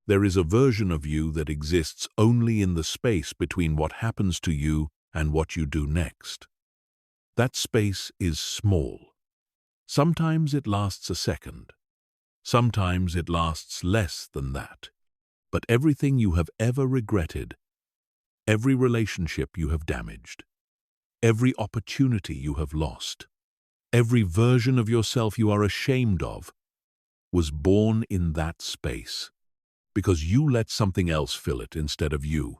There is a version of you that exists only in the space between what happens to you and what you do next. That space is small. Sometimes it lasts a second. Sometimes it lasts less than that. But everything you have ever regretted, every relationship you have damaged, every opportunity you have lost, every version of yourself you are ashamed of, was born in that space, because you let something else fill it instead of you.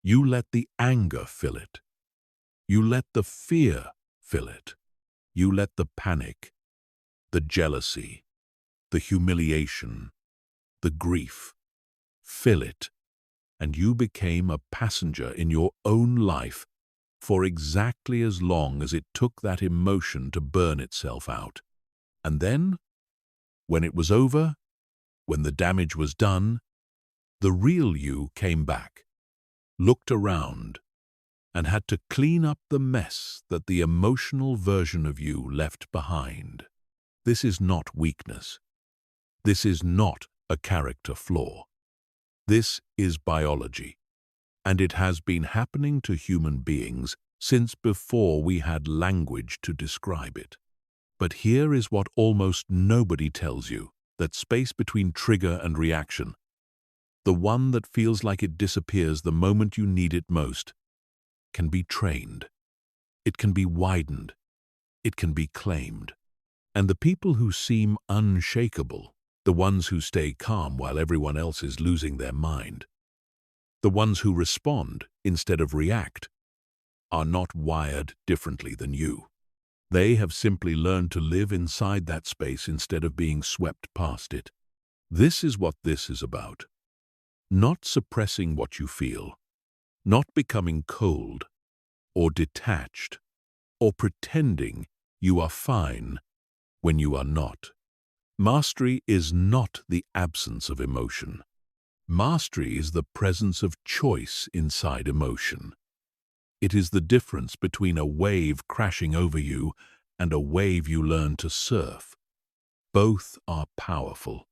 You let the anger fill it. You let the fear fill it. You let the panic, the jealousy, the humiliation, the grief fill it, and you became a passenger in your own life for exactly as long as it took that emotion to burn itself out. And then, when it was over, when the damage was done, the real you came back, looked around, and had to clean up the mess that the emotional version of you left behind. This is not weakness. This is not a character flaw. This is biology, and it has been happening to human beings since before we had language to describe it. But here is what almost nobody tells you: that space between trigger and reaction, the one that feels like it disappears the moment you need it most, can be trained. It can be widened. It can be claimed. And the people who seem unshakable, the ones who stay calm while everyone else is losing their mind, the ones who respond instead of react, are not wired differently than you. They have simply learned to live inside that space instead of being swept past it. This is what this is about. Not suppressing what you feel, not becoming cold or detached or pretending you are fine when you are not. Mastery is not the absence of emotion. Mastery is the presence of choice inside emotion. It is the difference between a wave crashing over you and a wave you learn to surf. Both are powerful.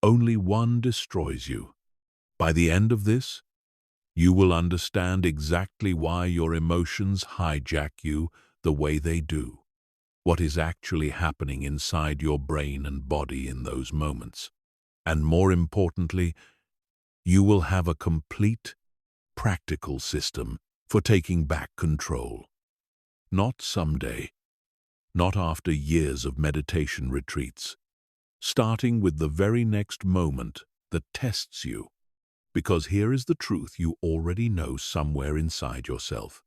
Only one destroys you. By the end of this, you will understand exactly why your emotions hijack you the way they do, what is actually happening inside your brain and body in those moments. And more importantly, you will have a complete, practical system for taking back control. Not someday, not after years of meditation retreats, starting with the very next moment that tests you. Because here is the truth you already know somewhere inside yourself.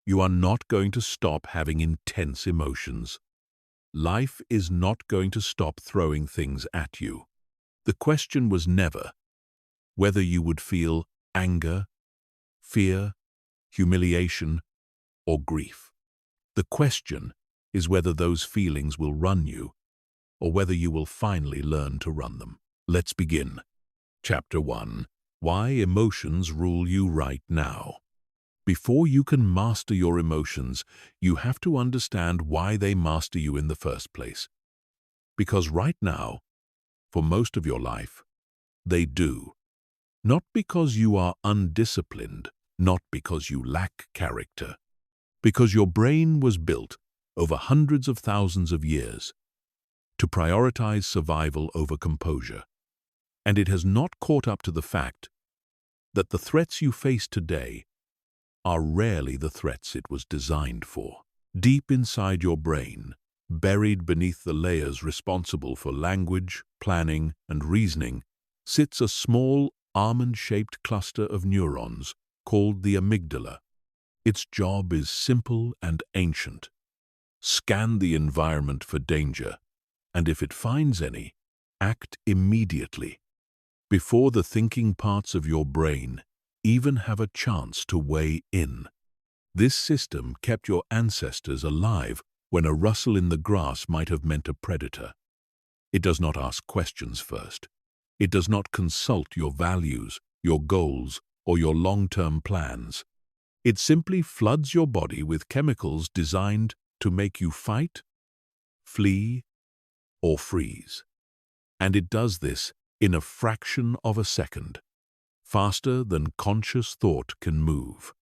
You are not going to stop having intense emotions. Life is not going to stop throwing things at you. The question was never whether you would feel anger, fear, humiliation, or grief. The question is whether those feelings will run you, or whether you will finally learn to run them. Let's begin. Chapter 1. Why emotions rule you right now. Before you can master your emotions, you have to understand why they master you in the first place. Because right now, for most of your life, they do. Not because you are undisciplined, not because you lack character. Because your brain was built over hundreds of thousands of years to prioritize survival over composure. And it has not caught up to the fact that the threats you face today are rarely the threats it was designed for. Deep inside your brain, buried beneath the layers responsible for language, planning, and reasoning, sits a small almond-shaped cluster of neurons called the amygdala. Its job is simple and ancient. Scan the environment for danger, and if it finds any, act immediately, before the thinking parts of your brain even have a chance to weigh in. This system kept your ancestors alive when a rustle in the grass might have meant a predator. It does not ask questions first. It does not consult your values, your goals, or your long-term plans. It simply floods your body with chemicals designed to make you fight, flee, or freeze. And it does this in a fraction of a second, faster than conscious thought can move.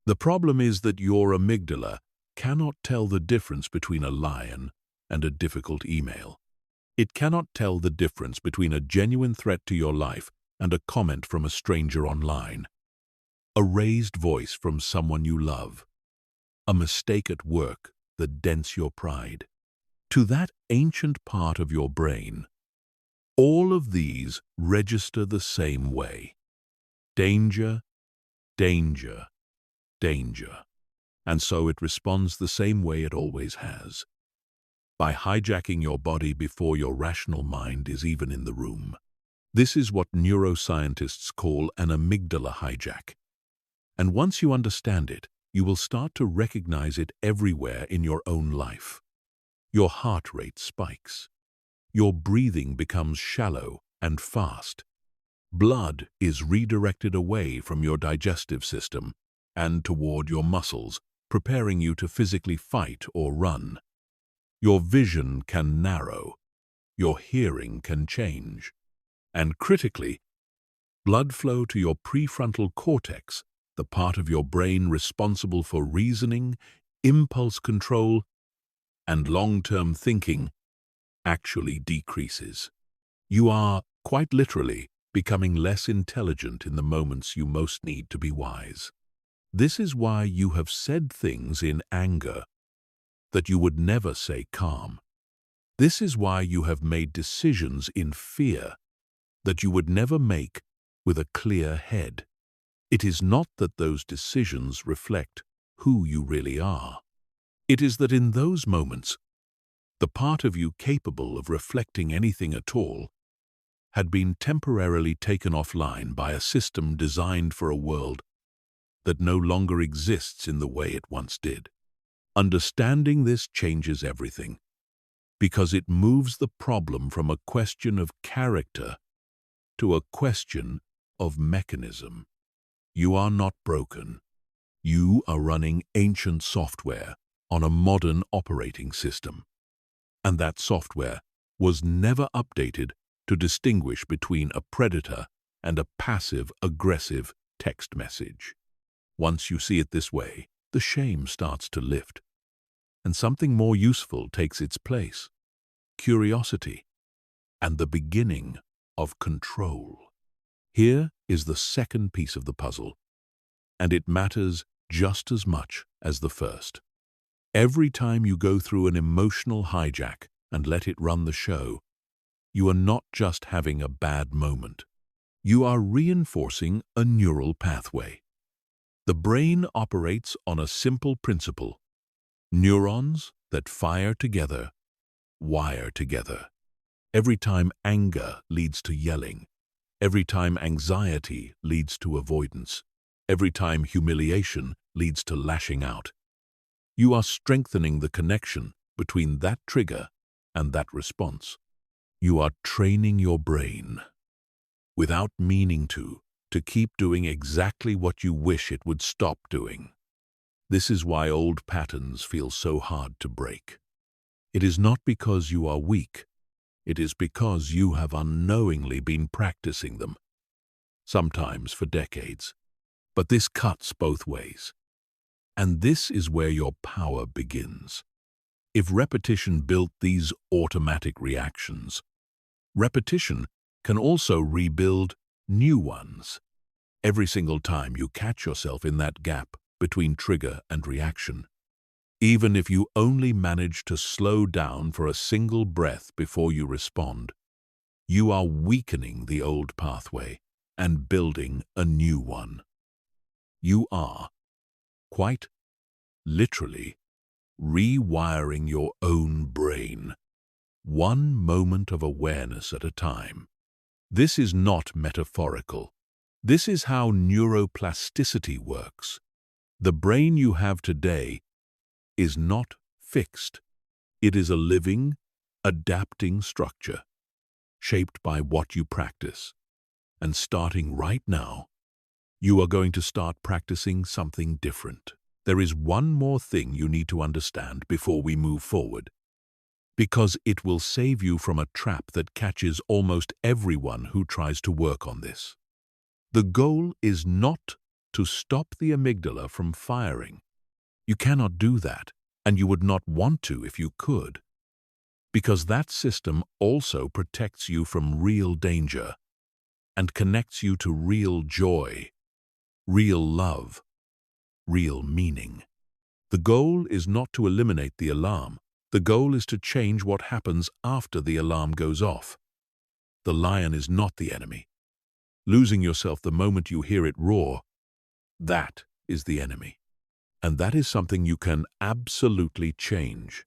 The problem is that your amygdala cannot tell the difference between a lion and a difficult email. It cannot tell the difference between a genuine threat to your life and a comment from a stranger online, a raised voice from someone you love, a mistake at work that dents your pride. To that ancient part of your brain, all of these register the same way. Danger, danger, danger. And so it responds the same way it always has, by hijacking your body before your rational mind is even in the room. This is what neuroscientists call an amygdala hijack. And once you understand it, you will start to recognize it everywhere in your own life. Your heart rate spikes. Your breathing becomes shallow and fast. Blood is redirected away from your digestive system and toward your muscles, preparing you to physically fight or run. Your vision can narrow. Your hearing can change. And critically, blood flow to your prefrontal cortex, the part of your brain responsible for reasoning, impulse control, and long-term thinking, actually decreases. You are, quite literally, becoming less intelligent in the moments you most need to be wise. This is why you have said things in anger that you would never say calm. This is why you have made decisions in fear that you would never make with a clear head. It is not that those decisions reflect who you really are. It is that in those moments, the part of you capable of reflecting anything at all had been temporarily taken offline by a system designed for a world that no longer exists in the way it once did. Understanding this changes everything, because it moves the problem from a question of character to a question of mechanism. You are not broken. You are running ancient software on a modern operating system. And that software was never updated to distinguish between a predator and a passive-aggressive text message. Once you see it this way, the shame starts to lift, and something more useful takes its place: curiosity and the beginning of control. Here is the second piece of the puzzle, and it matters just as much as the first. Every time you go through an emotional hijack and let it run the show, you are not just having a bad moment. You are reinforcing a neural pathway. The brain operates on a simple principle: neurons that fire together, wire together. Every time anger leads to yelling, every time anxiety leads to avoidance, every time humiliation leads to lashing out, you are strengthening the connection between that trigger and that response. You are training your brain, without meaning to keep doing exactly what you wish it would stop doing. This is why old patterns feel so hard to break. It is not because you are weak. It is because you have unknowingly been practicing them, sometimes for decades. But this cuts both ways. And this is where your power begins. If repetition built these automatic reactions, repetition can also rebuild new ones. Every single time you catch yourself in that gap between trigger and reaction, even if you only manage to slow down for a single breath before you respond, you are weakening the old pathway and building a new one. You are, quite literally, rewiring your own brain, one moment of awareness at a time. This is not metaphorical. This is how neuroplasticity works. The brain you have today is not fixed. It is a living, adapting structure, shaped by what you practice. And starting right now, you are going to start practicing something different. There is one more thing you need to understand before we move forward. because it will save you from a trap that catches almost everyone who tries to work on this. The goal is not to stop the amygdala from firing. You cannot do that, and you would not want to if you could, because that system also protects you from real danger and connects you to real joy, real love, real meaning. The goal is not to eliminate the alarm. The goal is to change what happens after the alarm goes off. The lion is not the enemy. Losing yourself the moment you hear it roar, that is the enemy. And that is something you can absolutely change.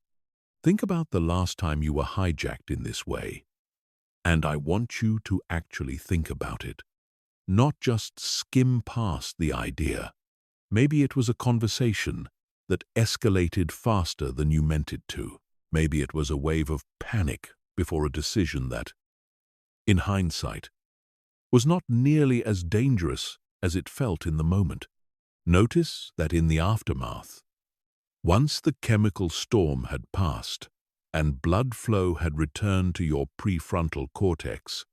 Think about the last time you were hijacked in this way. And I want you to actually think about it. Not just skim past the idea. Maybe it was a conversation that escalated faster than you meant it to. Maybe it was a wave of panic before a decision that, in hindsight, was not nearly as dangerous as it felt in the moment. Notice that in the aftermath, once the chemical storm had passed and blood flow had returned to your prefrontal cortex,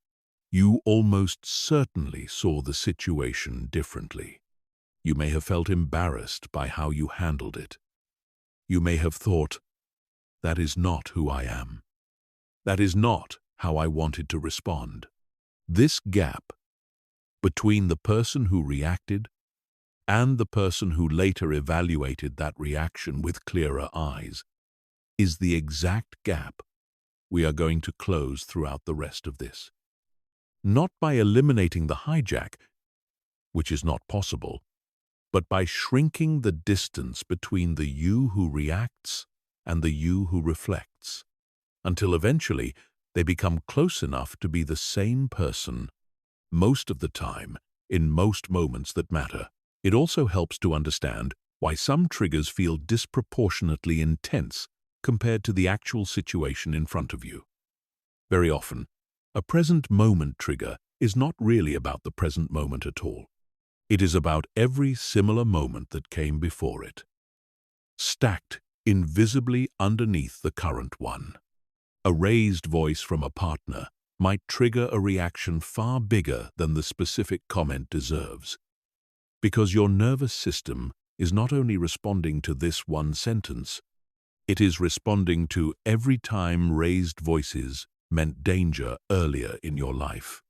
you almost certainly saw the situation differently. You may have felt embarrassed by how you handled it. You may have thought, that is not who I am. That is not how I wanted to respond. This gap between the person who reacted and the person who later evaluated that reaction with clearer eyes is the exact gap we are going to close throughout the rest of this. Not by eliminating the hijack, which is not possible, but by shrinking the distance between the you who reacts and the you who reflects, until eventually they become close enough to be the same person most of the time, in most moments that matter. It also helps to understand why some triggers feel disproportionately intense compared to the actual situation in front of you. Very often, a present moment trigger is not really about the present moment at all. It is about every similar moment that came before it, stacked invisibly underneath the current one. A raised voice from a partner might trigger a reaction far bigger than the specific comment deserves, because your nervous system is not only responding to this one sentence, it is responding to every time raised voices meant danger earlier in your life,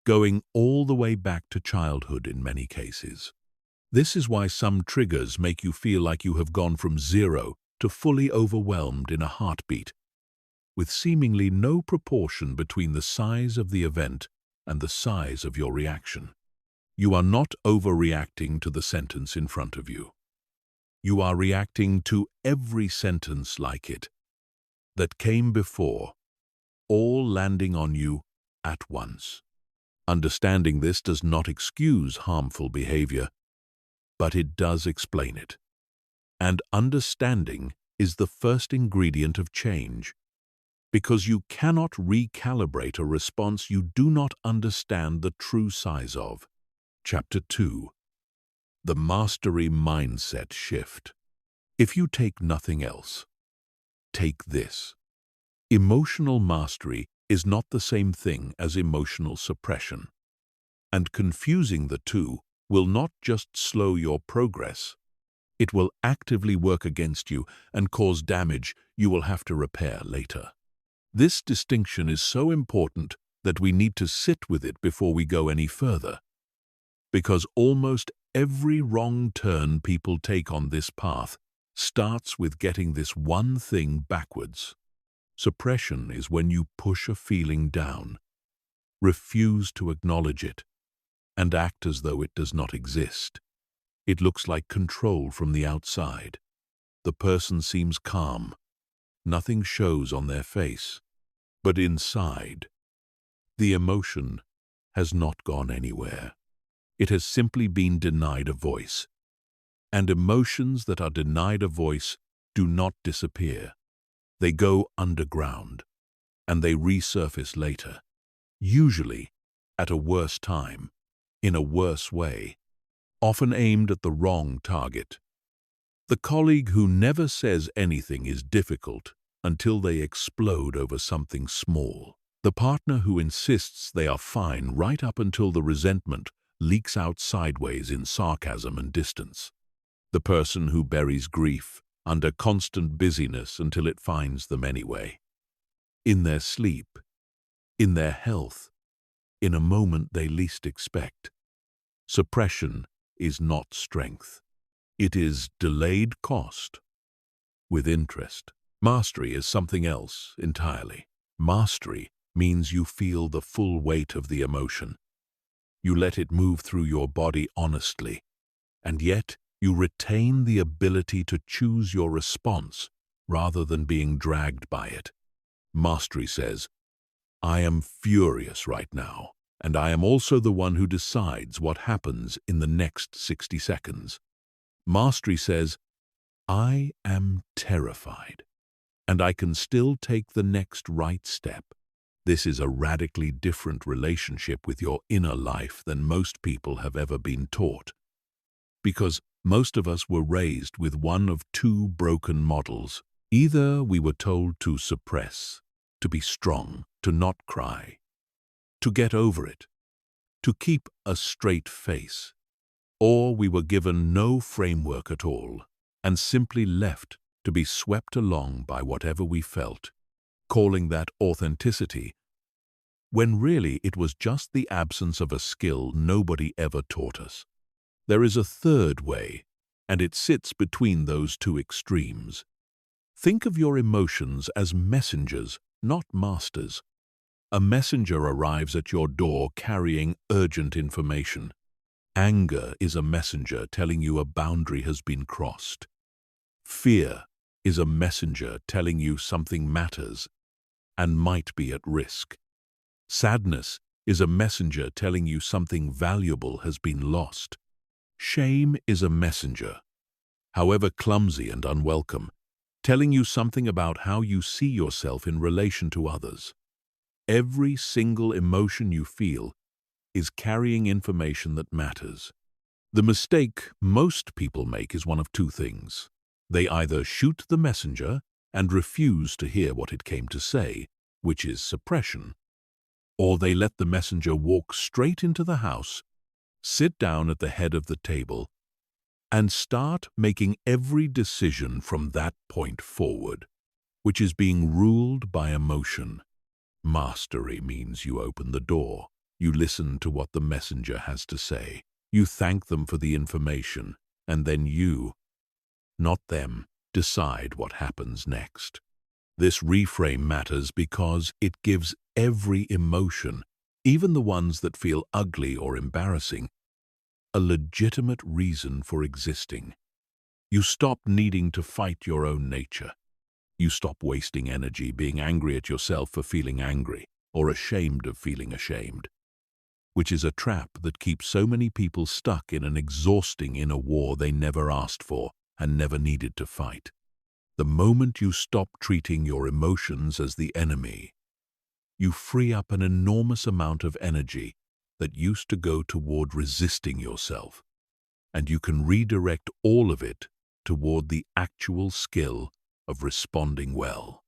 going all the way back to childhood in many cases. This is why some triggers make you feel like you have gone from zero to fully overwhelmed in a heartbeat, with seemingly no proportion between the size of the event and the size of your reaction. You are not overreacting to the sentence in front of you. You are reacting to every sentence like it that came before, all landing on you at once. Understanding this does not excuse harmful behavior, but it does explain it. And understanding is the first ingredient of change, because you cannot recalibrate a response you do not understand the true size of. Chapter 2. The Mastery Mindset Shift. If you take nothing else, take this. Emotional mastery is not the same thing as emotional suppression, and confusing the two will not just slow your progress, it will actively work against you and cause damage you will have to repair later. This distinction is so important that we need to sit with it before we go any further, because almost every wrong turn people take on this path starts with getting this one thing backwards. Suppression is when you push a feeling down, refuse to acknowledge it, and act as though it does not exist. It looks like control from the outside. The person seems calm. Nothing shows on their face. But inside, the emotion has not gone anywhere. It has simply been denied a voice. And emotions that are denied a voice do not disappear. They go underground, and they resurface later, usually at a worse time, in a worse way, often aimed at the wrong target. The colleague who never says anything is difficult until they explode over something small. The partner who insists they are fine right up until the resentment leaks out sideways in sarcasm and distance. The person who buries grief under constant busyness until it finds them anyway. In their sleep, in their health, in a moment they least expect. Suppression is not strength. It is delayed cost with interest. Mastery is something else entirely. Mastery means you feel the full weight of the emotion. You let it move through your body honestly, and yet you retain the ability to choose your response rather than being dragged by it. Mastery says, I am furious right now, and I am also the one who decides what happens in the next 60 seconds. Mastery says, I am terrified, and I can still take the next right step. This is a radically different relationship with your inner life than most people have ever been taught. Because most of us were raised with one of two broken models. Either we were told to suppress, to be strong, to not cry, to get over it, to keep a straight face, or we were given no framework at all and simply left to be swept along by whatever we felt, calling that authenticity, when really it was just the absence of a skill nobody ever taught us. There is a third way, and it sits between those two extremes. Think of your emotions as messengers, not masters. A messenger arrives at your door carrying urgent information. Anger is a messenger telling you a boundary has been crossed. Fear is a messenger telling you something matters and might be at risk. Sadness is a messenger telling you something valuable has been lost. Shame is a messenger, however clumsy and unwelcome, telling you something about how you see yourself in relation to others. Every single emotion you feel is carrying information that matters. The mistake most people make is one of two things. They either shoot the messenger and refuse to hear what it came to say, which is suppression, or they let the messenger walk straight into the house, sit down at the head of the table, and start making every decision from that point forward, which is being ruled by emotion. Mastery means you open the door, you listen to what the messenger has to say, you thank them for the information, and then you, not them, decide what happens next. This reframe matters because it gives every emotion, even the ones that feel ugly or embarrassing, a legitimate reason for existing. You stop needing to fight your own nature. You stop wasting energy being angry at yourself for feeling angry or ashamed of feeling ashamed, which is a trap that keeps so many people stuck in an exhausting inner war they never asked for and never needed to fight. The moment you stop treating your emotions as the enemy, you free up an enormous amount of energy that used to go toward resisting yourself, and you can redirect all of it toward the actual skill of responding well.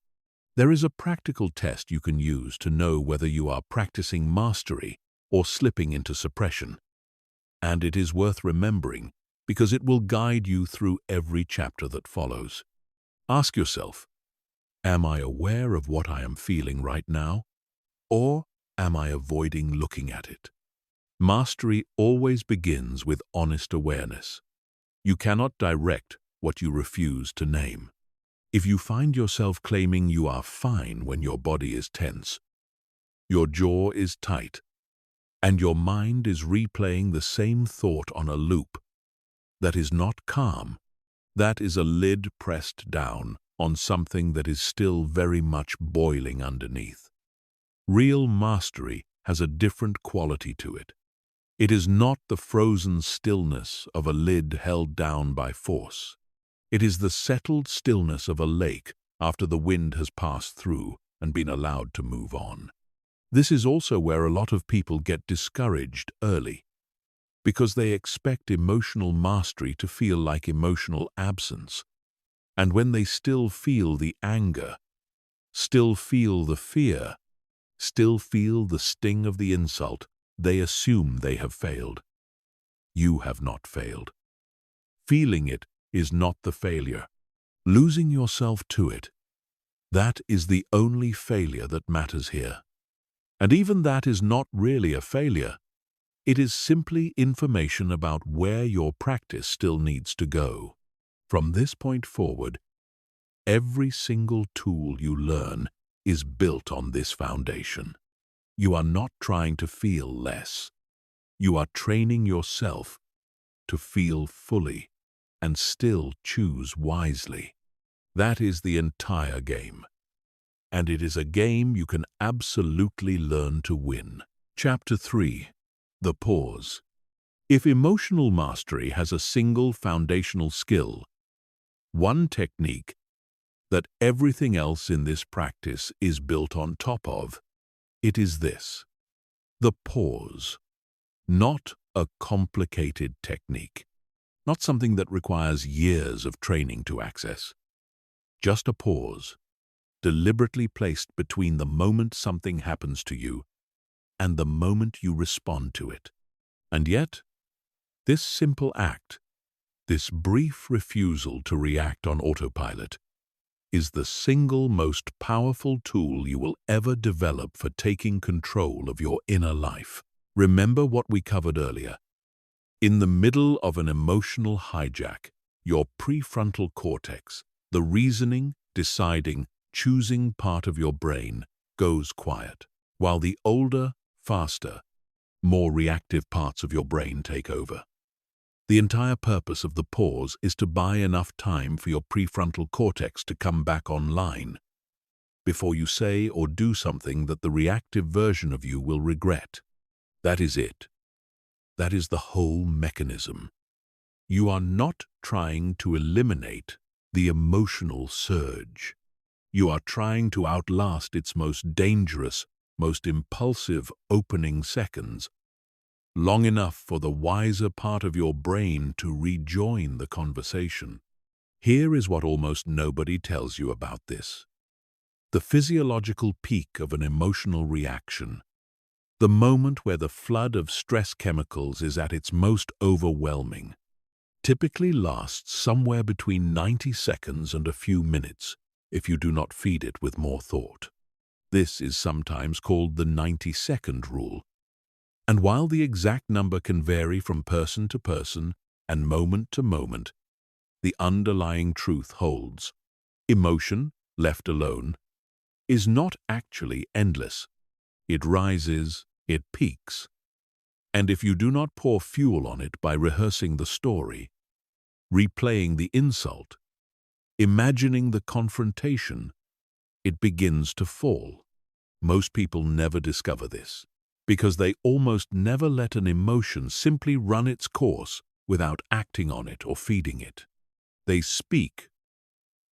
There is a practical test you can use to know whether you are practicing mastery or slipping into suppression, and it is worth remembering because it will guide you through every chapter that follows. Ask yourself, am I aware of what I am feeling right now, or am I avoiding looking at it? Mastery always begins with honest awareness. You cannot direct what you refuse to name. If you find yourself claiming you are fine when your body is tense, your jaw is tight, and your mind is replaying the same thought on a loop, that is not calm. That is a lid pressed down on something that is still very much boiling underneath. Real mastery has a different quality to it. It is not the frozen stillness of a lid held down by force. It is the settled stillness of a lake after the wind has passed through and been allowed to move on. This is also where a lot of people get discouraged early, because they expect emotional mastery to feel like emotional absence. And when they still feel the anger, still feel the fear, still feel the sting of the insult, they assume they have failed. You have not failed. Feeling it is not the failure. Losing yourself to it, that is the only failure that matters here. And even that is not really a failure. It is simply information about where your practice still needs to go. From this point forward, every single tool you learn is built on this foundation. You are not trying to feel less. You are training yourself to feel fully and still choose wisely. That is the entire game. And it is a game you can absolutely learn to win. Chapter 3. The Pause. If emotional mastery has a single foundational skill, one technique that everything else in this practice is built on top of, it is this: the pause. Not a complicated technique, not something that requires years of training to access. Just a pause, deliberately placed between the moment something happens to you and the moment you respond to it. And yet, this simple act, this brief refusal to react on autopilot, is the single most powerful tool you will ever develop for taking control of your inner life. Remember what we covered earlier. In the middle of an emotional hijack, your prefrontal cortex, the reasoning, deciding, choosing part of your brain, goes quiet, while the older, faster, more reactive parts of your brain take over. The entire purpose of the pause is to buy enough time for your prefrontal cortex to come back online before you say or do something that the reactive version of you will regret. That is it. That is the whole mechanism. You are not trying to eliminate the emotional surge. You are trying to outlast its most dangerous, most impulsive opening seconds, long enough for the wiser part of your brain to rejoin the conversation. Here is what almost nobody tells you about this: the physiological peak of an emotional reaction, the moment where the flood of stress chemicals is at its most overwhelming, typically lasts somewhere between 90 seconds and a few minutes if you do not feed it with more thought. This is sometimes called the 90-second rule. And while the exact number can vary from person to person and moment to moment, the underlying truth holds. Emotion, left alone, is not actually endless. It rises, it peaks. And if you do not pour fuel on it by rehearsing the story, replaying the insult, imagining the confrontation, it begins to fall. Most people never discover this, because they almost never let an emotion simply run its course without acting on it or feeding it. They speak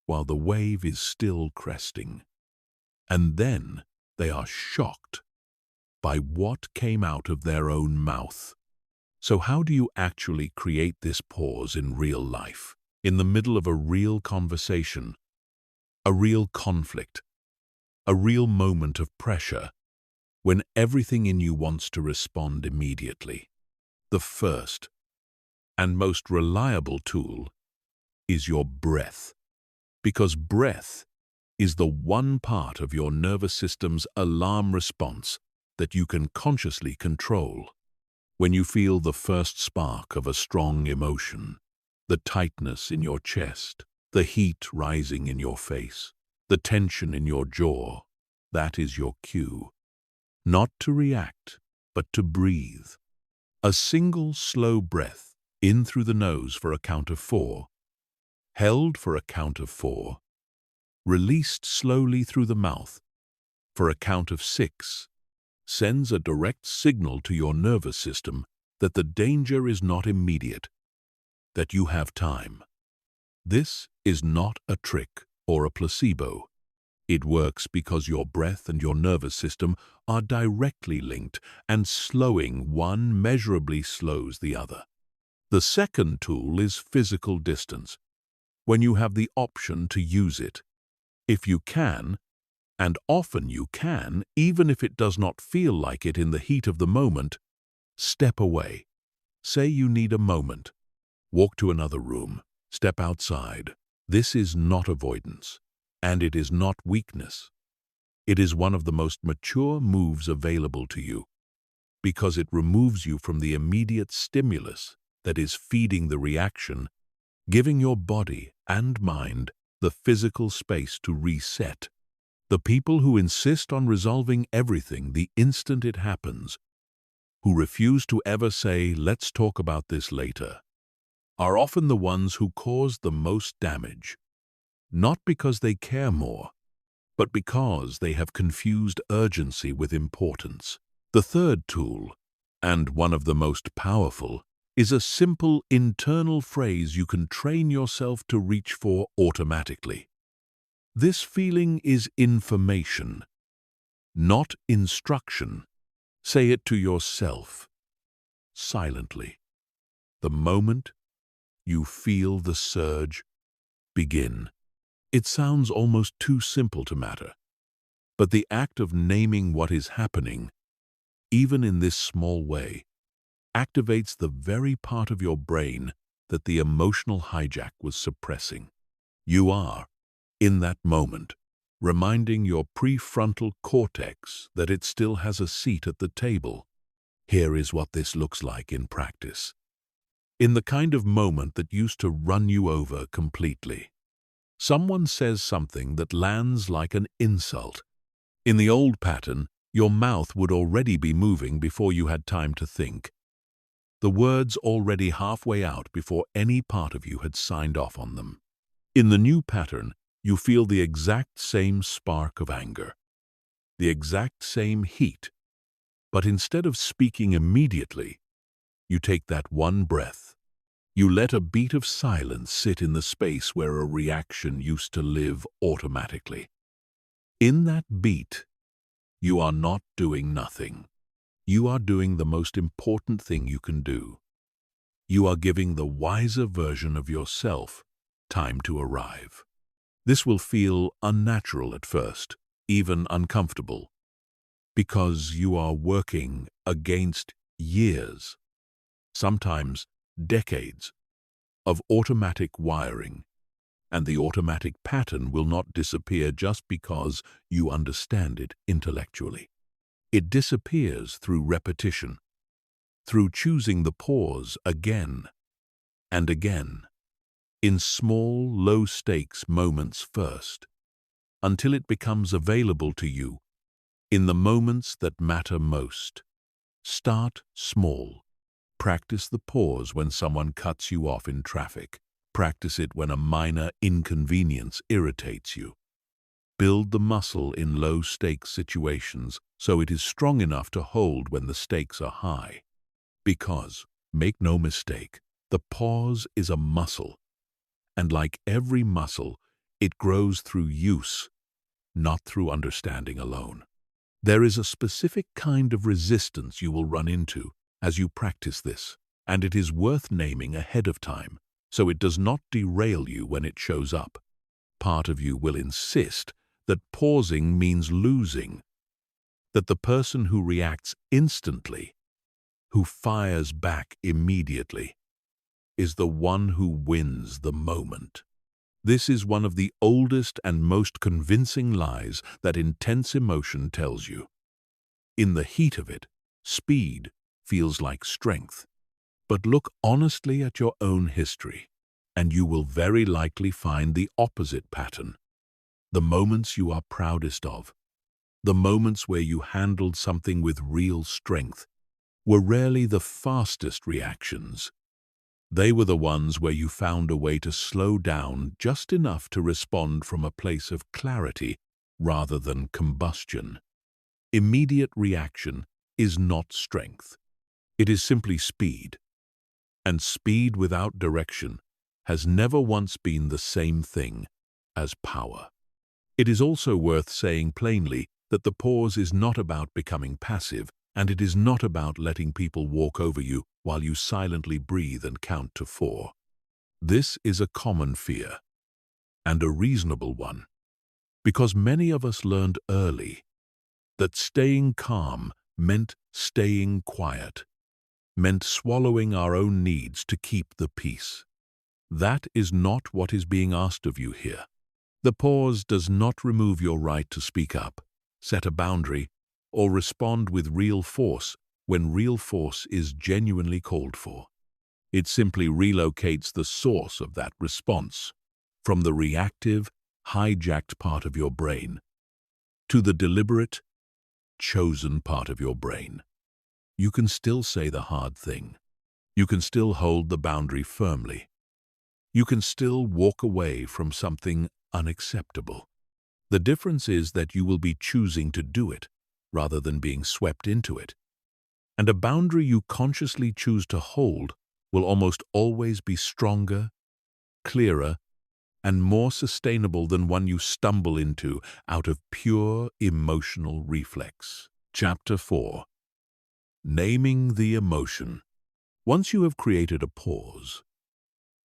while the wave is still cresting, and then they are shocked by what came out of their own mouth. So how do you actually create this pause in real life, in the middle of a real conversation, a real conflict, a real moment of pressure, when everything in you wants to respond immediately? The first and most reliable tool is your breath, because breath is the one part of your nervous system's alarm response that you can consciously control. When you feel the first spark of a strong emotion, the tightness in your chest, the heat rising in your face, the tension in your jaw, that is your cue. Not to react, but to breathe. A single slow breath, in through the nose for a count of 4, held for a count of 4, released slowly through the mouth for a count of 6, sends a direct signal to your nervous system that the danger is not immediate, that you have time. This is not a trick or a placebo. It works because your breath and your nervous system are directly linked, and slowing one measurably slows the other. The second tool is physical distance, when you have the option to use it. If you can, And often you can, even if it does not feel like it in the heat of the moment, step away. Say you need a moment. Walk to another room. Step outside. This is not avoidance, and it is not weakness. It is one of the most mature moves available to you, because it removes you from the immediate stimulus that is feeding the reaction, giving your body and mind the physical space to reset. The people who insist on resolving everything the instant it happens, who refuse to ever say, "Let's talk about this later," are often the ones who cause the most damage, not because they care more, but because they have confused urgency with importance. The third tool, and one of the most powerful, is a simple internal phrase you can train yourself to reach for automatically. This feeling is information, not instruction. Say it to yourself, silently. The moment you feel the surge begin. It sounds almost too simple to matter, but the act of naming what is happening, even in this small way, activates the very part of your brain that the emotional hijack was suppressing. You are, in that moment, reminding your prefrontal cortex that it still has a seat at the table. Here is what this looks like in practice. In the kind of moment that used to run you over completely. Someone says something that lands like an insult. In the old pattern, your mouth would already be moving before you had time to think. The words already halfway out before any part of you had signed off on them. In the new pattern, you feel the exact same spark of anger, the exact same heat, but instead of speaking immediately, you take that one breath. You let a beat of silence sit in the space where a reaction used to live automatically. In that beat, you are not doing nothing. You are doing the most important thing you can do. You are giving the wiser version of yourself time to arrive. This will feel unnatural at first, even uncomfortable, because you are working against years, sometimes decades, of automatic wiring, and the automatic pattern will not disappear just because you understand it intellectually. It disappears through repetition, through choosing the pause again and again, in small, low-stakes moments first, until it becomes available to you in the moments that matter most. Start small. Practice the pause when someone cuts you off in traffic. Practice it when a minor inconvenience irritates you. Build the muscle in low-stakes situations so it is strong enough to hold when the stakes are high. Because, make no mistake, the pause is a muscle, and like every muscle, it grows through use, not through understanding alone. There is a specific kind of resistance you will run into as you practice this, and it is worth naming ahead of time so it does not derail you when it shows up. Part of you will insist that pausing means losing, that the person who reacts instantly, who fires back immediately, is the one who wins the moment. This is one of the oldest and most convincing lies that intense emotion tells you. In the heat of it, speed feels like strength. But look honestly at your own history, and you will very likely find the opposite pattern. The moments you are proudest of, the moments where you handled something with real strength, were rarely the fastest reactions. They were the ones where you found a way to slow down just enough to respond from a place of clarity rather than combustion. Immediate reaction is not strength. It is simply speed. And speed without direction has never once been the same thing as power. It is also worth saying plainly that the pause is not about becoming passive, and it is not about letting people walk over you while you silently breathe and count to 4. This is a common fear, and a reasonable one. Because many of us learned early that staying calm meant staying quiet, meant swallowing our own needs to keep the peace. That is not what is being asked of you here. The pause does not remove your right to speak up, set a boundary, or respond with real force when real force is genuinely called for. It simply relocates the source of that response from the reactive, hijacked part of your brain to the deliberate, chosen part of your brain. You can still say the hard thing. You can still hold the boundary firmly. You can still walk away from something unacceptable. The difference is that you will be choosing to do it rather than being swept into it. And a boundary you consciously choose to hold will almost always be stronger, clearer, and more sustainable than one you stumble into out of pure emotional reflex. Chapter 4. Naming the emotion. Once you have created a pause,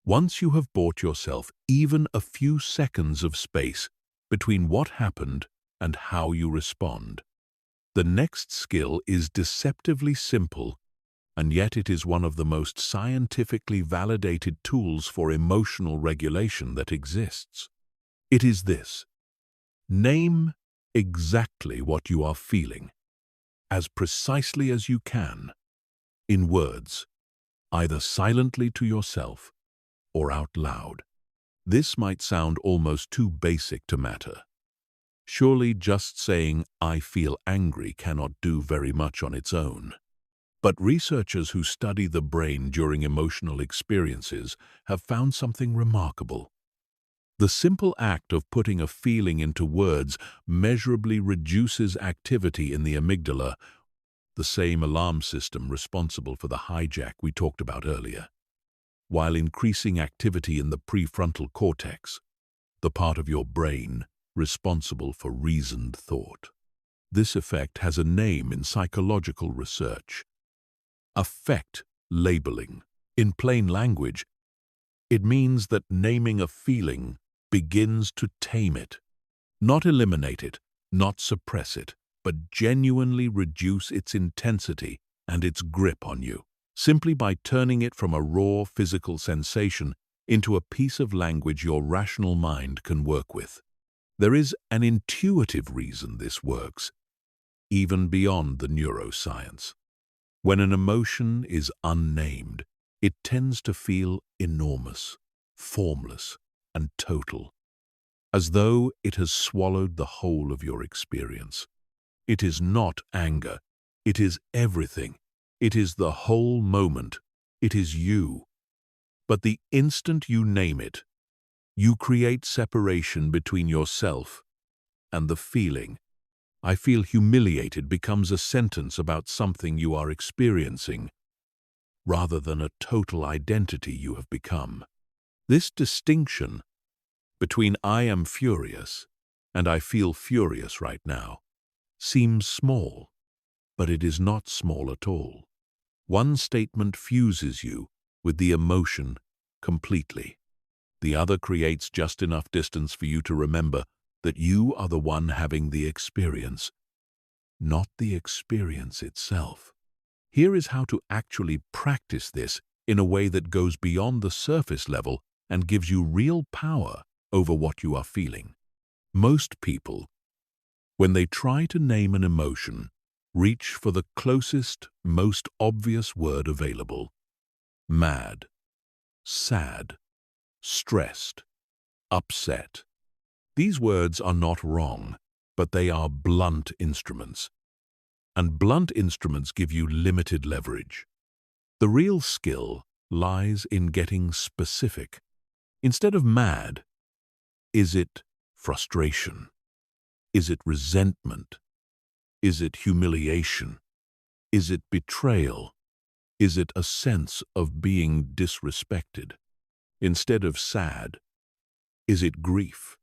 once you have bought yourself even a few seconds of space between what happened and how you respond, the next skill is deceptively simple, and yet it is one of the most scientifically validated tools for emotional regulation that exists. It is this: name exactly what you are feeling, as precisely as you can, in words, either silently to yourself or out loud. This might sound almost too basic to matter. Surely just saying, "I feel angry," cannot do very much on its own. But researchers who study the brain during emotional experiences have found something remarkable. The simple act of putting a feeling into words measurably reduces activity in the amygdala, the same alarm system responsible for the hijack we talked about earlier, while increasing activity in the prefrontal cortex, the part of your brain responsible for reasoned thought. This effect has a name in psychological research: affect labeling. In plain language, it means that naming a feeling begins to tame it, not eliminate it, not suppress it, but genuinely reduce its intensity and its grip on you, simply by turning it from a raw physical sensation into a piece of language your rational mind can work with. There is an intuitive reason this works, even beyond the neuroscience. When an emotion is unnamed, it tends to feel enormous, formless, and total, as though it has swallowed the whole of your experience. It is not anger. It is everything. It is the whole moment. It is you. But the instant you name it, you create separation between yourself and the feeling. "I feel humiliated" becomes a sentence about something you are experiencing, rather than a total identity you have become. This distinction between "I am furious" and "I feel furious right now" seems small, but it is not small at all. One statement fuses you with the emotion completely. The other creates just enough distance for you to remember that you are the one having the experience, not the experience itself. Here is how to actually practice this in a way that goes beyond the surface level and gives you real power over what you are feeling. Most people, when they try to name an emotion, reach for the closest, most obvious word available: mad, sad, stressed, upset. These words are not wrong, but they are blunt instruments. And blunt instruments give you limited leverage. The real skill lies in getting specific. Instead of mad, is it frustration? Is it resentment? Is it humiliation? Is it betrayal? Is it a sense of being disrespected? Instead of sad, is it grief?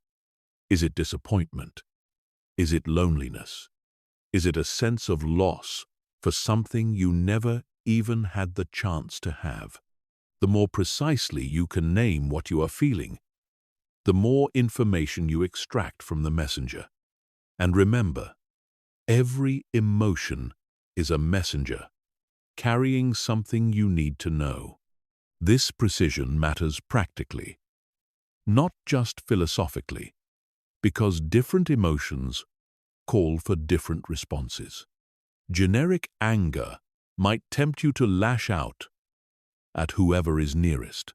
Is it disappointment? Is it loneliness? Is it a sense of loss for something you never even had the chance to have? The more precisely you can name what you are feeling, the more information you extract from the messenger. And remember, every emotion is a messenger, carrying something you need to know. This precision matters practically, not just philosophically, because different emotions call for different responses. Generic anger might tempt you to lash out at whoever is nearest.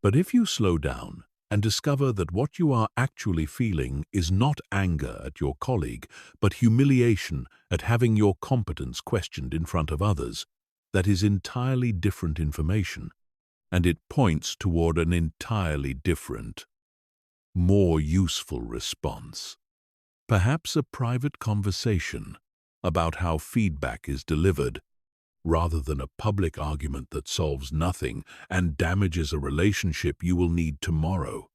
But if you slow down and discover that what you are actually feeling is not anger at your colleague, but humiliation at having your competence questioned in front of others, that is entirely different information, and it points toward an entirely different, more useful response. Perhaps a private conversation about how feedback is delivered, rather than a public argument that solves nothing and damages a relationship you will need tomorrow.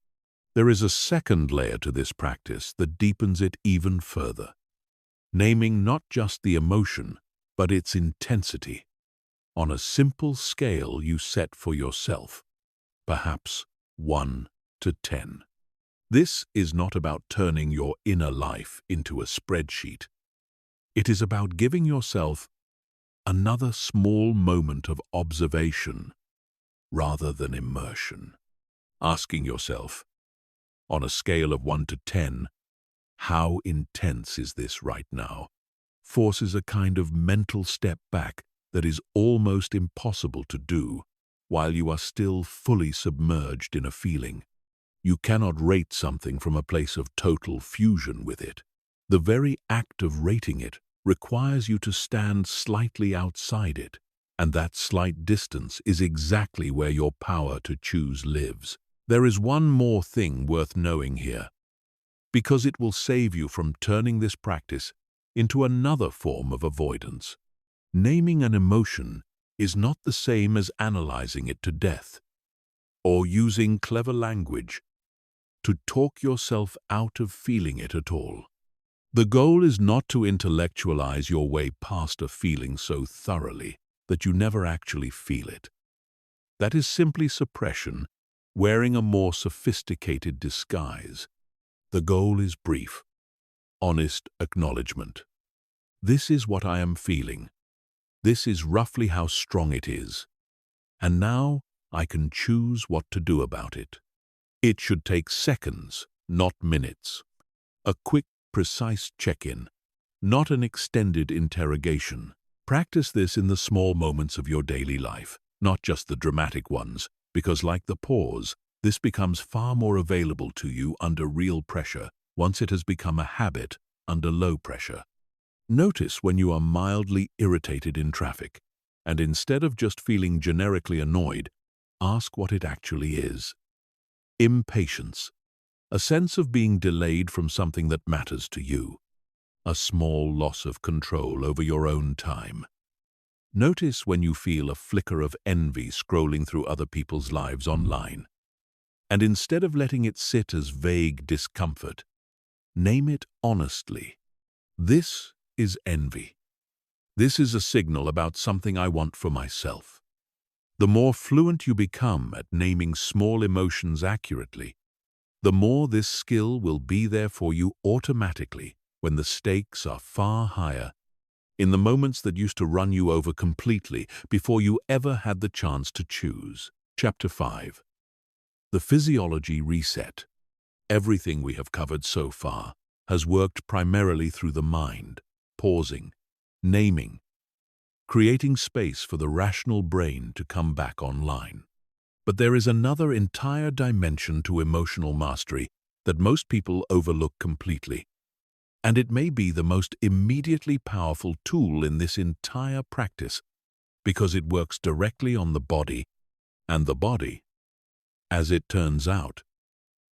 There is a second layer to this practice that deepens it even further, naming not just the emotion, but its intensity, on a simple scale you set for yourself, perhaps 1 to 10. This is not about turning your inner life into a spreadsheet. It is about giving yourself another small moment of observation rather than immersion. Asking yourself, on a scale of 1 to 10, how intense is this right now, forces a kind of mental step back that is almost impossible to do while you are still fully submerged in a feeling. You cannot rate something from a place of total fusion with it. The very act of rating it requires you to stand slightly outside it, and that slight distance is exactly where your power to choose lives. There is one more thing worth knowing here, because it will save you from turning this practice into another form of avoidance. Naming an emotion is not the same as analyzing it to death, or using clever language to talk yourself out of feeling it at all. The goal is not to intellectualize your way past a feeling so thoroughly that you never actually feel it. That is simply suppression, wearing a more sophisticated disguise. The goal is brief, honest acknowledgement. This is what I am feeling. This is roughly how strong it is. And now I can choose what to do about it. It should take seconds, not minutes. A quick, precise check-in, not an extended interrogation. Practice this in the small moments of your daily life, not just the dramatic ones, because like the pause, this becomes far more available to you under real pressure once it has become a habit under low pressure. Notice when you are mildly irritated in traffic, and instead of just feeling generically annoyed, ask what it actually is. Impatience. A sense of being delayed from something that matters to you. A small loss of control over your own time. Notice when you feel a flicker of envy scrolling through other people's lives online. And instead of letting it sit as vague discomfort, name it honestly. This is envy. This is a signal about something I want for myself. The more fluent you become at naming small emotions accurately, the more this skill will be there for you automatically when the stakes are far higher, in the moments that used to run you over completely before you ever had the chance to choose. Chapter 5. The Physiology Reset. Everything we have covered so far has worked primarily through the mind, pausing, naming, creating space for the rational brain to come back online. But there is another entire dimension to emotional mastery that most people overlook completely, and it may be the most immediately powerful tool in this entire practice because it works directly on the body, and the body, as it turns out,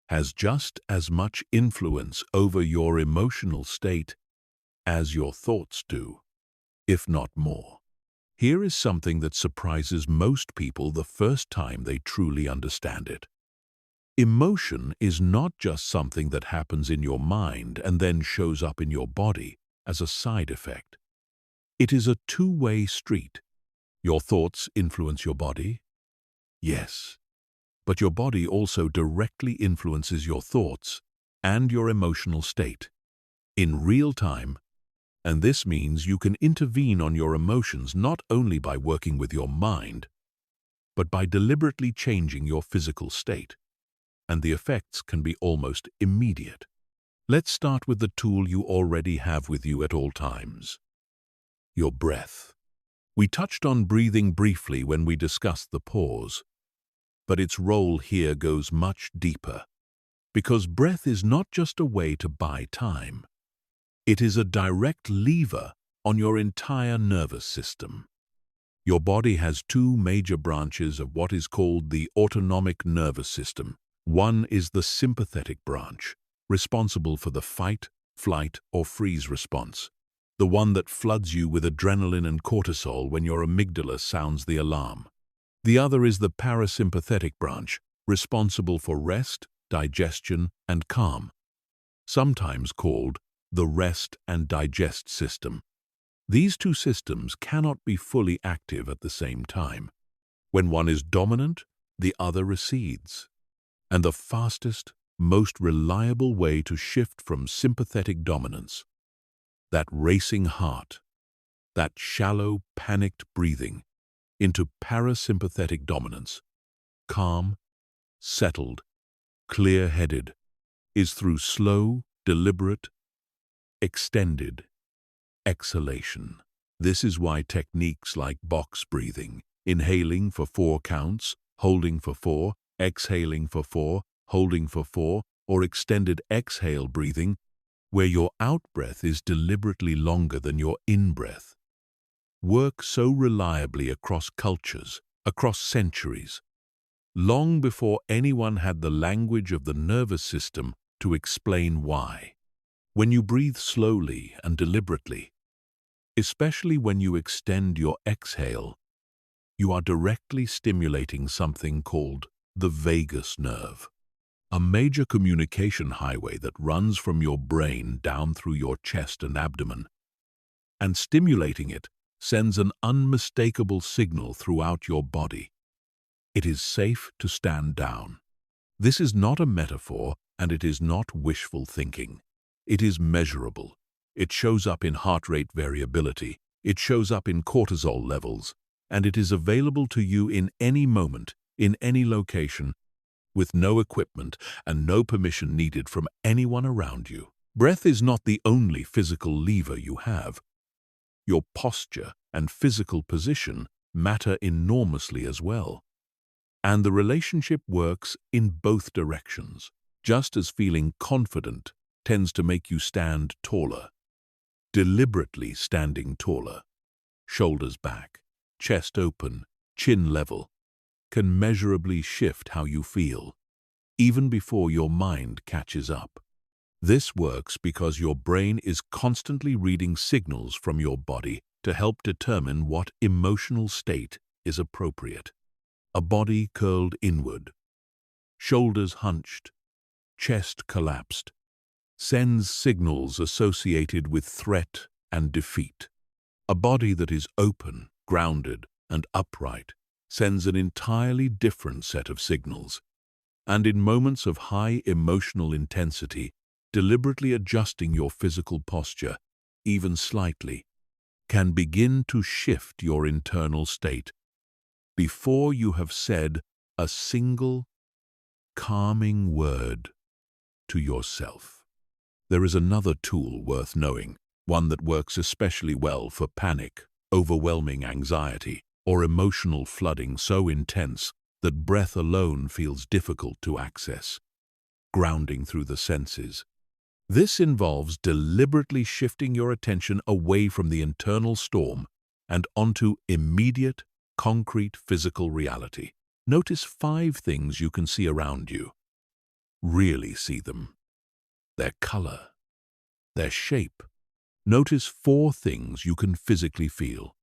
has just as much influence over your emotional state as your thoughts do, if not more. Here is something that surprises most people the first time they truly understand it. Emotion is not just something that happens in your mind and then shows up in your body as a side effect. It is a two-way street. Your thoughts influence your body? Yes. but your body also directly influences your thoughts and your emotional state in real time, and this means you can intervene on your emotions not only by working with your mind, but by deliberately changing your physical state, and the effects can be almost immediate. Let's start with the tool you already have with you at all times: your breath. We touched on breathing briefly when we discussed the pause, but its role here goes much deeper, because breath is not just a way to buy time. It is a direct lever on your entire nervous system. Your body has two major branches of what is called the autonomic nervous system. One is the sympathetic branch, responsible for the fight, flight, or freeze response, the one that floods you with adrenaline and cortisol when your amygdala sounds the alarm. The other is the parasympathetic branch, responsible for rest, digestion, and calm, sometimes called the rest and digest system. These two systems cannot be fully active at the same time. When one is dominant, the other recedes. And the fastest, most reliable way to shift from sympathetic dominance, that racing heart, that shallow, panicked breathing, into parasympathetic dominance, calm, settled, clear-headed, is through slow, deliberate, extended exhalation. This is why techniques like box breathing, inhaling for 4 counts, holding for 4, exhaling for 4, holding for 4, or extended exhale breathing, where your out-breath is deliberately longer than your in-breath, work so reliably across cultures, across centuries, long before anyone had the language of the nervous system to explain why. When you breathe slowly and deliberately, especially when you extend your exhale, you are directly stimulating something called the vagus nerve, a major communication highway that runs from your brain down through your chest and abdomen, and stimulating it sends an unmistakable signal throughout your body. It is safe to stand down. This is not a metaphor, and it is not wishful thinking. It is measurable. It shows up in heart rate variability. It shows up in cortisol levels, and it is available to you in any moment, in any location, with no equipment and no permission needed from anyone around you. Breath is not the only physical lever you have. Your posture and physical position matter enormously as well. And the relationship works in both directions. Just as feeling confident tends to make you stand taller, deliberately standing taller, shoulders back, chest open, chin level, can measurably shift how you feel, even before your mind catches up. This works because your brain is constantly reading signals from your body to help determine what emotional state is appropriate. A body curled inward, shoulders hunched, chest collapsed, sends signals associated with threat and defeat. A body that is open, grounded, and upright sends an entirely different set of signals. And in moments of high emotional intensity, deliberately adjusting your physical posture, even slightly, can begin to shift your internal state before you have said a single calming word to yourself. There is another tool worth knowing, one that works especially well for panic, overwhelming anxiety, or emotional flooding so intense that breath alone feels difficult to access. Grounding through the senses. This involves deliberately shifting your attention away from the internal storm and onto immediate, concrete physical reality. Notice 5 things you can see around you. Really see them. Their color, their shape. Notice 4 things you can physically feel.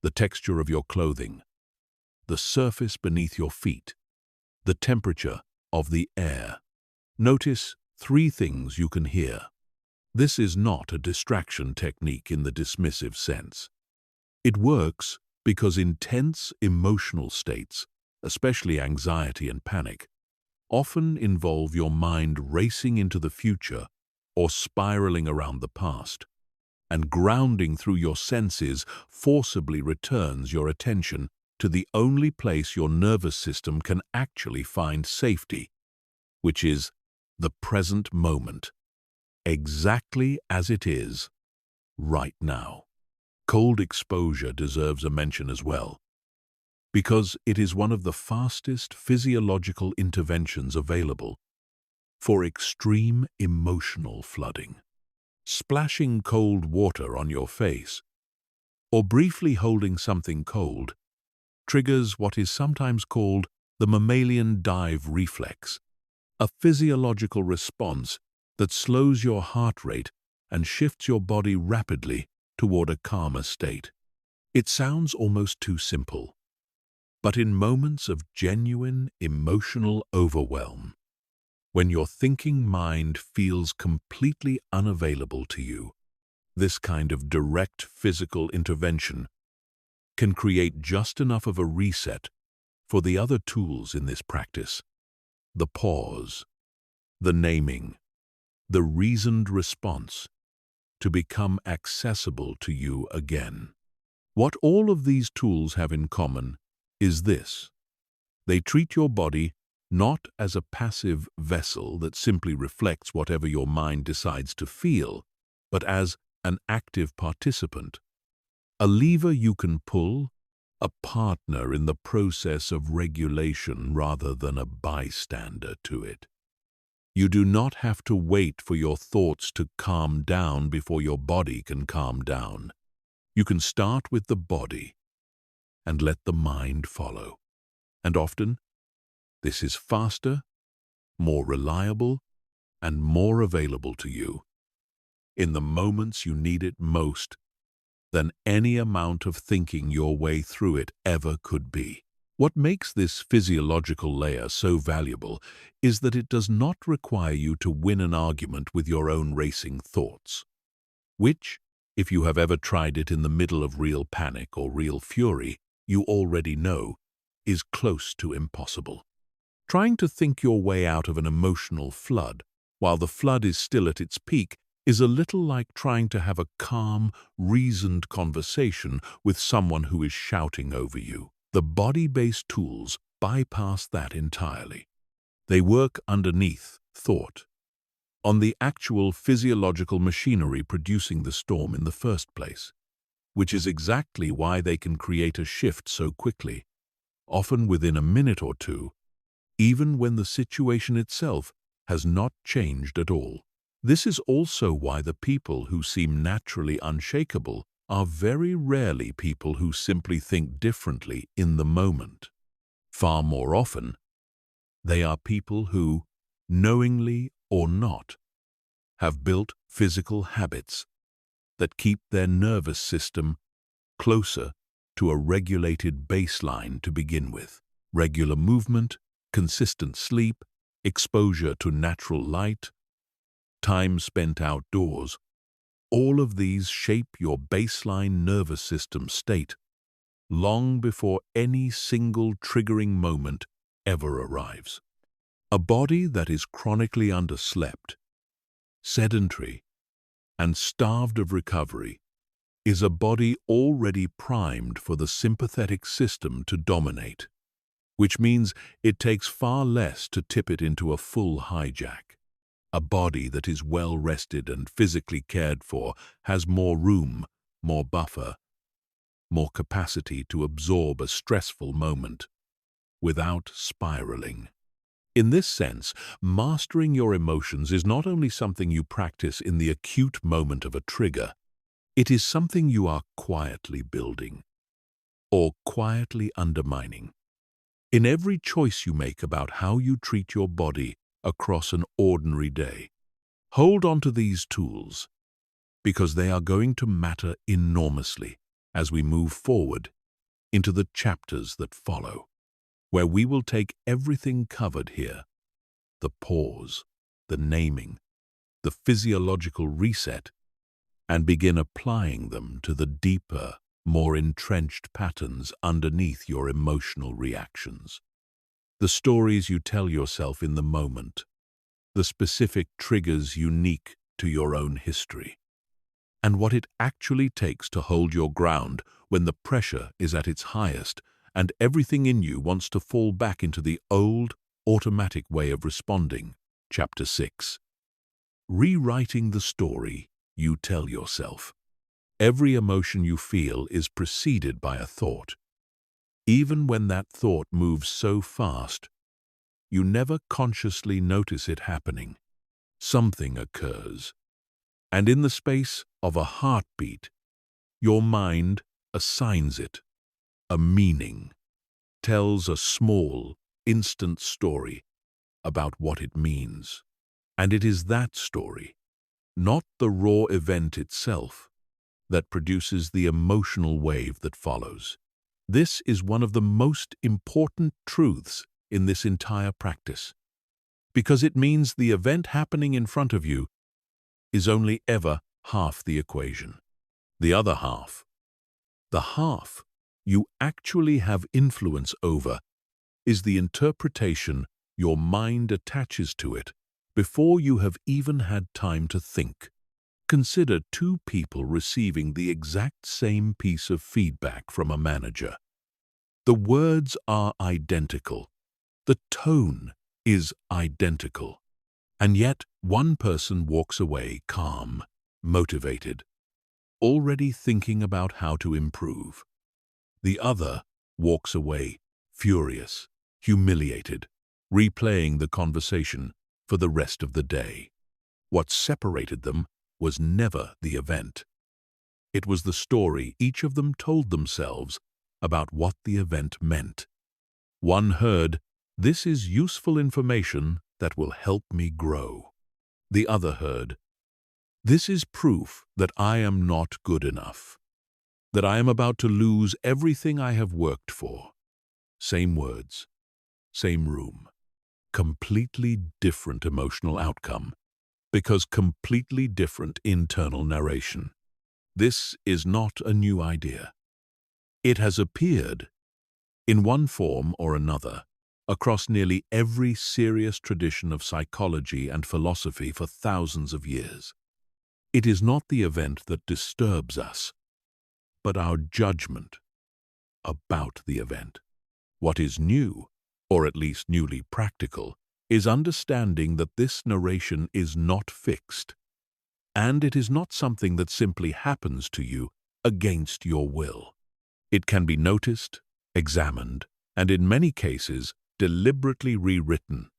The texture of your clothing, the surface beneath your feet, the temperature of the air. Notice 3 things you can hear. This is not a distraction technique in the dismissive sense. It works because intense emotional states especially anxiety and panic, often involve your mind racing into the future or spiraling around the past, and grounding through your senses forcibly returns your attention to the only place your nervous system can actually find safety, which is the present moment, exactly as it is right now. Cold exposure deserves a mention as well, because it is one of the fastest physiological interventions available for extreme emotional flooding. Splashing cold water on your face, or briefly holding something cold, triggers what is sometimes called the mammalian dive reflex, a physiological response that slows your heart rate and shifts your body rapidly toward a calmer state. It sounds almost too simple, but in moments of genuine emotional overwhelm, when your thinking mind feels completely unavailable to you, this kind of direct physical intervention can create just enough of a reset for the other tools in this practice: the pause, the naming, the reasoned response, to become accessible to you again. What all of these tools have in common is this: they treat your body not as a passive vessel that simply reflects whatever your mind decides to feel, but as an active participant, a lever you can pull, a partner in the process of regulation rather than a bystander to it. You do not have to wait for your thoughts to calm down before your body can calm down. You can start with the body and let the mind follow. And often, this is faster, more reliable, and more available to you in the moments you need it most than any amount of thinking your way through it ever could be. What makes this physiological layer so valuable is that it does not require you to win an argument with your own racing thoughts, which, if you have ever tried it in the middle of real panic or real fury, you already know is close to impossible. Trying to think your way out of an emotional flood while the flood is still at its peak is a little like trying to have a calm, reasoned conversation with someone who is shouting over you. The body-based tools bypass that entirely. They work underneath thought, on the actual physiological machinery producing the storm in the first place, which is exactly why they can create a shift so quickly, often within a minute or two, even when the situation itself has not changed at all. This is also why the people who seem naturally unshakable are very rarely people who simply think differently in the moment. Far more often, they are people who, knowingly or not, have built physical habits that keep their nervous system closer to a regulated baseline to begin with. Regular movement, consistent sleep, exposure to natural light, time spent outdoors, all of these shape your baseline nervous system state long before any single triggering moment ever arrives. A body that is chronically underslept, sedentary, and starved of recovery is a body already primed for the sympathetic system to dominate, which means it takes far less to tip it into a full hijack. A body that is well rested and physically cared for has more room, more buffer, more capacity to absorb a stressful moment without spiraling. In this sense, mastering your emotions is not only something you practice in the acute moment of a trigger, it is something you are quietly building or quietly undermining in every choice you make about how you treat your body across an ordinary day. Hold on to these tools, because they are going to matter enormously as we move forward into the chapters that follow, where we will take everything covered here: the pause, the naming, the physiological reset, and begin applying them to the deeper, more entrenched patterns underneath your emotional reactions. the stories you tell yourself in the moment, the specific triggers unique to your own history, and what it actually takes to hold your ground when the pressure is at its highest and everything in you wants to fall back into the old, automatic way of responding. Chapter 6. Rewriting the story you tell yourself. Every emotion you feel is preceded by a thought. Even when that thought moves so fast, you never consciously notice it happening. Something occurs, and in the space of a heartbeat, your mind assigns it a meaning, tells a small, instant story about what it means. And it is that story, not the raw event itself, that produces the emotional wave that follows. This is one of the most important truths in this entire practice, because it means the event happening in front of you is only ever half the equation. The other half, the half you actually have influence over, is the interpretation your mind attaches to it before you have even had time to think. Consider two people receiving the exact same piece of feedback from a manager. The words are identical. The tone is identical. And yet, one person walks away calm, motivated, already thinking about how to improve. The other walks away furious, humiliated, replaying the conversation for the rest of the day. What separated them was never the event. It was the story each of them told themselves about what the event meant. One heard, "This is useful information that will help me grow." The other heard, "This is proof that I am not good enough, that I am about to lose everything I have worked for." Same words, same room, completely different emotional outcome, because completely different internal narration. This is not a new idea. It has appeared, in one form or another, across nearly every serious tradition of psychology and philosophy for thousands of years. It is not the event that disturbs us, but our judgment about the event. What is new, or at least newly practical, is understanding that this narration is not fixed, and it is not something that simply happens to you against your will. It can be noticed, examined, and in many cases, deliberately rewritten.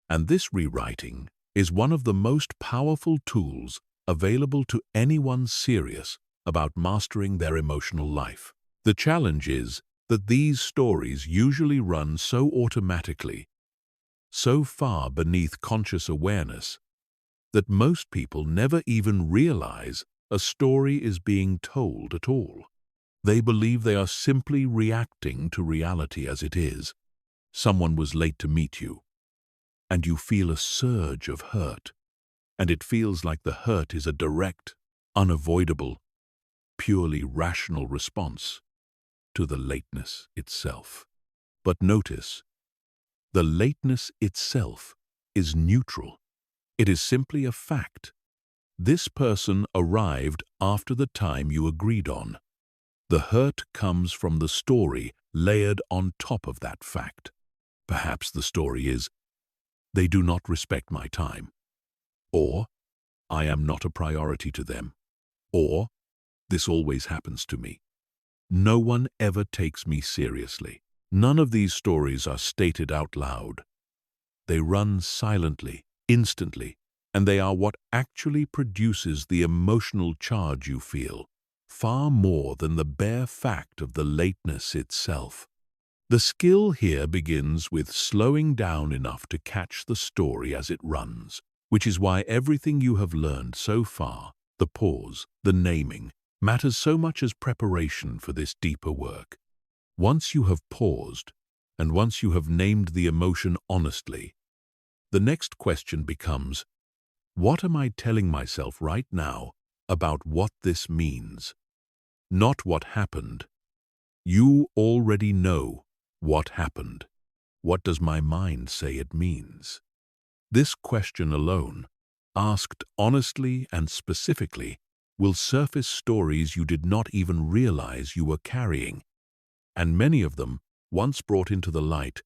And this rewriting is one of the most powerful tools available to anyone serious about mastering their emotional life. The challenge is that these stories usually run so automatically, so far beneath conscious awareness, that most people never even realize a story is being told at all. They believe they are simply reacting to reality as it is. Someone was late to meet you, and you feel a surge of hurt, and it feels like the hurt is a direct, unavoidable, purely rational response to the lateness itself. But notice, the lateness itself is neutral. It is simply a fact. This person arrived after the time you agreed on. The hurt comes from the story layered on top of that fact. Perhaps the story is, "They do not respect my time," or "I am not a priority to them," or "This always happens to me. No one ever takes me seriously." None of these stories are stated out loud. They run silently, instantly, and they are what actually produces the emotional charge you feel, far more than the bare fact of the lateness itself. The skill here begins with slowing down enough to catch the story as it runs, which is why everything you have learned so far, the pause, the naming, matters so much as preparation for this deeper work. Once you have paused, and once you have named the emotion honestly, the next question becomes, what am I telling myself right now about what this means? Not what happened. You already know what happened. What does my mind say it means? This question alone, asked honestly and specifically, will surface stories you did not even realize you were carrying, and many of them, once brought into the light,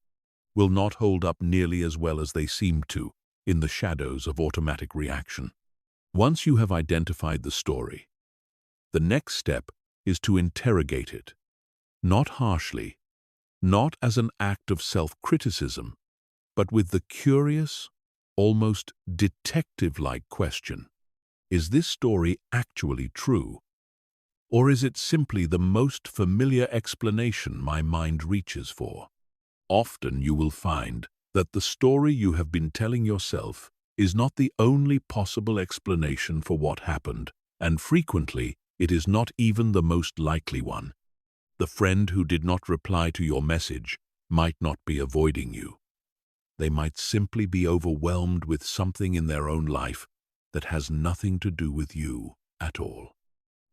will not hold up nearly as well as they seemed to in the shadows of automatic reaction. Once you have identified the story, the next step is to interrogate it, not harshly, not as an act of self-criticism, but with the curious, almost detective-like question: is this story actually true? Or is it simply the most familiar explanation my mind reaches for? Often you will find that the story you have been telling yourself is not the only possible explanation for what happened, and frequently it is not even the most likely one. The friend who did not reply to your message might not be avoiding you. They might simply be overwhelmed with something in their own life that has nothing to do with you at all.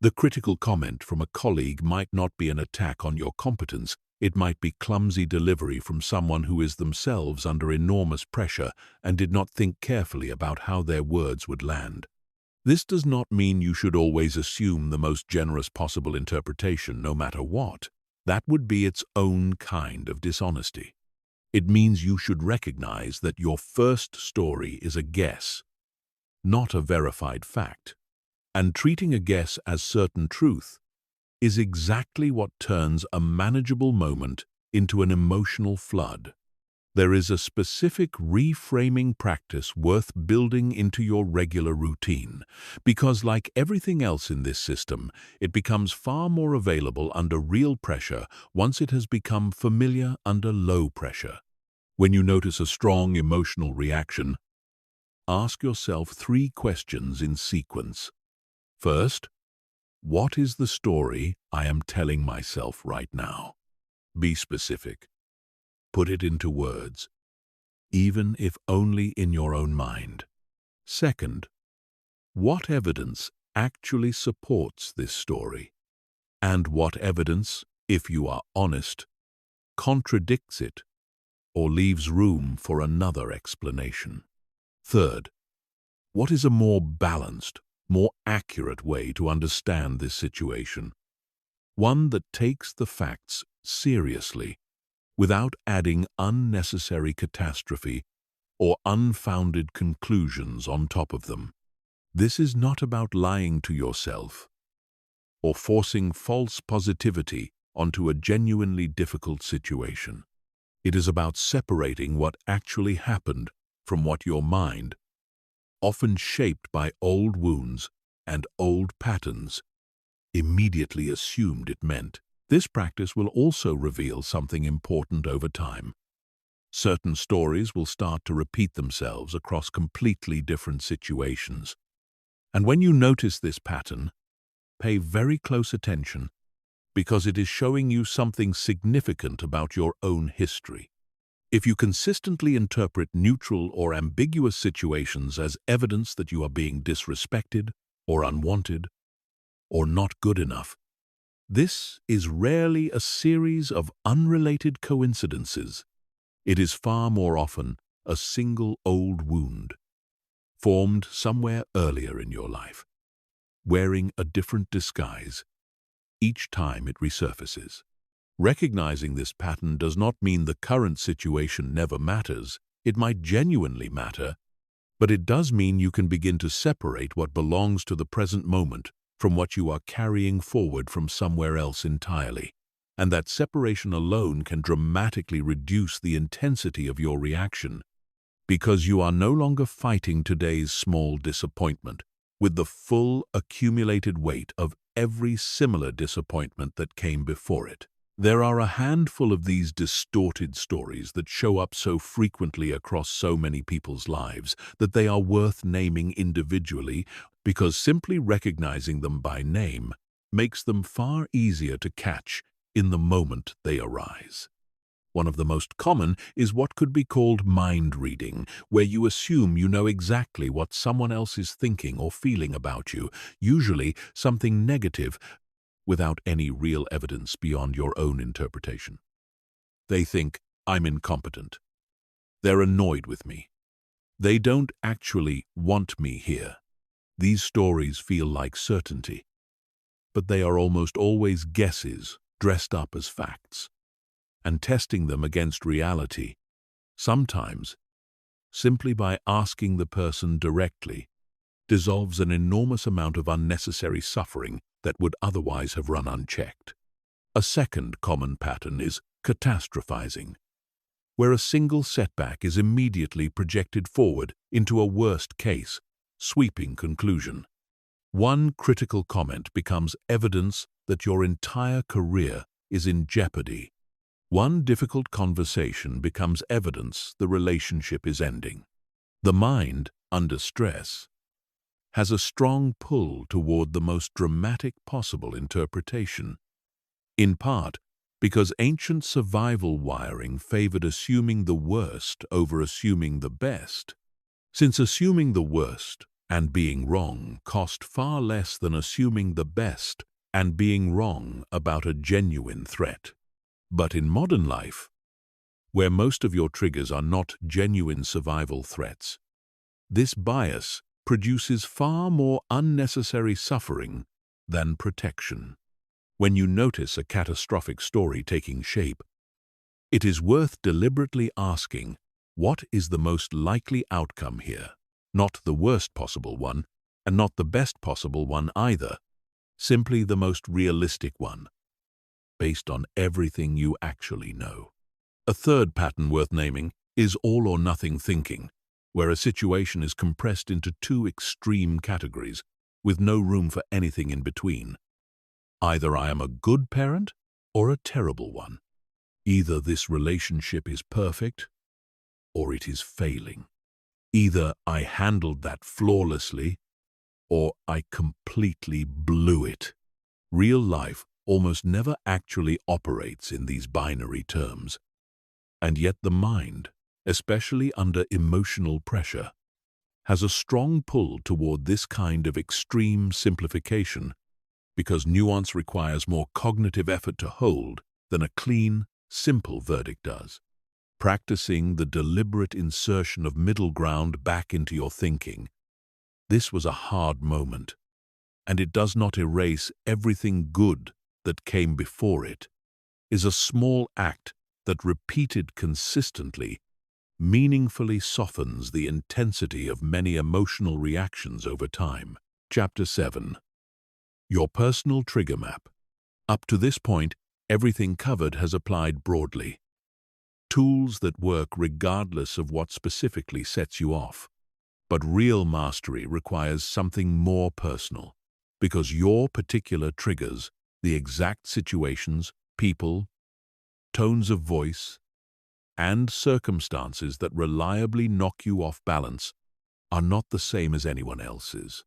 The critical comment from a colleague might not be an attack on your competence. It might be clumsy delivery from someone who is themselves under enormous pressure and did not think carefully about how their words would land. This does not mean you should always assume the most generous possible interpretation, no matter what. That would be its own kind of dishonesty. It means you should recognize that your first story is a guess, not a verified fact. And treating a guess as certain truth is exactly what turns a manageable moment into an emotional flood. There is a specific reframing practice worth building into your regular routine, because like everything else in this system, it becomes far more available under real pressure once it has become familiar under low pressure. When you notice a strong emotional reaction, ask yourself 3 questions in sequence. First, what is the story I am telling myself right now? Be specific. Put it into words, even if only in your own mind. Second, what evidence actually supports this story? And what evidence, if you are honest, contradicts it or leaves room for another explanation? Third, what is a more balanced, more accurate way to understand this situation? One that takes the facts seriously, without adding unnecessary catastrophe or unfounded conclusions on top of them. This is not about lying to yourself or forcing false positivity onto a genuinely difficult situation. It is about separating what actually happened from what your mind, often shaped by old wounds and old patterns, immediately assumed it meant. This practice will also reveal something important over time. Certain stories will start to repeat themselves across completely different situations. And when you notice this pattern, pay very close attention, because it is showing you something significant about your own history. If you consistently interpret neutral or ambiguous situations as evidence that you are being disrespected or unwanted or not good enough, this is rarely a series of unrelated coincidences. It is far more often a single old wound, formed somewhere earlier in your life, wearing a different disguise each time it resurfaces. Recognizing this pattern does not mean the current situation never matters. It might genuinely matter, but it does mean you can begin to separate what belongs to the present moment from what you are carrying forward from somewhere else entirely. And that separation alone can dramatically reduce the intensity of your reaction, because you are no longer fighting today's small disappointment with the full accumulated weight of every similar disappointment that came before it. There are a handful of these distorted stories that show up so frequently across so many people's lives that they are worth naming individually, because simply recognizing them by name makes them far easier to catch in the moment they arise. One of the most common is what could be called mind reading, where you assume you know exactly what someone else is thinking or feeling about you, usually something negative, without any real evidence beyond your own interpretation. They think, I'm incompetent. They're annoyed with me. They don't actually want me here. These stories feel like certainty, but they are almost always guesses dressed up as facts. And testing them against reality, sometimes, simply by asking the person directly, dissolves an enormous amount of unnecessary suffering that would otherwise have run unchecked. A second common pattern is catastrophizing, where a single setback is immediately projected forward into a worst-case, sweeping conclusion. One critical comment becomes evidence that your entire career is in jeopardy. One difficult conversation becomes evidence the relationship is ending. The mind, under stress, has a strong pull toward the most dramatic possible interpretation, in part because ancient survival wiring favored assuming the worst over assuming the best. Since assuming the worst and being wrong cost far less than assuming the best and being wrong about a genuine threat. But in modern life, where most of your triggers are not genuine survival threats, this bias produces far more unnecessary suffering than protection. When you notice a catastrophic story taking shape, it is worth deliberately asking, what is the most likely outcome here? Not the worst possible one, and not the best possible one either, simply the most realistic one, based on everything you actually know. A third pattern worth naming is all-or-nothing thinking, where a situation is compressed into two extreme categories, with no room for anything in between. Either I am a good parent or a terrible one. Either this relationship is perfect or it is failing. Either I handled that flawlessly or I completely blew it. Real life almost never actually operates in these binary terms, and yet the mind, especially under emotional pressure, has a strong pull toward this kind of extreme simplification because nuance requires more cognitive effort to hold than a clean, simple verdict does. Practicing the deliberate insertion of middle ground back into your thinking. This was a hard moment, and it does not erase everything good that came before it, is a small act that repeated consistently meaningfully softens the intensity of many emotional reactions over time. Chapter 7. Your personal trigger map. Up to this point, everything covered has applied broadly. Tools that work regardless of what specifically sets you off. But real mastery requires something more personal, because your particular triggers, the exact situations, people, tones of voice, and circumstances that reliably knock you off balance are not the same as anyone else's.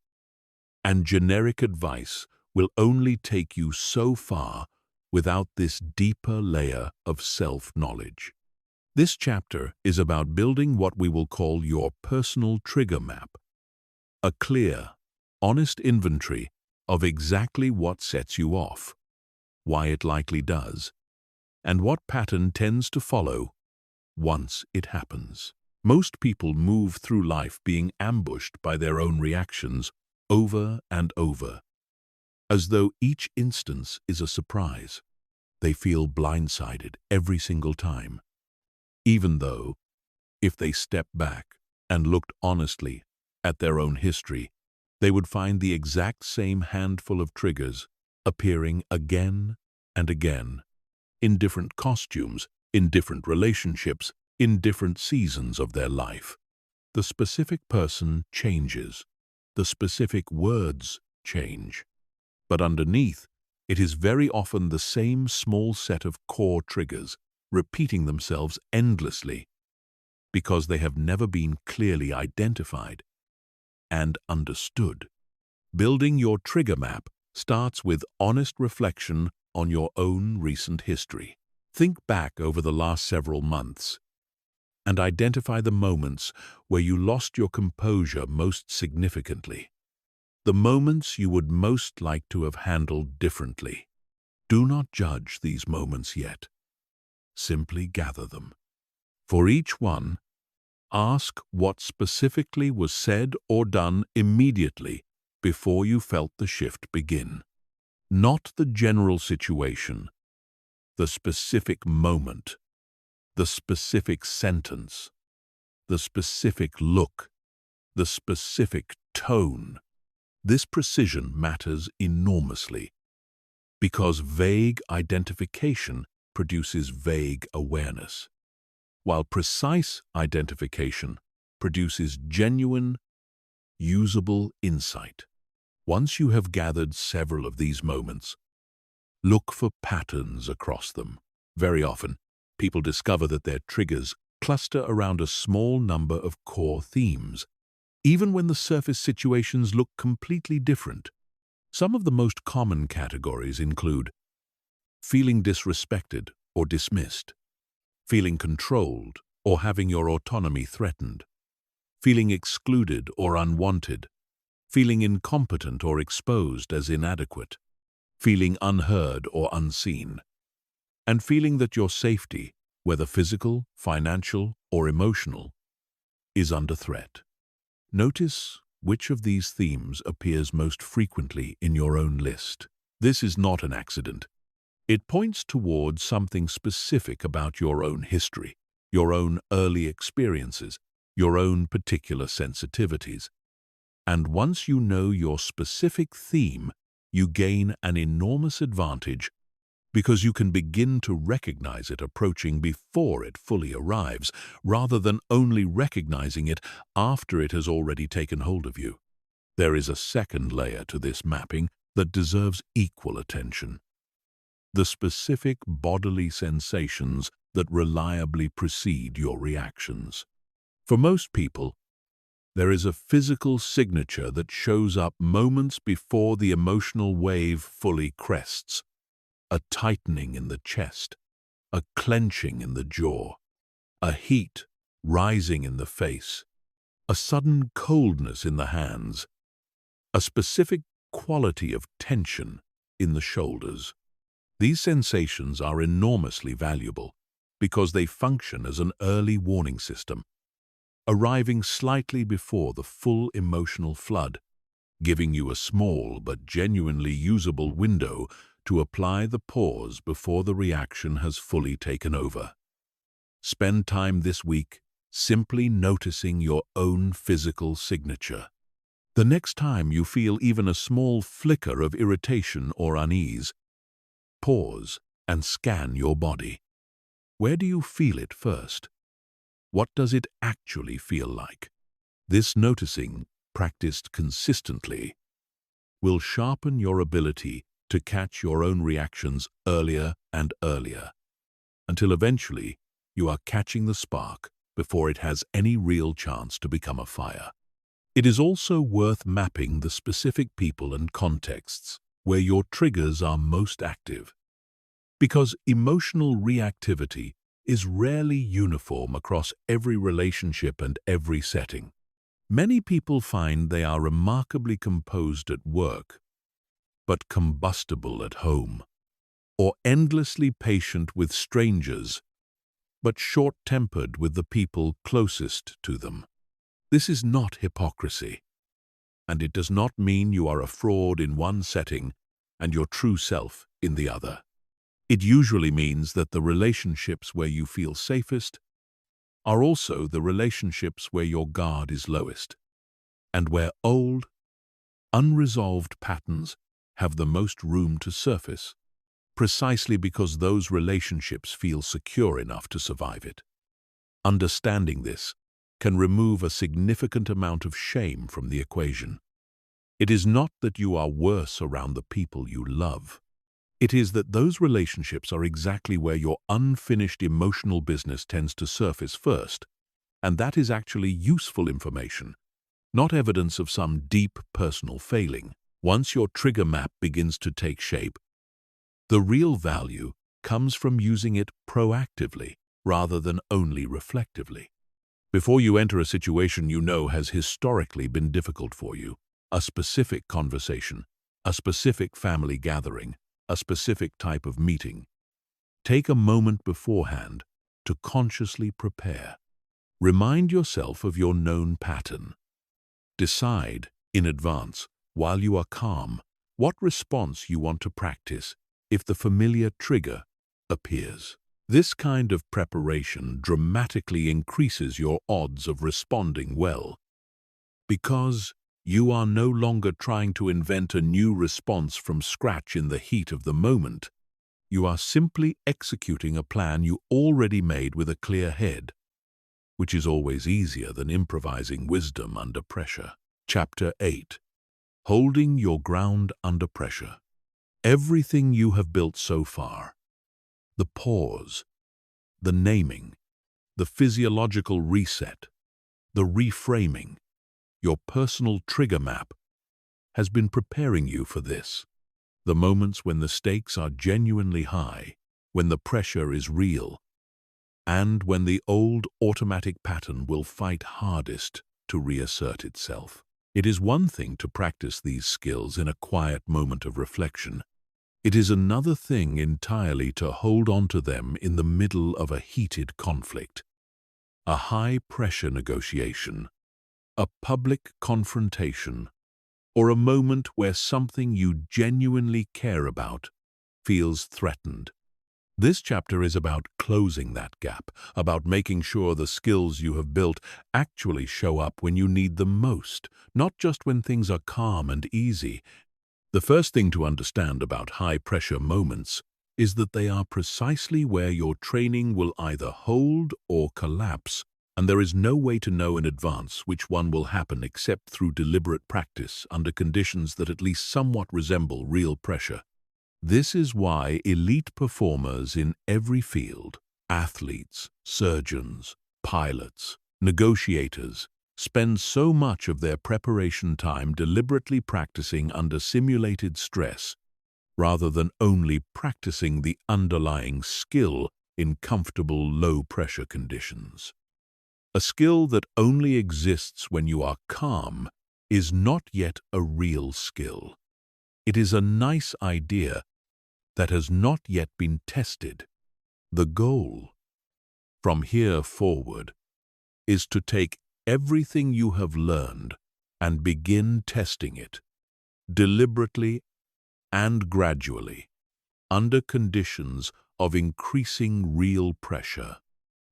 And generic advice will only take you so far without this deeper layer of self-knowledge. This chapter is about building what we will call your personal trigger map, a clear, honest inventory of exactly what sets you off, why it likely does, and what pattern tends to follow once it happens. Most people move through life being ambushed by their own reactions over and over, as though each instance is a surprise. They feel blindsided every single time, even though, if they step back and looked honestly at their own history, they would find the exact same handful of triggers appearing again and again, in different costumes, in different relationships, in different seasons of their life. The specific person changes. The specific words change. But underneath, it is very often the same small set of core triggers, repeating themselves endlessly, because they have never been clearly identified and understood. Building your trigger map starts with honest reflection on your own recent history. Think back over the last several months and identify the moments where you lost your composure most significantly, the moments you would most like to have handled differently. Do not judge these moments yet. Simply gather them. For each one, ask what specifically was said or done immediately before you felt the shift begin. Not the general situation, the specific moment, the specific sentence, the specific look, the specific tone. This precision matters enormously because vague identification produces vague awareness, while precise identification produces genuine, usable insight. Once you have gathered several of these moments, look for patterns across them. Very often, people discover that their triggers cluster around a small number of core themes, even when the surface situations look completely different. Some of the most common categories include feeling disrespected or dismissed, feeling controlled or having your autonomy threatened, feeling excluded or unwanted, feeling incompetent or exposed as inadequate, feeling unheard or unseen, and feeling that your safety, whether physical, financial, or emotional, is under threat. Notice which of these themes appears most frequently in your own list. This is not an accident. It points towards something specific about your own history, your own early experiences, your own particular sensitivities. And once you know your specific theme, you gain an enormous advantage because you can begin to recognize it approaching before it fully arrives, rather than only recognizing it after it has already taken hold of you. There is a second layer to this mapping that deserves equal attention: the specific bodily sensations that reliably precede your reactions. For most people, there is a physical signature that shows up moments before the emotional wave fully crests. A tightening in the chest, a clenching in the jaw, a heat rising in the face, a sudden coldness in the hands, a specific quality of tension in the shoulders. These sensations are enormously valuable because they function as an early warning system, arriving slightly before the full emotional flood, giving you a small but genuinely usable window to apply the pause before the reaction has fully taken over. Spend time this week simply noticing your own physical signature. The next time you feel even a small flicker of irritation or unease, pause and scan your body. Where do you feel it first? What does it actually feel like? This noticing, practiced consistently, will sharpen your ability to catch your own reactions earlier and earlier, until eventually you are catching the spark before it has any real chance to become a fire. It is also worth mapping the specific people and contexts where your triggers are most active, because emotional reactivity is rarely uniform across every relationship and every setting. Many people find they are remarkably composed at work, but combustible at home, or endlessly patient with strangers, but short-tempered with the people closest to them. This is not hypocrisy, and it does not mean you are a fraud in one setting and your true self in the other. It usually means that the relationships where you feel safest are also the relationships where your guard is lowest, and where old, unresolved patterns have the most room to surface, precisely because those relationships feel secure enough to survive it. Understanding this can remove a significant amount of shame from the equation. It is not that you are worse around the people you love. It is that those relationships are exactly where your unfinished emotional business tends to surface first, and that is actually useful information, not evidence of some deep personal failing. Once your trigger map begins to take shape, the real value comes from using it proactively rather than only reflectively. Before you enter a situation you know has historically been difficult for you, a specific conversation, a specific family gathering, a specific type of meeting, take a moment beforehand to consciously prepare. Remind yourself of your known pattern. Decide, in advance, while you are calm, what response you want to practice if the familiar trigger appears. This kind of preparation dramatically increases your odds of responding well, because you are no longer trying to invent a new response from scratch in the heat of the moment. You are simply executing a plan you already made with a clear head, which is always easier than improvising wisdom under pressure. Chapter 8. Holding your ground under pressure. Everything you have built so far, the pause, the naming, the physiological reset, the reframing, your personal trigger map, has been preparing you for this. The moments when the stakes are genuinely high, when the pressure is real, and when the old automatic pattern will fight hardest to reassert itself. It is one thing to practice these skills in a quiet moment of reflection. It is another thing entirely to hold on to them in the middle of a heated conflict, a high-pressure negotiation, a public confrontation, or a moment where something you genuinely care about feels threatened. This chapter is about closing that gap, about making sure the skills you have built actually show up when you need them most, not just when things are calm and easy. The first thing to understand about high-pressure moments is that they are precisely where your training will either hold or collapse, and there is no way to know in advance which one will happen except through deliberate practice under conditions that at least somewhat resemble real pressure. This is why elite performers in every field, athletes, surgeons, pilots, negotiators, spend so much of their preparation time deliberately practicing under simulated stress, rather than only practicing the underlying skill in comfortable low-pressure conditions. A skill that only exists when you are calm is not yet a real skill. It is a nice idea that has not yet been tested. The goal, from here forward, is to take everything you have learned and begin testing it, deliberately and gradually, under conditions of increasing real pressure,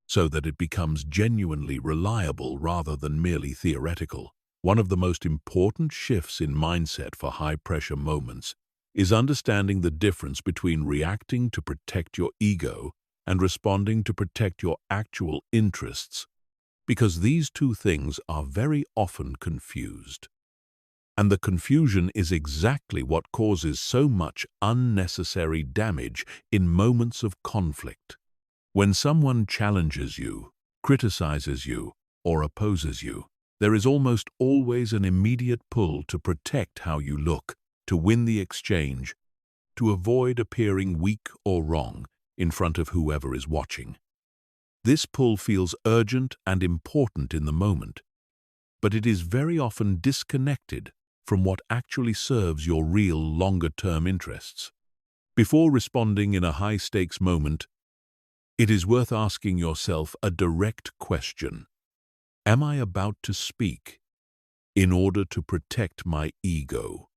so that it becomes genuinely reliable rather than merely theoretical. One of the most important shifts in mindset for high-pressure moments is understanding the difference between reacting to protect your ego and responding to protect your actual interests, because these two things are very often confused. And the confusion is exactly what causes so much unnecessary damage in moments of conflict. When someone challenges you, criticizes you, or opposes you, there is almost always an immediate pull to protect how you look, to win the exchange, to avoid appearing weak or wrong in front of whoever is watching. This pull feels urgent and important in the moment, but it is very often disconnected from what actually serves your real longer-term interests. Before responding in a high-stakes moment, it is worth asking yourself a direct question. Am I about to speak in order to protect my ego,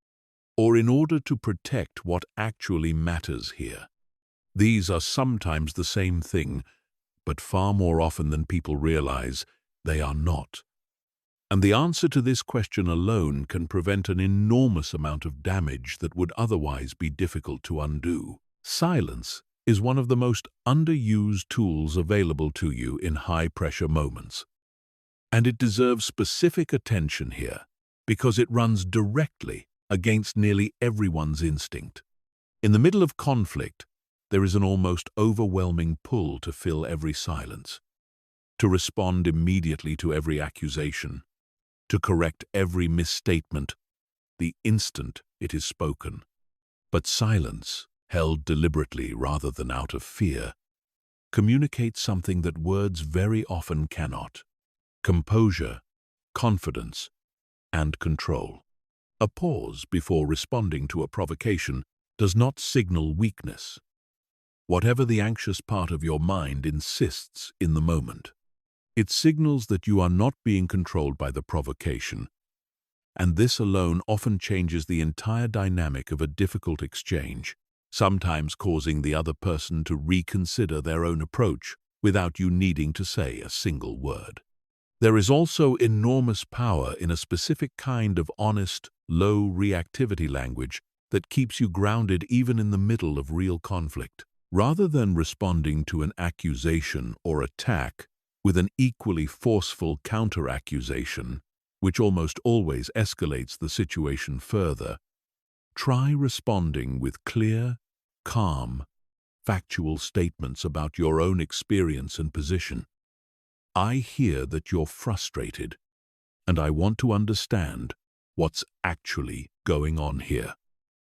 or in order to protect what actually matters here? These are sometimes the same thing, but far more often than people realize, they are not. And the answer to this question alone can prevent an enormous amount of damage that would otherwise be difficult to undo. Silence is one of the most underused tools available to you in high-pressure moments. And it deserves specific attention here because it runs directly against nearly everyone's instinct. In the middle of conflict, there is an almost overwhelming pull to fill every silence, to respond immediately to every accusation, to correct every misstatement the instant it is spoken. But silence, held deliberately rather than out of fear, communicates something that words very often cannot: composure, confidence, and control. A pause before responding to a provocation does not signal weakness. whatever the anxious part of your mind insists in the moment. It signals that you are not being controlled by the provocation, and this alone often changes the entire dynamic of a difficult exchange, sometimes causing the other person to reconsider their own approach without you needing to say a single word. There is also enormous power in a specific kind of honest, low reactivity language that keeps you grounded even in the middle of real conflict. Rather than responding to an accusation or attack with an equally forceful counter-accusation, which almost always escalates the situation further, try responding with clear, calm, factual statements about your own experience and position. I hear that you're frustrated, and I want to understand what's actually going on here.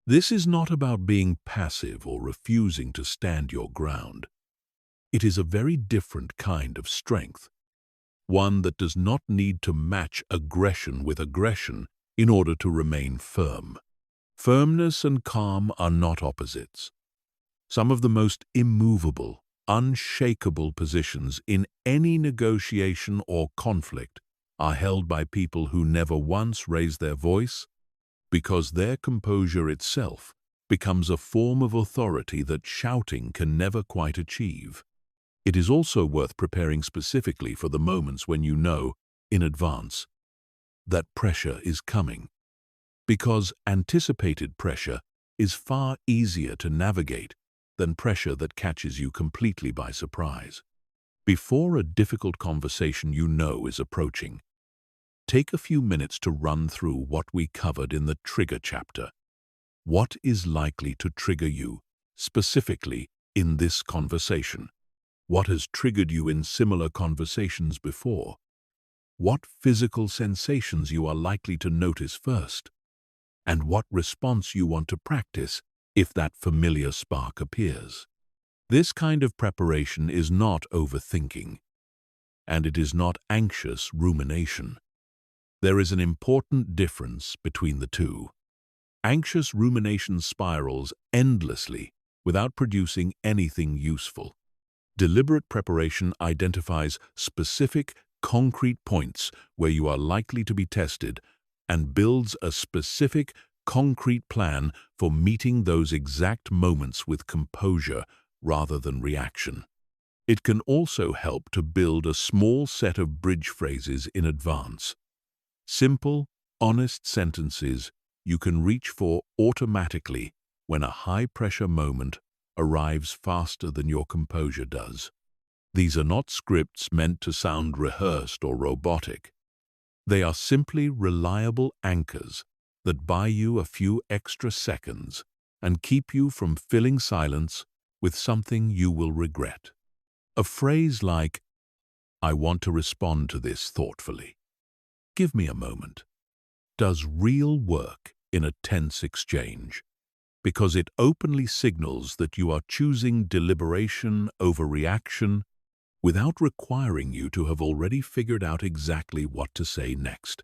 This is not about being passive or refusing to stand your ground. It is a very different kind of strength, one that does not need to match aggression with aggression in order to remain firm. Firmness and calm are not opposites. Some of the most immovable, unshakable positions in any negotiation or conflict are held by people who never once raise their voice, because their composure itself becomes a form of authority that shouting can never quite achieve. It is also worth preparing specifically for the moments when you know, in advance, that pressure is coming, because anticipated pressure is far easier to navigate than pressure that catches you completely by surprise. Before a difficult conversation you know is approaching, take a few minutes to run through what we covered in the trigger chapter. What is likely to trigger you, specifically in this conversation? What has triggered you in similar conversations before? What physical sensations you are likely to notice first? And what response you want to practice if that familiar spark appears? This kind of preparation is not overthinking, and it is not anxious rumination. There is an important difference between the two. Anxious rumination spirals endlessly without producing anything useful. Deliberate preparation identifies specific, concrete points where you are likely to be tested and builds a specific, concrete plan for meeting those exact moments with composure rather than reaction. It can also help to build a small set of bridge phrases in advance. Simple, honest sentences you can reach for automatically when a high-pressure moment arrives faster than your composure does. These are not scripts meant to sound rehearsed or robotic. They are simply reliable anchors that buy you a few extra seconds and keep you from filling silence with something you will regret. A phrase like, "I want to respond to this thoughtfully. Give me a moment," does real work in a tense exchange, because it openly signals that you are choosing deliberation over reaction without requiring you to have already figured out exactly what to say next.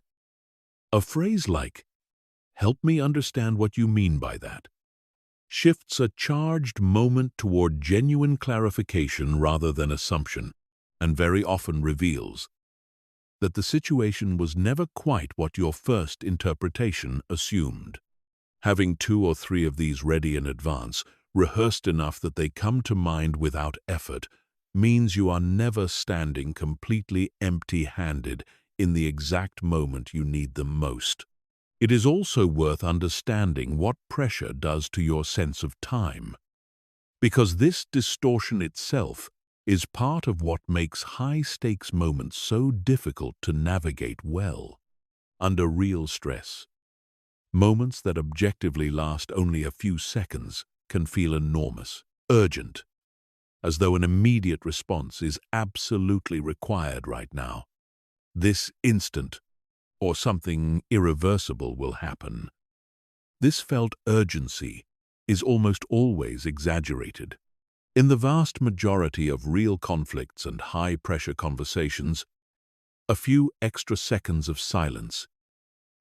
A phrase like, "Help me understand what you mean by that," shifts a charged moment toward genuine clarification rather than assumption, and very often reveals that the situation was never quite what your first interpretation assumed. Having 2 or 3 of these ready in advance, rehearsed enough that they come to mind without effort, means you are never standing completely empty-handed in the exact moment you need them most. It is also worth understanding what pressure does to your sense of time, because this distortion itself is part of what makes high-stakes moments so difficult to navigate well. Under real stress, moments that objectively last only a few seconds can feel enormous, urgent, as though an immediate response is absolutely required right now. This instant, or something irreversible will happen. This felt urgency is almost always exaggerated. In the vast majority of real conflicts and high-pressure conversations, a few extra seconds of silence,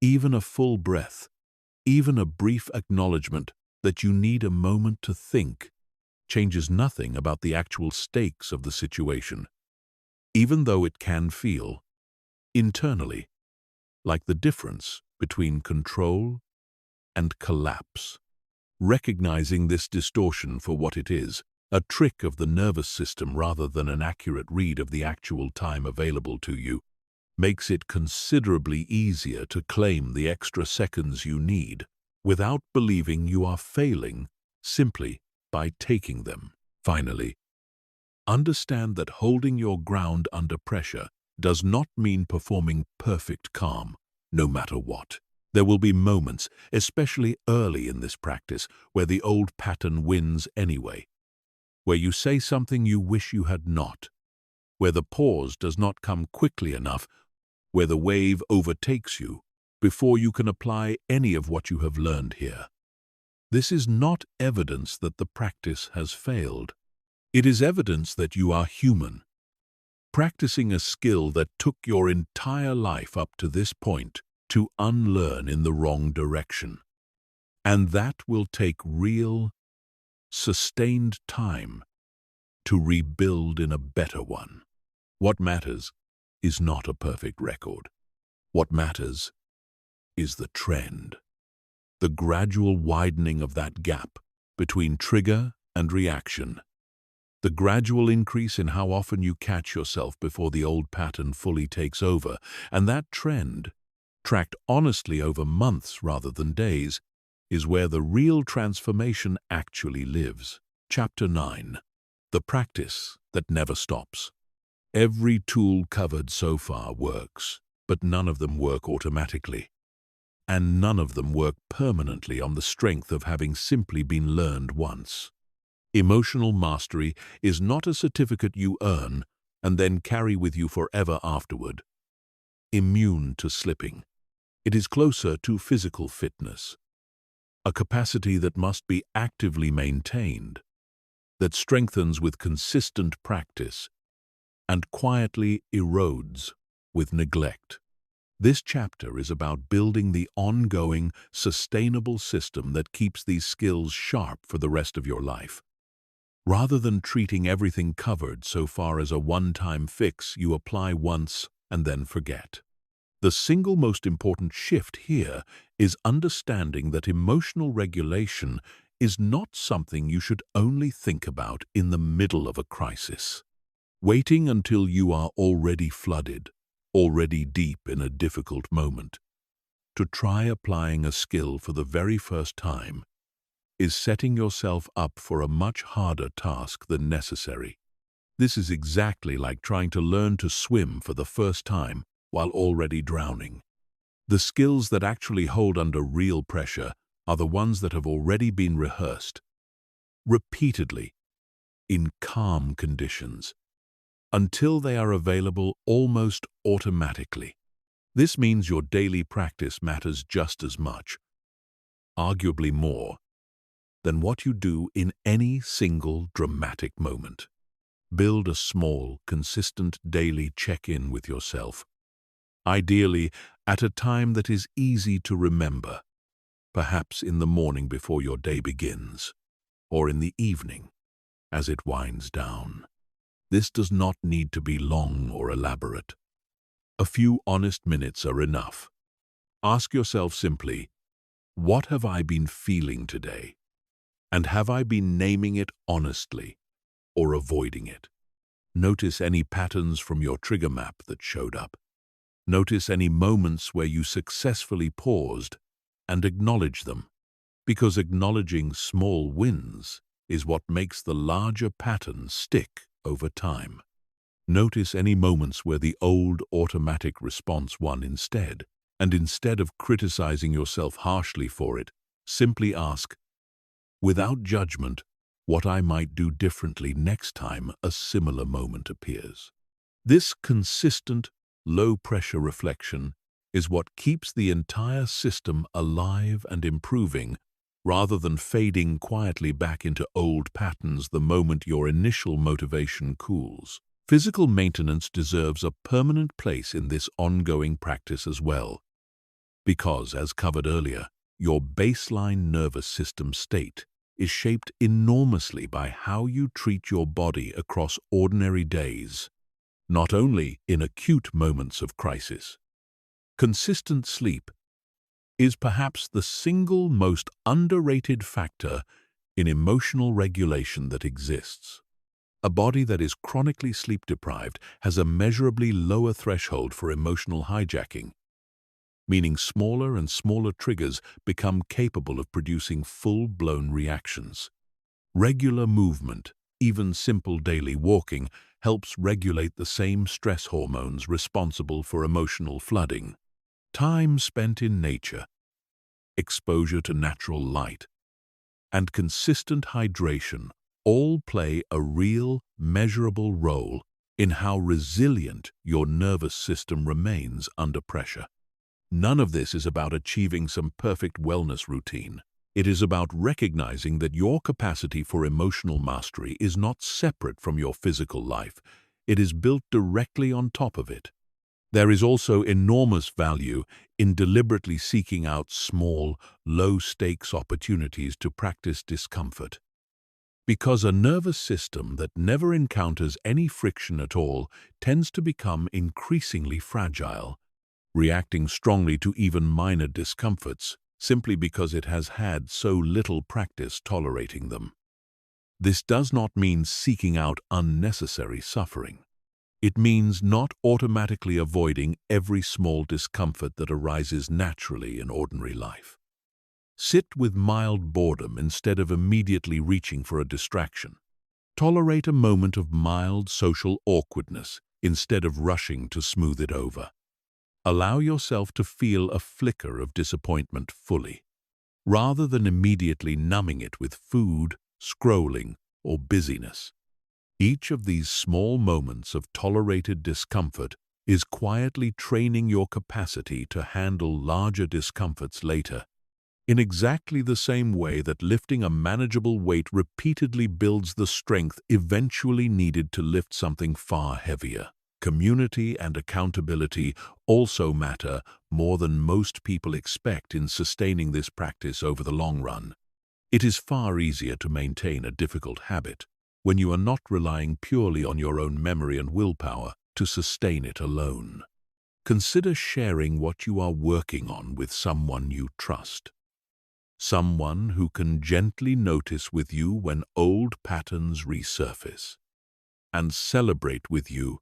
even a full breath, even a brief acknowledgement that you need a moment to think, changes nothing about the actual stakes of the situation, even though it can feel, internally, like the difference between control and collapse. Recognizing this distortion for what it is, a trick of the nervous system rather than an accurate read of the actual time available to you, makes it considerably easier to claim the extra seconds you need without believing you are failing simply by taking them. Finally, understand that holding your ground under pressure does not mean performing perfect calm, no matter what. There will be moments, especially early in this practice, where the old pattern wins anyway, where you say something you wish you had not, where the pause does not come quickly enough, where the wave overtakes you before you can apply any of what you have learned here. This is not evidence that the practice has failed. It is evidence that you are human, practicing a skill that took your entire life up to this point to unlearn in the wrong direction. And that will take real, sustained time to rebuild in a better one. What matters is not a perfect record. What matters is the trend, the gradual widening of that gap between trigger and reaction, the gradual increase in how often you catch yourself before the old pattern fully takes over, and that trend, tracked honestly over months rather than days, is where the real transformation actually lives. Chapter 9. The Practice That Never Stops. Every tool covered so far works, but none of them work automatically. And none of them work permanently on the strength of having simply been learned once. Emotional mastery is not a certificate you earn and then carry with you forever afterward. Immune to slipping. It is closer to physical fitness, a capacity that must be actively maintained, that strengthens with consistent practice and quietly erodes with neglect. This chapter is about building the ongoing, sustainable system that keeps these skills sharp for the rest of your life. Rather than treating everything covered so far as a one-time fix you apply once and then forget. The single most important shift here is understanding that emotional regulation is not something you should only think about in the middle of a crisis. Waiting until you are already flooded, already deep in a difficult moment, to try applying a skill for the very first time is setting yourself up for a much harder task than necessary. This is exactly like trying to learn to swim for the first time while already drowning. The skills that actually hold under real pressure are the ones that have already been rehearsed, repeatedly, in calm conditions, until they are available almost automatically. This means your daily practice matters just as much, arguably more, than what you do in any single dramatic moment. Build a small, consistent daily check-in with yourself, ideally at a time that is easy to remember, perhaps in the morning before your day begins, or in the evening as it winds down. This does not need to be long or elaborate. A few honest minutes are enough. Ask yourself simply, what have I been feeling today? And have I been naming it honestly or avoiding it? Notice any patterns from your trigger map that showed up. Notice any moments where you successfully paused and acknowledge them, because acknowledging small wins is what makes the larger pattern stick over time. Notice any moments where the old automatic response won instead, and instead of criticizing yourself harshly for it, simply ask, without judgment, what I might do differently next time a similar moment appears. This consistent, low-pressure reflection is what keeps the entire system alive and improving, rather than fading quietly back into old patterns the moment your initial motivation cools. Physical maintenance deserves a permanent place in this ongoing practice as well, because, as covered earlier, your baseline nervous system state is shaped enormously by how you treat your body across ordinary days, not only in acute moments of crisis. Consistent sleep is perhaps the single most underrated factor in emotional regulation that exists. A body that is chronically sleep-deprived has a measurably lower threshold for emotional hijacking, meaning smaller and smaller triggers become capable of producing full-blown reactions. Regular movement, even simple daily walking, helps regulate the same stress hormones responsible for emotional flooding. Time spent in nature, exposure to natural light, and consistent hydration all play a real, measurable role in how resilient your nervous system remains under pressure. None of this is about achieving some perfect wellness routine. It is about recognizing that your capacity for emotional mastery is not separate from your physical life. It is built directly on top of it. There is also enormous value in deliberately seeking out small, low-stakes opportunities to practice discomfort. Because a nervous system that never encounters any friction at all tends to become increasingly fragile, reacting strongly to even minor discomforts simply because it has had so little practice tolerating them. This does not mean seeking out unnecessary suffering. It means not automatically avoiding every small discomfort that arises naturally in ordinary life. Sit with mild boredom instead of immediately reaching for a distraction. Tolerate a moment of mild social awkwardness instead of rushing to smooth it over. Allow yourself to feel a flicker of disappointment fully, rather than immediately numbing it with food, scrolling, or busyness. Each of these small moments of tolerated discomfort is quietly training your capacity to handle larger discomforts later. In exactly the same way that lifting a manageable weight repeatedly builds the strength eventually needed to lift something far heavier. Community and accountability also matter more than most people expect in sustaining this practice over the long run. It is far easier to maintain a difficult habit when you are not relying purely on your own memory and willpower to sustain it alone. Consider sharing what you are working on with someone you trust. Someone who can gently notice with you when old patterns resurface, and celebrate with you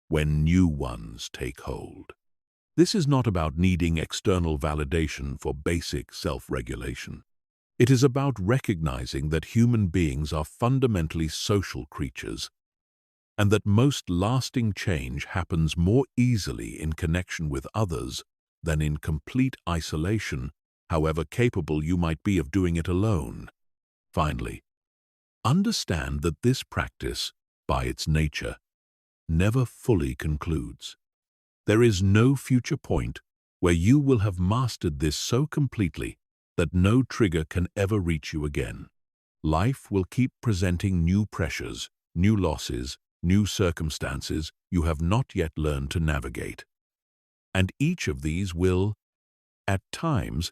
when new ones take hold. This is not about needing external validation for basic self-regulation. It is about recognizing that human beings are fundamentally social creatures, and that most lasting change happens more easily in connection with others than in complete isolation, however capable you might be of doing it alone. Finally, understand that this practice, by its nature, never fully concludes. There is no future point where you will have mastered this so completely that no trigger can ever reach you again. Life will keep presenting new pressures, new losses, new circumstances you have not yet learned to navigate. And each of these will, at times,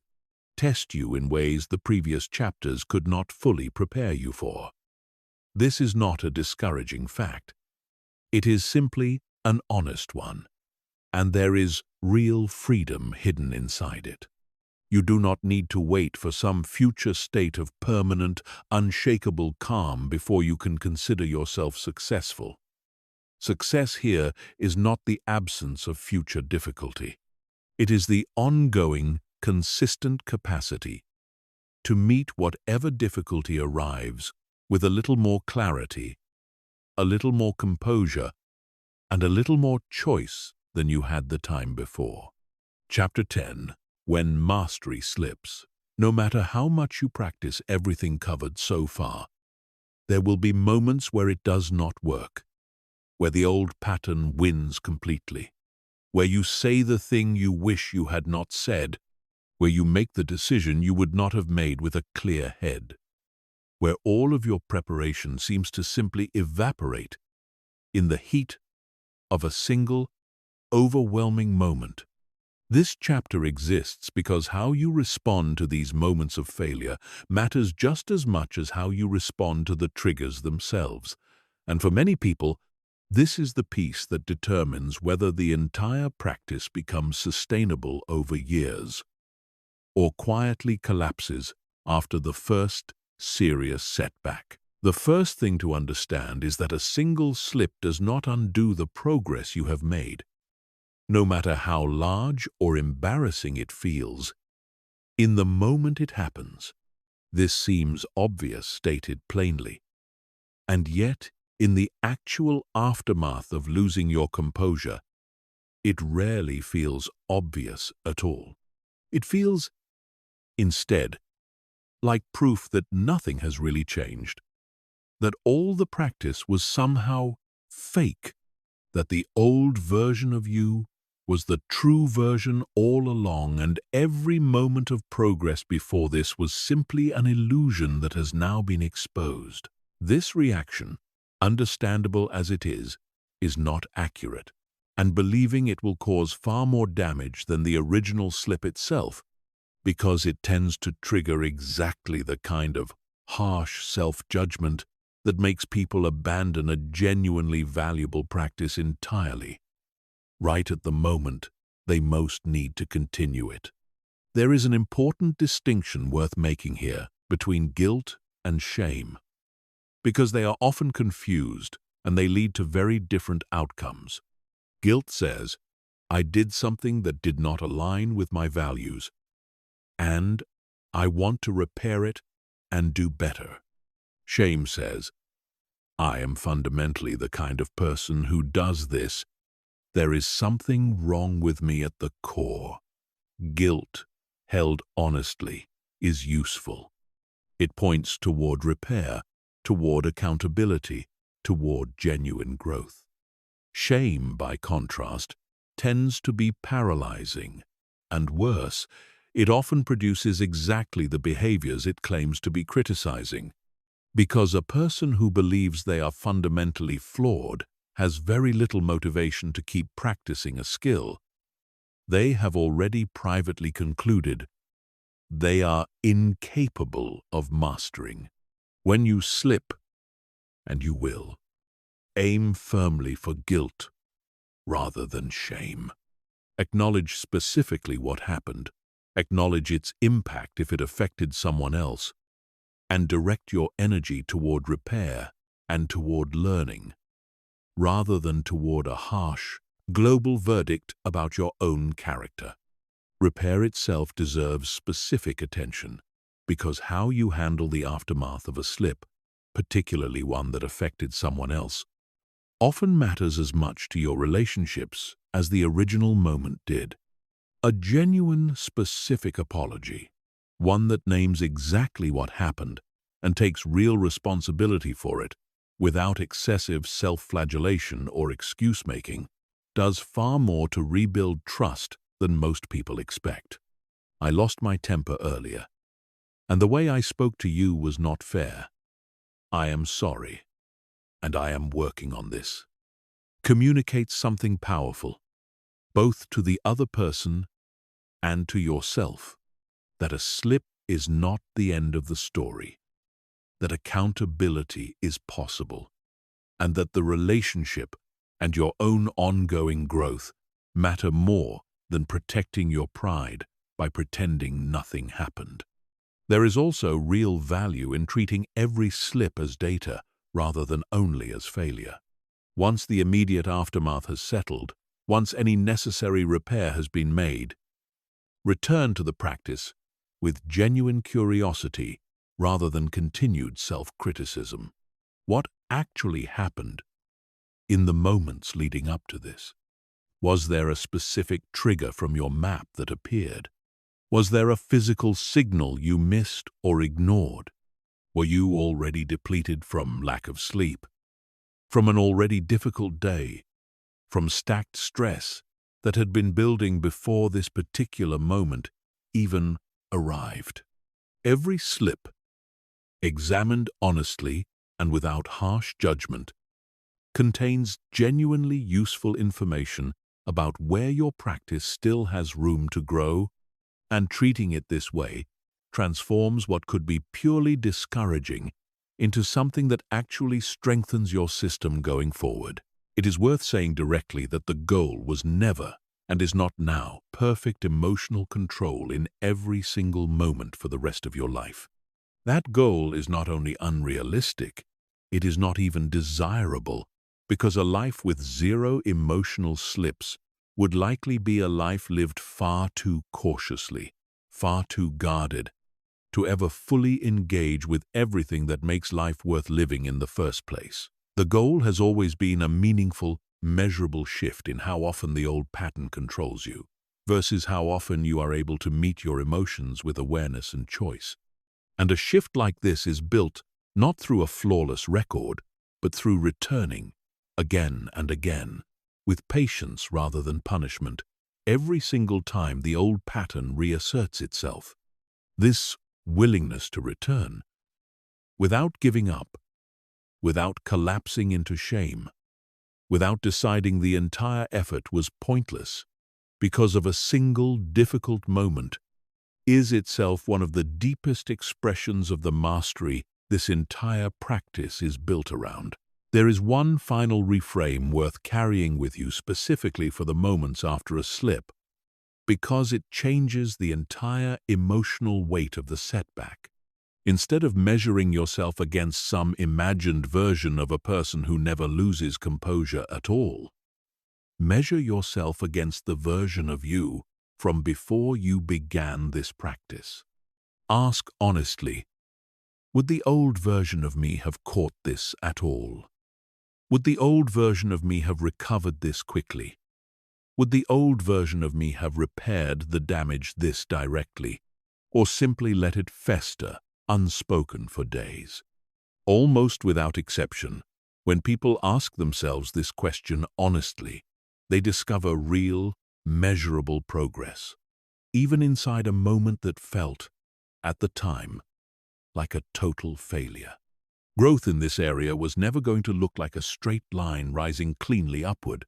test you in ways the previous chapters could not fully prepare you for. This is not a discouraging fact. It is simply an honest one, and there is real freedom hidden inside it. You do not need to wait for some future state of permanent, unshakable calm before you can consider yourself successful. Success here is not the absence of future difficulty. It is the ongoing, consistent capacity to meet whatever difficulty arrives with a little more clarity, a little more composure, and a little more choice than you had the time before. Chapter 10. When mastery slips. No matter how much you practice everything covered so far, there will be moments where it does not work, where the old pattern wins completely, where you say the thing you wish you had not said, where you make the decision you would not have made with a clear head, where all of your preparation seems to simply evaporate in the heat of a single, overwhelming moment. This chapter exists because how you respond to these moments of failure matters just as much as how you respond to the triggers themselves. And for many people, this is the piece that determines whether the entire practice becomes sustainable over years or quietly collapses after the first serious setback. The first thing to understand is that a single slip does not undo the progress you have made. No matter how large or embarrassing it feels, in the moment it happens. This seems obvious, stated plainly. And yet, in the actual aftermath of losing your composure, it rarely feels obvious at all. It feels, instead, like proof that nothing has really changed, that all the practice was somehow fake, that the old version of you was the true version all along, and every moment of progress before this was simply an illusion that has now been exposed. This reaction, understandable as it is not accurate, and believing it will cause far more damage than the original slip itself, because it tends to trigger exactly the kind of harsh self-judgment that makes people abandon a genuinely valuable practice entirely, right at the moment they most need to continue it. There is an important distinction worth making here between guilt and shame, because they are often confused and they lead to very different outcomes. Guilt says, I did something that did not align with my values, and I want to repair it and do better. Shame says, I am fundamentally the kind of person who does this. There is something wrong with me at the core. Guilt, held honestly, is useful. It points toward repair, toward accountability, toward genuine growth. Shame, by contrast, tends to be paralyzing, and worse, it often produces exactly the behaviors it claims to be criticizing. Because a person who believes they are fundamentally flawed has very little motivation to keep practicing a skill, they have already privately concluded they are incapable of mastering. When you slip, and you will, aim firmly for guilt rather than shame. Acknowledge specifically what happened, acknowledge its impact if it affected someone else, and direct your energy toward repair and toward learning, rather than toward a harsh, global verdict about your own character. Repair itself deserves specific attention, because how you handle the aftermath of a slip, particularly one that affected someone else, often matters as much to your relationships as the original moment did. A genuine, specific apology, one that names exactly what happened and takes real responsibility for it, without excessive self-flagellation or excuse-making, does far more to rebuild trust than most people expect. I lost my temper earlier, and the way I spoke to you was not fair. I am sorry, and I am working on this. Communicate something powerful, both to the other person and to yourself, that a slip is not the end of the story, that accountability is possible, and that the relationship and your own ongoing growth matter more than protecting your pride by pretending nothing happened. There is also real value in treating every slip as data rather than only as failure. Once the immediate aftermath has settled, once any necessary repair has been made, return to the practice with genuine curiosity rather than continued self-criticism. What actually happened in the moments leading up to this? Was there a specific trigger from your map that appeared? Was there a physical signal you missed or ignored? Were you already depleted from lack of sleep, from an already difficult day, from stacked stress that had been building before this particular moment even arrived? Every slip, examined honestly and without harsh judgment, contains genuinely useful information about where your practice still has room to grow, and treating it this way transforms what could be purely discouraging into something that actually strengthens your system going forward. It is worth saying directly that the goal was never, and is not now, perfect emotional control in every single moment for the rest of your life. That goal is not only unrealistic, it is not even desirable, because a life with zero emotional slips would likely be a life lived far too cautiously, far too guarded, to ever fully engage with everything that makes life worth living in the first place. The goal has always been a meaningful, measurable shift in how often the old pattern controls you, versus how often you are able to meet your emotions with awareness and choice. And a shift like this is built not through a flawless record, but through returning, again and again, with patience rather than punishment, every single time the old pattern reasserts itself. This willingness to return, without giving up, without collapsing into shame, without deciding the entire effort was pointless because of a single difficult moment, is itself one of the deepest expressions of the mastery this entire practice is built around. There is one final reframe worth carrying with you specifically for the moments after a slip, because it changes the entire emotional weight of the setback. Instead of measuring yourself against some imagined version of a person who never loses composure at all, measure yourself against the version of you from before you began this practice. Ask honestly, would the old version of me have caught this at all? Would the old version of me have recovered this quickly? Would the old version of me have repaired the damage this directly, or simply let it fester, unspoken for days? Almost without exception, when people ask themselves this question honestly, they discover real, measurable progress, even inside a moment that felt, at the time, like a total failure. Growth in this area was never going to look like a straight line rising cleanly upward.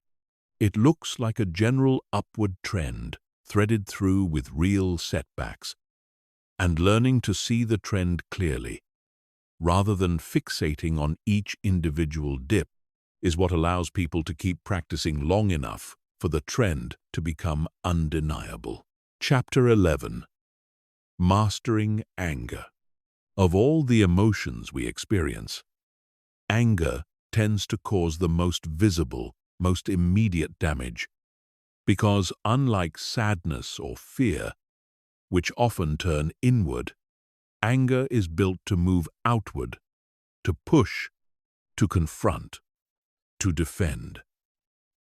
It looks like a general upward trend, threaded through with real setbacks, and learning to see the trend clearly, rather than fixating on each individual dip, is what allows people to keep practicing long enough for the trend to become undeniable. Chapter 11. Mastering Anger. Of all the emotions we experience, anger tends to cause the most visible, most immediate damage, because unlike sadness or fear, which often turn inward, anger is built to move outward, to push, to confront, to defend.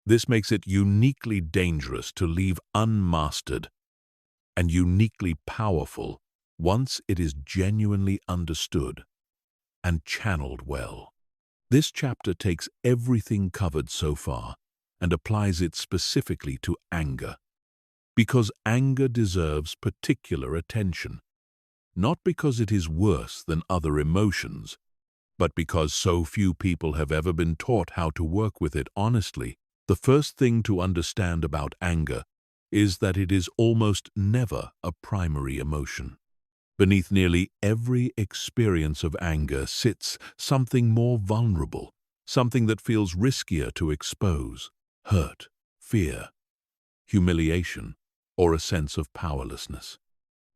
This makes it uniquely dangerous to leave unmastered, and uniquely powerful once it is genuinely understood and channeled well. This chapter takes everything covered so far and applies it specifically to anger, because anger deserves particular attention, not because it is worse than other emotions, but because so few people have ever been taught how to work with it honestly. The first thing to understand about anger is that it is almost never a primary emotion. Beneath nearly every experience of anger sits something more vulnerable, something that feels riskier to expose: hurt, fear, humiliation, or a sense of powerlessness.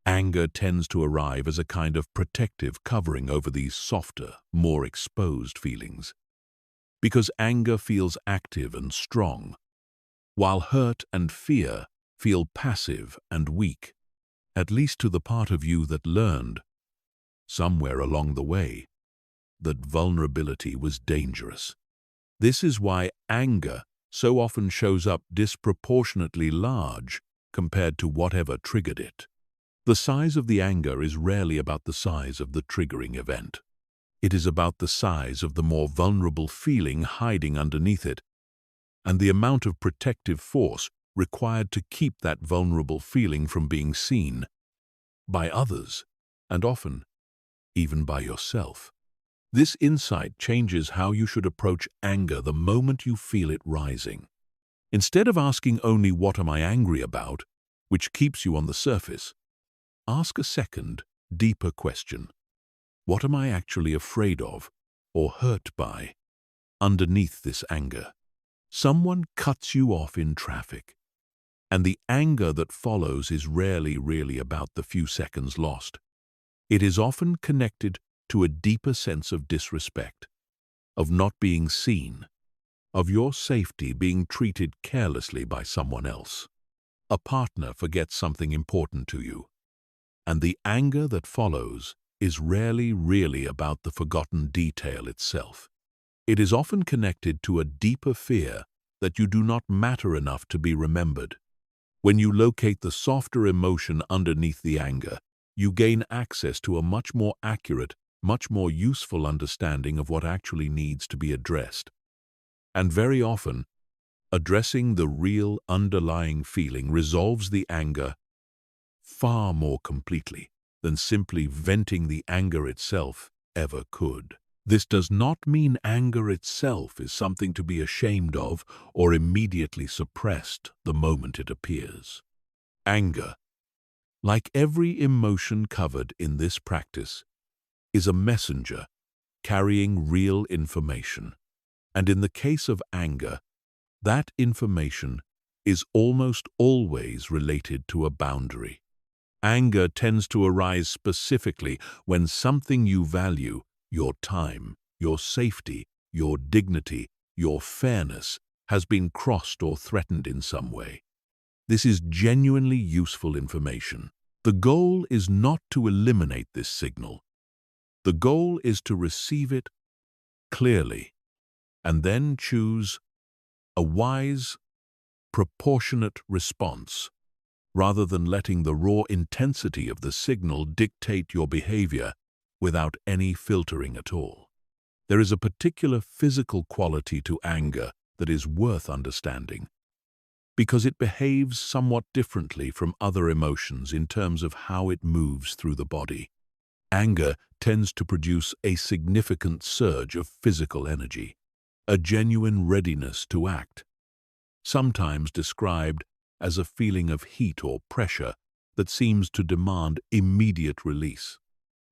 Anger tends to arrive as a kind of protective covering over these softer, more exposed feelings. Because anger feels active and strong, while hurt and fear feel passive and weak, at least to the part of you that learned, somewhere along the way, that vulnerability was dangerous. This is why anger so often shows up disproportionately large compared to whatever triggered it. The size of the anger is rarely about the size of the triggering event. It is about the size of the more vulnerable feeling hiding underneath it, and the amount of protective force required to keep that vulnerable feeling from being seen by others, and often even by yourself. This insight changes how you should approach anger the moment you feel it rising. Instead of asking only "what am I angry about," which keeps you on the surface, ask a second, deeper question. What am I actually afraid of or hurt by underneath this anger? Someone cuts you off in traffic, and the anger that follows is rarely really about the few seconds lost. It is often connected to a deeper sense of disrespect, of not being seen, of your safety being treated carelessly by someone else. A partner forgets something important to you, and the anger that follows is rarely really about the forgotten detail itself. It is often connected to a deeper fear that you do not matter enough to be remembered. When you locate the softer emotion underneath the anger, you gain access to a much more accurate, much more useful understanding of what actually needs to be addressed. And very often, addressing the real underlying feeling resolves the anger far more completely than simply venting the anger itself ever could. This does not mean anger itself is something to be ashamed of or immediately suppressed the moment it appears. Anger, like every emotion covered in this practice, is a messenger carrying real information. And in the case of anger, that information is almost always related to a boundary. Anger tends to arise specifically when something you value, your time, your safety, your dignity, your fairness, has been crossed or threatened in some way. This is genuinely useful information. The goal is not to eliminate this signal. The goal is to receive it clearly and then choose a wise, proportionate response, rather than letting the raw intensity of the signal dictate your behavior without any filtering at all. There is a particular physical quality to anger that is worth understanding, because it behaves somewhat differently from other emotions in terms of how it moves through the body. Anger tends to produce a significant surge of physical energy, a genuine readiness to act, sometimes described as a feeling of heat or pressure that seems to demand immediate release.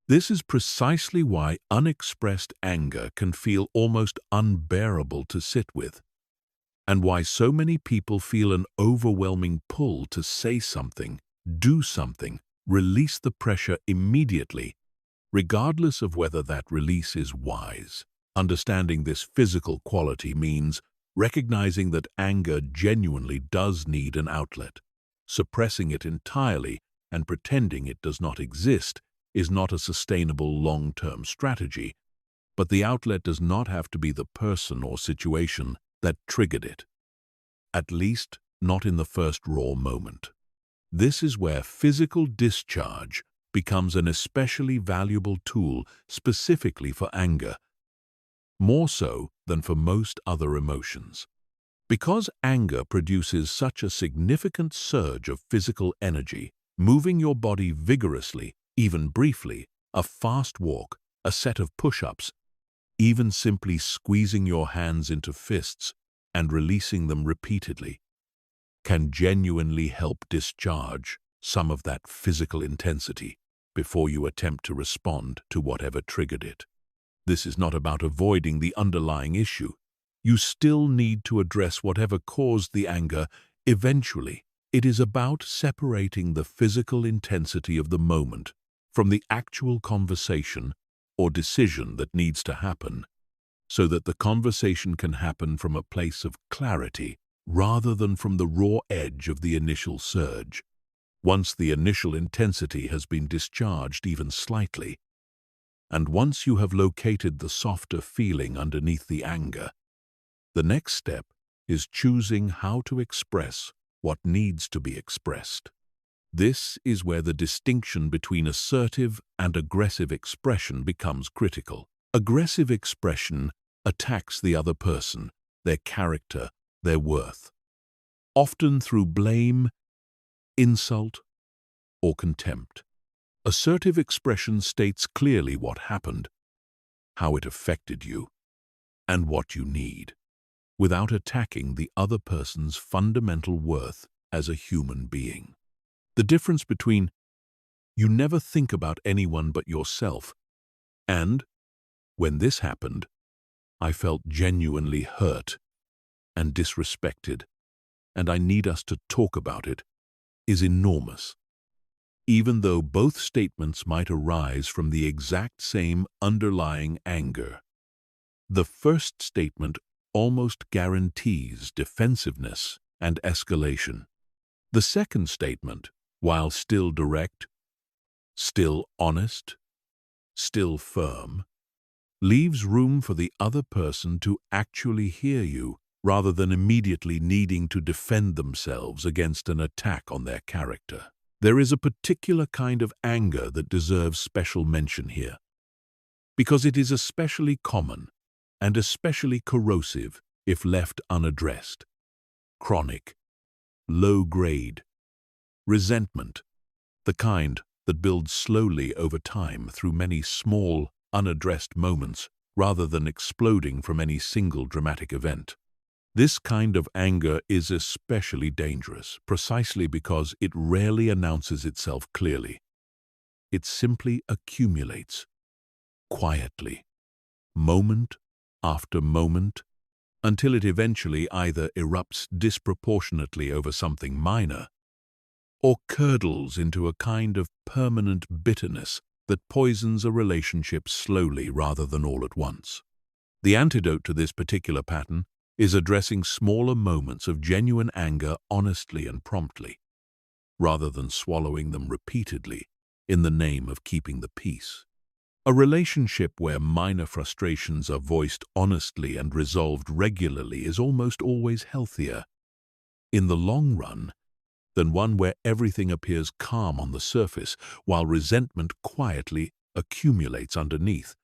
This is precisely why unexpressed anger can feel almost unbearable to sit with, and why so many people feel an overwhelming pull to say something, do something, release the pressure immediately, regardless of whether that release is wise. Understanding this physical quality means recognizing that anger genuinely does need an outlet. Suppressing it entirely and pretending it does not exist is not a sustainable long-term strategy, but the outlet does not have to be the person or situation that triggered it, at least not in the first raw moment. This is where physical discharge becomes an especially valuable tool specifically for anger, more so than for most other emotions. Because anger produces such a significant surge of physical energy, moving your body vigorously, even briefly, a fast walk, a set of push-ups, even simply squeezing your hands into fists and releasing them repeatedly, can genuinely help discharge some of that physical intensity before you attempt to respond to whatever triggered it. This is not about avoiding the underlying issue. You still need to address whatever caused the anger eventually. It is about separating the physical intensity of the moment from the actual conversation or decision that needs to happen, so that the conversation can happen from a place of clarity rather than from the raw edge of the initial surge. Once the initial intensity has been discharged even slightly, and once you have located the softer feeling underneath the anger, the next step is choosing how to express what needs to be expressed. This is where the distinction between assertive and aggressive expression becomes critical. Aggressive expression attacks the other person, their character, their worth, often through blame, insult, or contempt. Assertive expression states clearly what happened, how it affected you, and what you need. without attacking the other person's fundamental worth as a human being. The difference between "you never think about anyone but yourself" and "when this happened, I felt genuinely hurt and disrespected, and I need us to talk about it," is enormous. Even though both statements might arise from the exact same underlying anger. The first statement almost guarantees defensiveness and escalation. The second statement, while still direct, still honest, still firm, leaves room for the other person to actually hear you rather than immediately needing to defend themselves against an attack on their character. There is a particular kind of anger that deserves special mention here, because it is especially common and especially corrosive if left unaddressed. Chronic, low-grade resentment, the kind that builds slowly over time through many small, unaddressed moments rather than exploding from any single dramatic event. This kind of anger is especially dangerous precisely because it rarely announces itself clearly. It simply accumulates, quietly, moment after moment, until it eventually either erupts disproportionately over something minor or curdles into a kind of permanent bitterness that poisons a relationship slowly rather than all at once. The antidote to this particular pattern is addressing smaller moments of genuine anger honestly and promptly, rather than swallowing them repeatedly in the name of keeping the peace. A relationship where minor frustrations are voiced honestly and resolved regularly is almost always healthier, in the long run, than one where everything appears calm on the surface while resentment quietly accumulates underneath,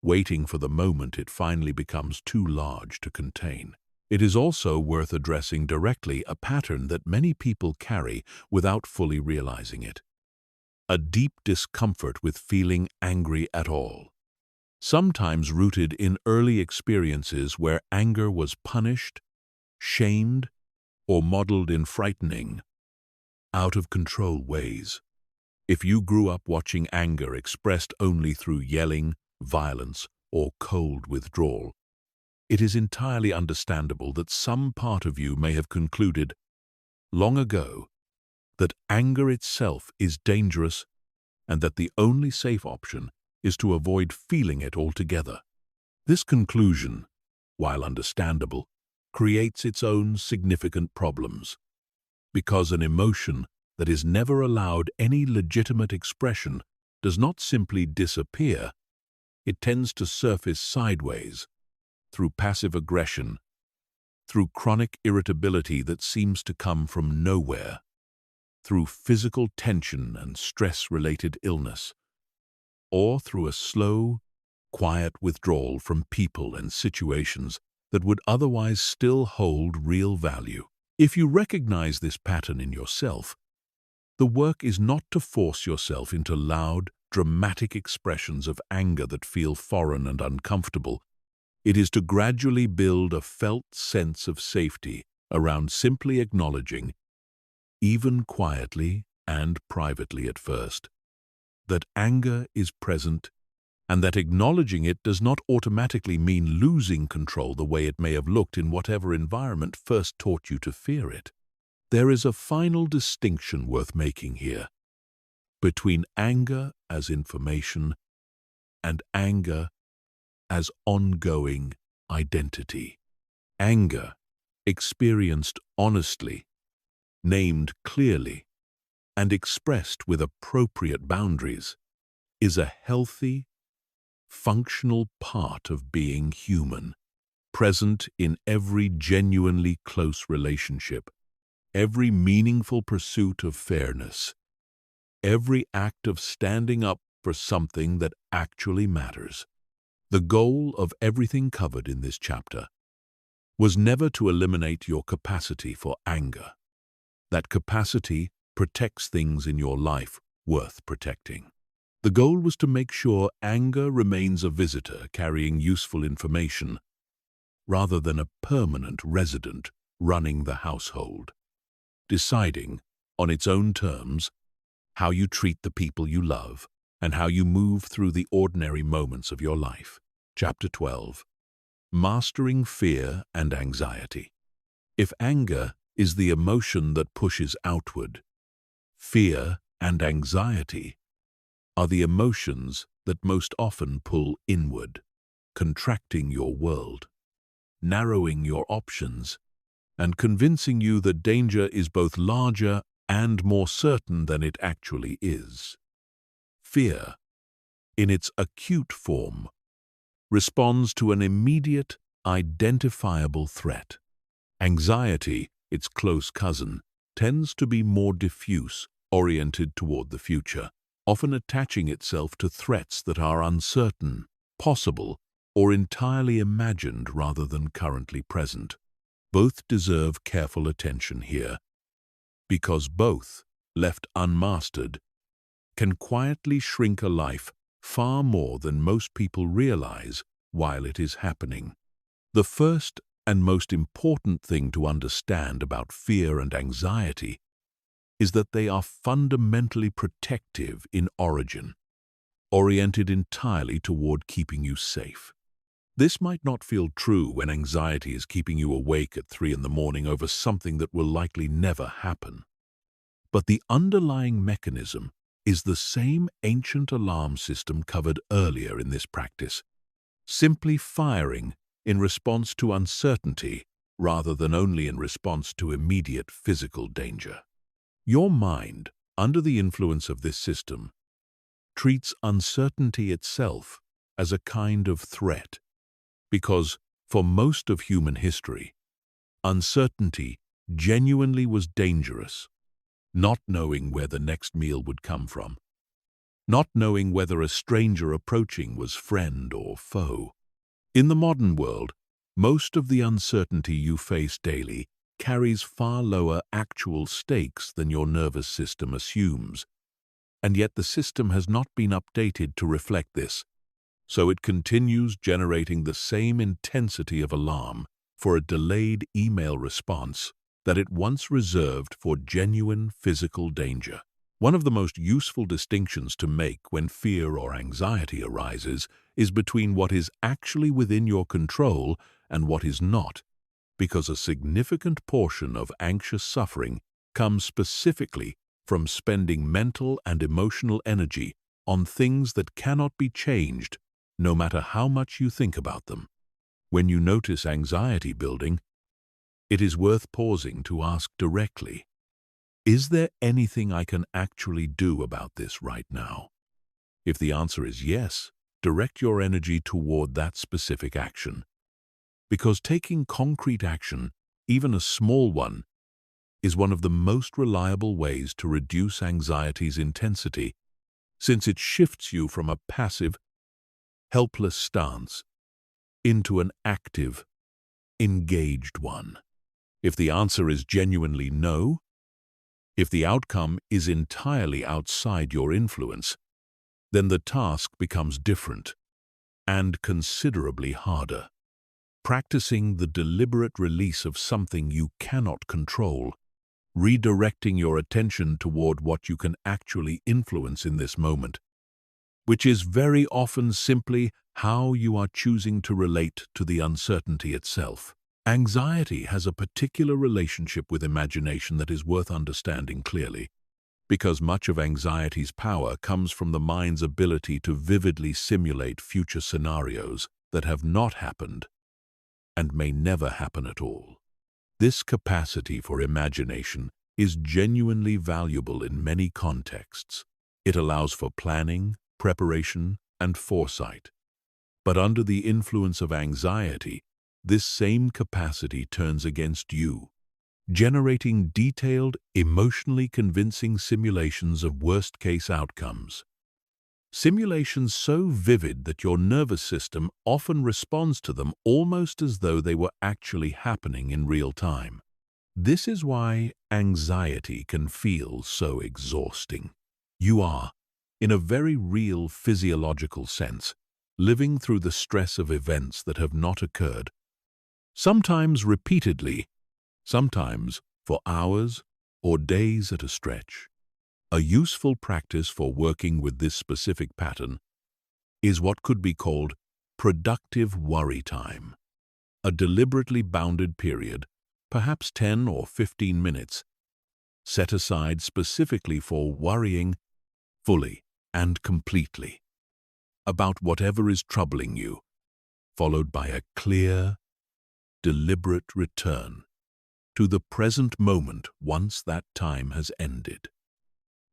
waiting for the moment it finally becomes too large to contain. It is also worth addressing directly a pattern that many people carry without fully realizing it: a deep discomfort with feeling angry at all, sometimes rooted in early experiences where anger was punished, shamed, or modeled in frightening, out-of-control ways. If you grew up watching anger expressed only through yelling, violence, or cold withdrawal, it is entirely understandable that some part of you may have concluded, long ago, that anger itself is dangerous and that the only safe option is to avoid feeling it altogether. This conclusion, while understandable, creates its own significant problems, because an emotion that is never allowed any legitimate expression does not simply disappear. It tends to surface sideways, through passive aggression, through chronic irritability that seems to come from nowhere, through physical tension and stress-related illness, or through a slow, quiet withdrawal from people and situations that would otherwise still hold real value. If you recognize this pattern in yourself, the work is not to force yourself into loud, dramatic expressions of anger that feel foreign and uncomfortable. It is to gradually build a felt sense of safety around simply acknowledging, even quietly and privately at first, that anger is present and that acknowledging it does not automatically mean losing control the way it may have looked in whatever environment first taught you to fear it. There is a final distinction worth making here between anger as information and anger as ongoing identity. Anger, experienced honestly, named clearly, and expressed with appropriate boundaries, is a healthy, functional part of being human, present in every genuinely close relationship, every meaningful pursuit of fairness, every act of standing up for something that actually matters. The goal of everything covered in this chapter was never to eliminate your capacity for anger. That capacity protects things in your life worth protecting. The goal was to make sure anger remains a visitor carrying useful information, rather than a permanent resident running the household. Deciding, on its own terms, how you treat the people you love and how you move through the ordinary moments of your life. Chapter 12. Mastering Fear and Anxiety. If anger is the emotion that pushes outward, fear and anxiety are the emotions that most often pull inward, contracting your world, narrowing your options, and convincing you that danger is both larger and more certain than it actually is. Fear, in its acute form, responds to an immediate, identifiable threat. Anxiety, its close cousin, tends to be more diffuse, oriented toward the future, often attaching itself to threats that are uncertain, possible, or entirely imagined rather than currently present. Both deserve careful attention here, because both, left unmastered, can quietly shrink a life far more than most people realize while it is happening. The first and most important thing to understand about fear and anxiety is that they are fundamentally protective in origin, oriented entirely toward keeping you safe. This might not feel true when anxiety is keeping you awake at 3 in the morning over something that will likely never happen. But the underlying mechanism is the same ancient alarm system covered earlier in this practice, simply firing in response to uncertainty rather than only in response to immediate physical danger. Your mind, under the influence of this system, treats uncertainty itself as a kind of threat, because for most of human history, uncertainty genuinely was dangerous. Not knowing where the next meal would come from, not knowing whether a stranger approaching was friend or foe. In the modern world, most of the uncertainty you face daily carries far lower actual stakes than your nervous system assumes, and yet the system has not been updated to reflect this, so it continues generating the same intensity of alarm for a delayed email response that it once reserved for genuine physical danger. One of the most useful distinctions to make when fear or anxiety arises is between what is actually within your control and what is not, because a significant portion of anxious suffering comes specifically from spending mental and emotional energy on things that cannot be changed, no matter how much you think about them. When you notice anxiety building, it is worth pausing to ask directly, is there anything I can actually do about this right now? If the answer is yes, direct your energy toward that specific action. Because taking concrete action, even a small one, is one of the most reliable ways to reduce anxiety's intensity, since it shifts you from a passive, helpless stance into an active, engaged one. If the answer is genuinely no, if the outcome is entirely outside your influence, then the task becomes different and considerably harder. Practicing the deliberate release of something you cannot control, redirecting your attention toward what you can actually influence in this moment, which is very often simply how you are choosing to relate to the uncertainty itself. Anxiety has a particular relationship with imagination that is worth understanding clearly, because much of anxiety's power comes from the mind's ability to vividly simulate future scenarios that have not happened and may never happen at all. This capacity for imagination is genuinely valuable in many contexts. It allows for planning, preparation, and foresight. But under the influence of anxiety, this same capacity turns against you, generating detailed, emotionally convincing simulations of worst-case outcomes. Simulations so vivid that your nervous system often responds to them almost as though they were actually happening in real time. This is why anxiety can feel so exhausting. You are, in a very real physiological sense, living through the stress of events that have not occurred, sometimes repeatedly, sometimes for hours or days at a stretch. A useful practice for working with this specific pattern is what could be called productive worry time. A deliberately bounded period, perhaps 10 or 15 minutes, set aside specifically for worrying fully and completely about whatever is troubling you, followed by a clear, deliberate return to the present moment once that time has ended.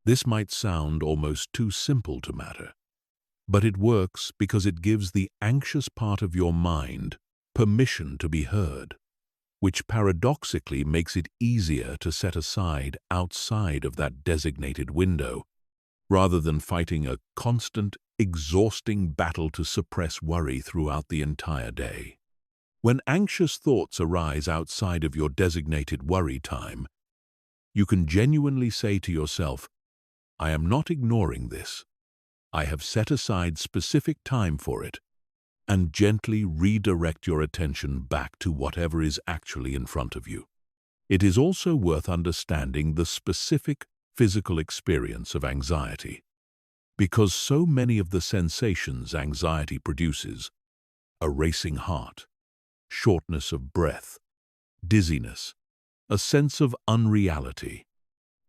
This might sound almost too simple to matter, but it works because it gives the anxious part of your mind permission to be heard, which paradoxically makes it easier to set aside outside of that designated window, rather than fighting a constant, exhausting battle to suppress worry throughout the entire day. When anxious thoughts arise outside of your designated worry time, you can genuinely say to yourself, "I am not ignoring this. I have set aside specific time for it," and gently redirect your attention back to whatever is actually in front of you. It is also worth understanding the specific physical experience of anxiety, because so many of the sensations anxiety produces, a racing heart, shortness of breath, dizziness, a sense of unreality,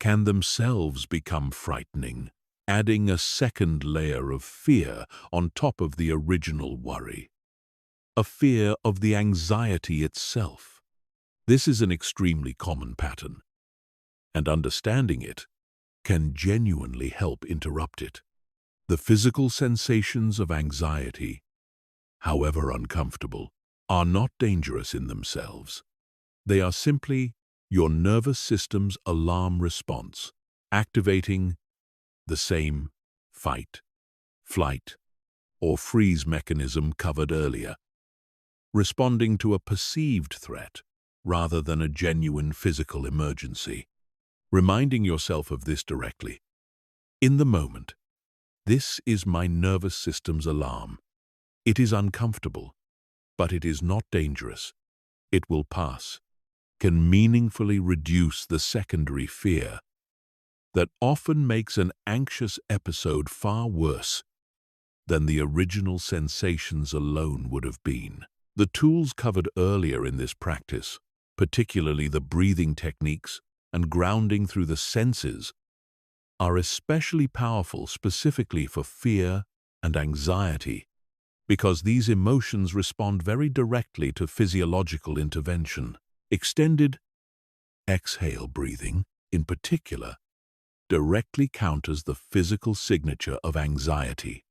can themselves become frightening, adding a second layer of fear on top of the original worry. A fear of the anxiety itself. This is an extremely common pattern, and understanding it can genuinely help interrupt it. The physical sensations of anxiety, however uncomfortable, are not dangerous in themselves. They are simply your nervous system's alarm response, activating the same fight, flight, or freeze mechanism covered earlier, responding to a perceived threat rather than a genuine physical emergency. Reminding yourself of this directly. In the moment, this is my nervous system's alarm. It is uncomfortable, but it is not dangerous. It will pass. Can meaningfully reduce the secondary fear that often makes an anxious episode far worse than the original sensations alone would have been. The tools covered earlier in this practice, particularly the breathing techniques and grounding through the senses, are especially powerful specifically for fear and anxiety, because these emotions respond very directly to physiological intervention. Extended exhale breathing, in particular, directly counters the physical signature of anxiety.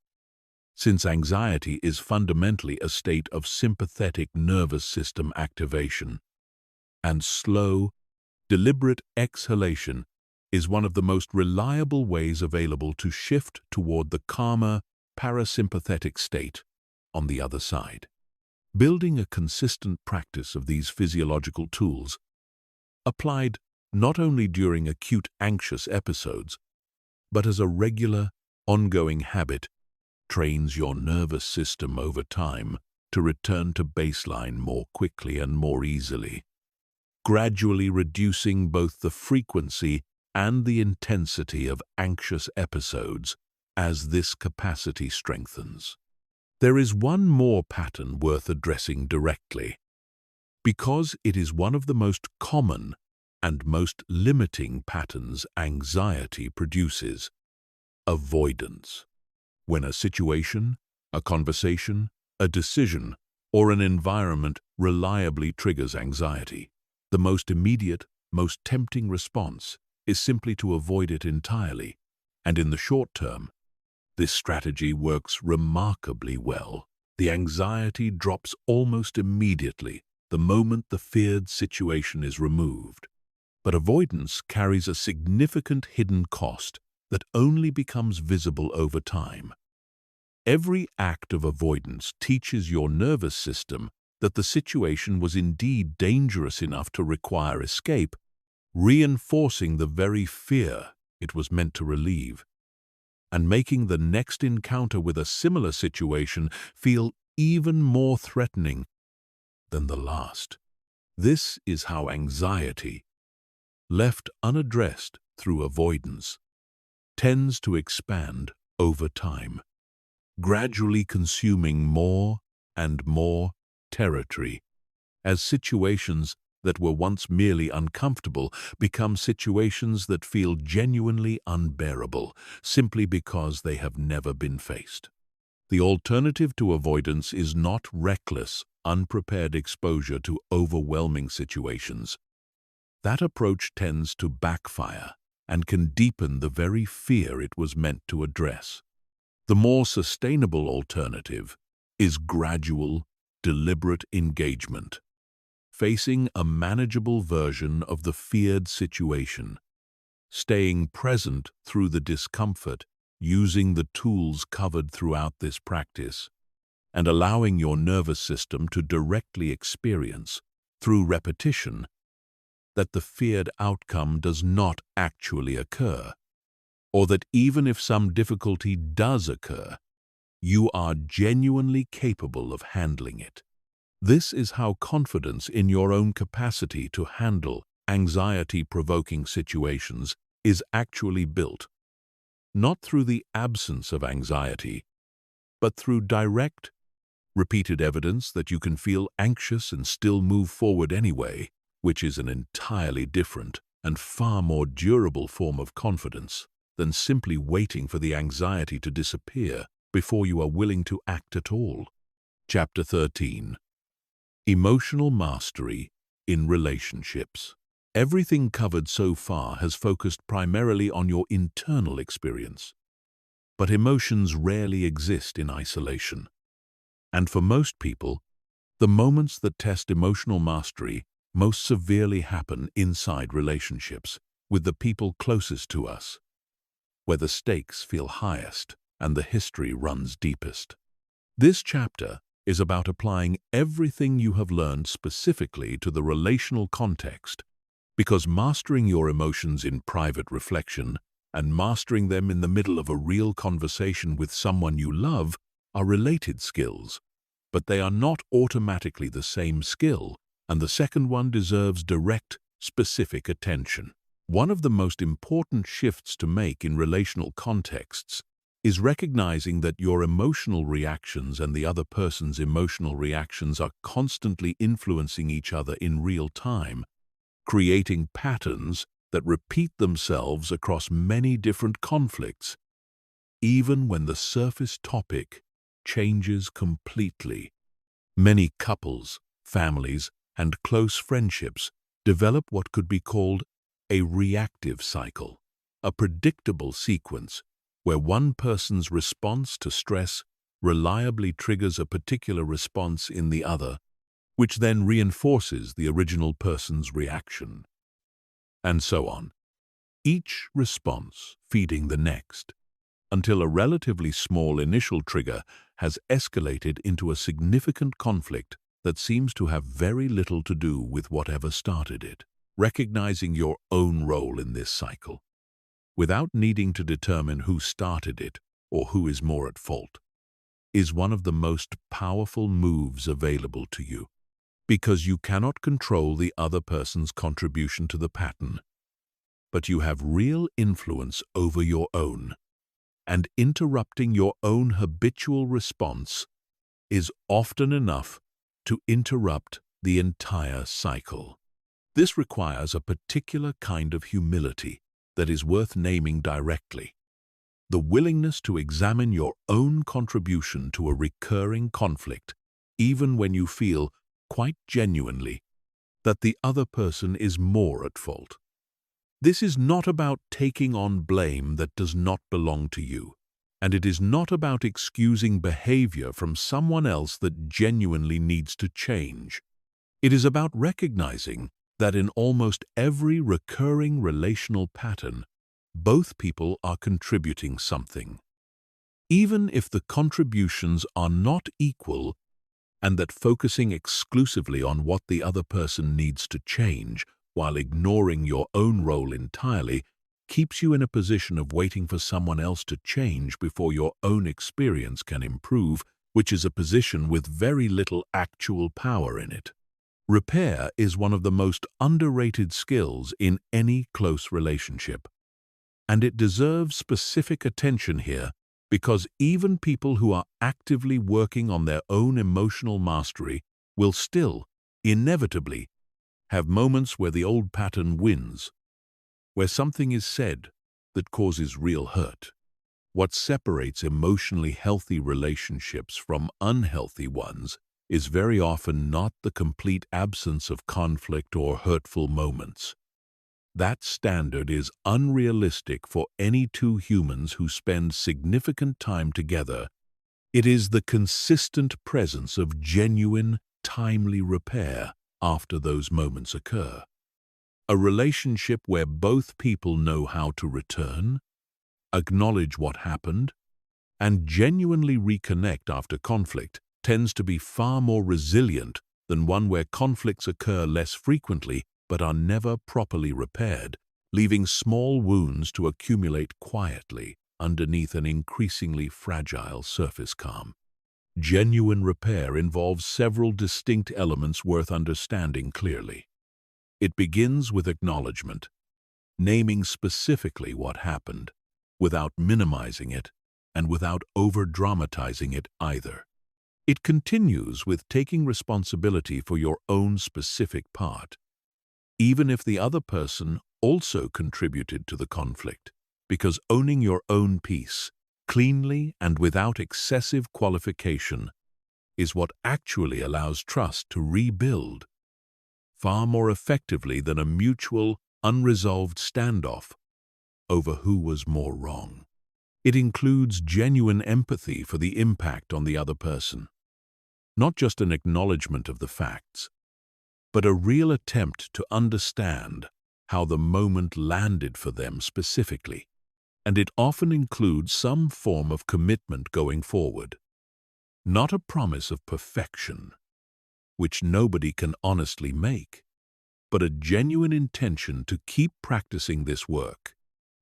Since anxiety is fundamentally a state of sympathetic nervous system activation, and slow, deliberate exhalation is one of the most reliable ways available to shift toward the calmer, parasympathetic state on the other side. Building a consistent practice of these physiological tools, applied not only during acute anxious episodes, but as a regular, ongoing habit, trains your nervous system over time to return to baseline more quickly and more easily, gradually reducing both the frequency and the intensity of anxious episodes as this capacity strengthens. There is one more pattern worth addressing directly, because it is one of the most common and most limiting patterns anxiety produces: avoidance. When a situation, a conversation, a decision, or an environment reliably triggers anxiety, the most immediate, most tempting response is simply to avoid it entirely, and in the short term, this strategy works remarkably well. The anxiety drops almost immediately the moment the feared situation is removed. But avoidance carries a significant hidden cost that only becomes visible over time. Every act of avoidance teaches your nervous system that the situation was indeed dangerous enough to require escape, reinforcing the very fear it was meant to relieve, and making the next encounter with a similar situation feel even more threatening. than the last. This is how anxiety, left unaddressed through avoidance, tends to expand over time, gradually consuming more and more territory as situations that were once merely uncomfortable become situations that feel genuinely unbearable simply because they have never been faced. The alternative to avoidance is not reckless, unprepared exposure to overwhelming situations. That approach tends to backfire and can deepen the very fear it was meant to address. The more sustainable alternative is gradual, deliberate engagement, facing a manageable version of the feared situation, staying present through the discomfort, using the tools covered throughout this practice, and allowing your nervous system to directly experience, through repetition, that the feared outcome does not actually occur, or that even if some difficulty does occur, you are genuinely capable of handling it. This is how confidence in your own capacity to handle anxiety-provoking situations is actually built, not through the absence of anxiety, but through direct, repeated evidence that you can feel anxious and still move forward anyway, which is an entirely different and far more durable form of confidence than simply waiting for the anxiety to disappear before you are willing to act at all. Chapter 13. Emotional Mastery in Relationships. Everything covered so far has focused primarily on your internal experience. But emotions rarely exist in isolation. And for most people, the moments that test emotional mastery most severely happen inside relationships, with the people closest to us, where the stakes feel highest and the history runs deepest. This chapter is about applying everything you have learned specifically to the relational context, because mastering your emotions in private reflection and mastering them in the middle of a real conversation with someone you love are related skills, but they are not automatically the same skill, and the second one deserves direct, specific attention. One of the most important shifts to make in relational contexts is recognizing that your emotional reactions and the other person's emotional reactions are constantly influencing each other in real time, creating patterns that repeat themselves across many different conflicts, even when the surface topic changes completely. Many couples, families, and close friendships develop what could be called a reactive cycle, a predictable sequence where one person's response to stress reliably triggers a particular response in the other, which then reinforces the original person's reaction, and so on, each response feeding the next, until a relatively small initial trigger has escalated into a significant conflict that seems to have very little to do with whatever started it. Recognizing your own role in this cycle, without needing to determine who started it or who is more at fault, is one of the most powerful moves available to you, because you cannot control the other person's contribution to the pattern, but you have real influence over your own, and interrupting your own habitual response is often enough to interrupt the entire cycle. This requires a particular kind of humility that is worth naming directly: the willingness to examine your own contribution to a recurring conflict, even when you feel, quite genuinely, that the other person is more at fault. This is not about taking on blame that does not belong to you, and it is not about excusing behavior from someone else that genuinely needs to change. It is about recognizing that in almost every recurring relational pattern, both people are contributing something, even if the contributions are not equal, and that focusing exclusively on what the other person needs to change while ignoring your own role entirely keeps you in a position of waiting for someone else to change before your own experience can improve, which is a position with very little actual power in it. Repair is one of the most underrated skills in any close relationship, and it deserves specific attention here because even people who are actively working on their own emotional mastery will still, inevitably, have moments where the old pattern wins, where something is said that causes real hurt. What separates emotionally healthy relationships from unhealthy ones is very often not the complete absence of conflict or hurtful moments. That standard is unrealistic for any two humans who spend significant time together. It is the consistent presence of genuine, timely repair after those moments occur. A relationship where both people know how to return, acknowledge what happened, and genuinely reconnect after conflict tends to be far more resilient than one where conflicts occur less frequently but are never properly repaired, leaving small wounds to accumulate quietly underneath an increasingly fragile surface calm. Genuine repair involves several distinct elements worth understanding clearly. It begins with acknowledgement, naming specifically what happened, without minimizing it and without over-dramatizing it either. It continues with taking responsibility for your own specific part, even if the other person also contributed to the conflict, because owning your own piece, cleanly and without excessive qualification, is what actually allows trust to rebuild, far more effectively than a mutual, unresolved standoff over who was more wrong. It includes genuine empathy for the impact on the other person, not just an acknowledgement of the facts, but a real attempt to understand how the moment landed for them specifically, and it often includes some form of commitment going forward. Not a promise of perfection, which nobody can honestly make, but a genuine intention to keep practicing this work,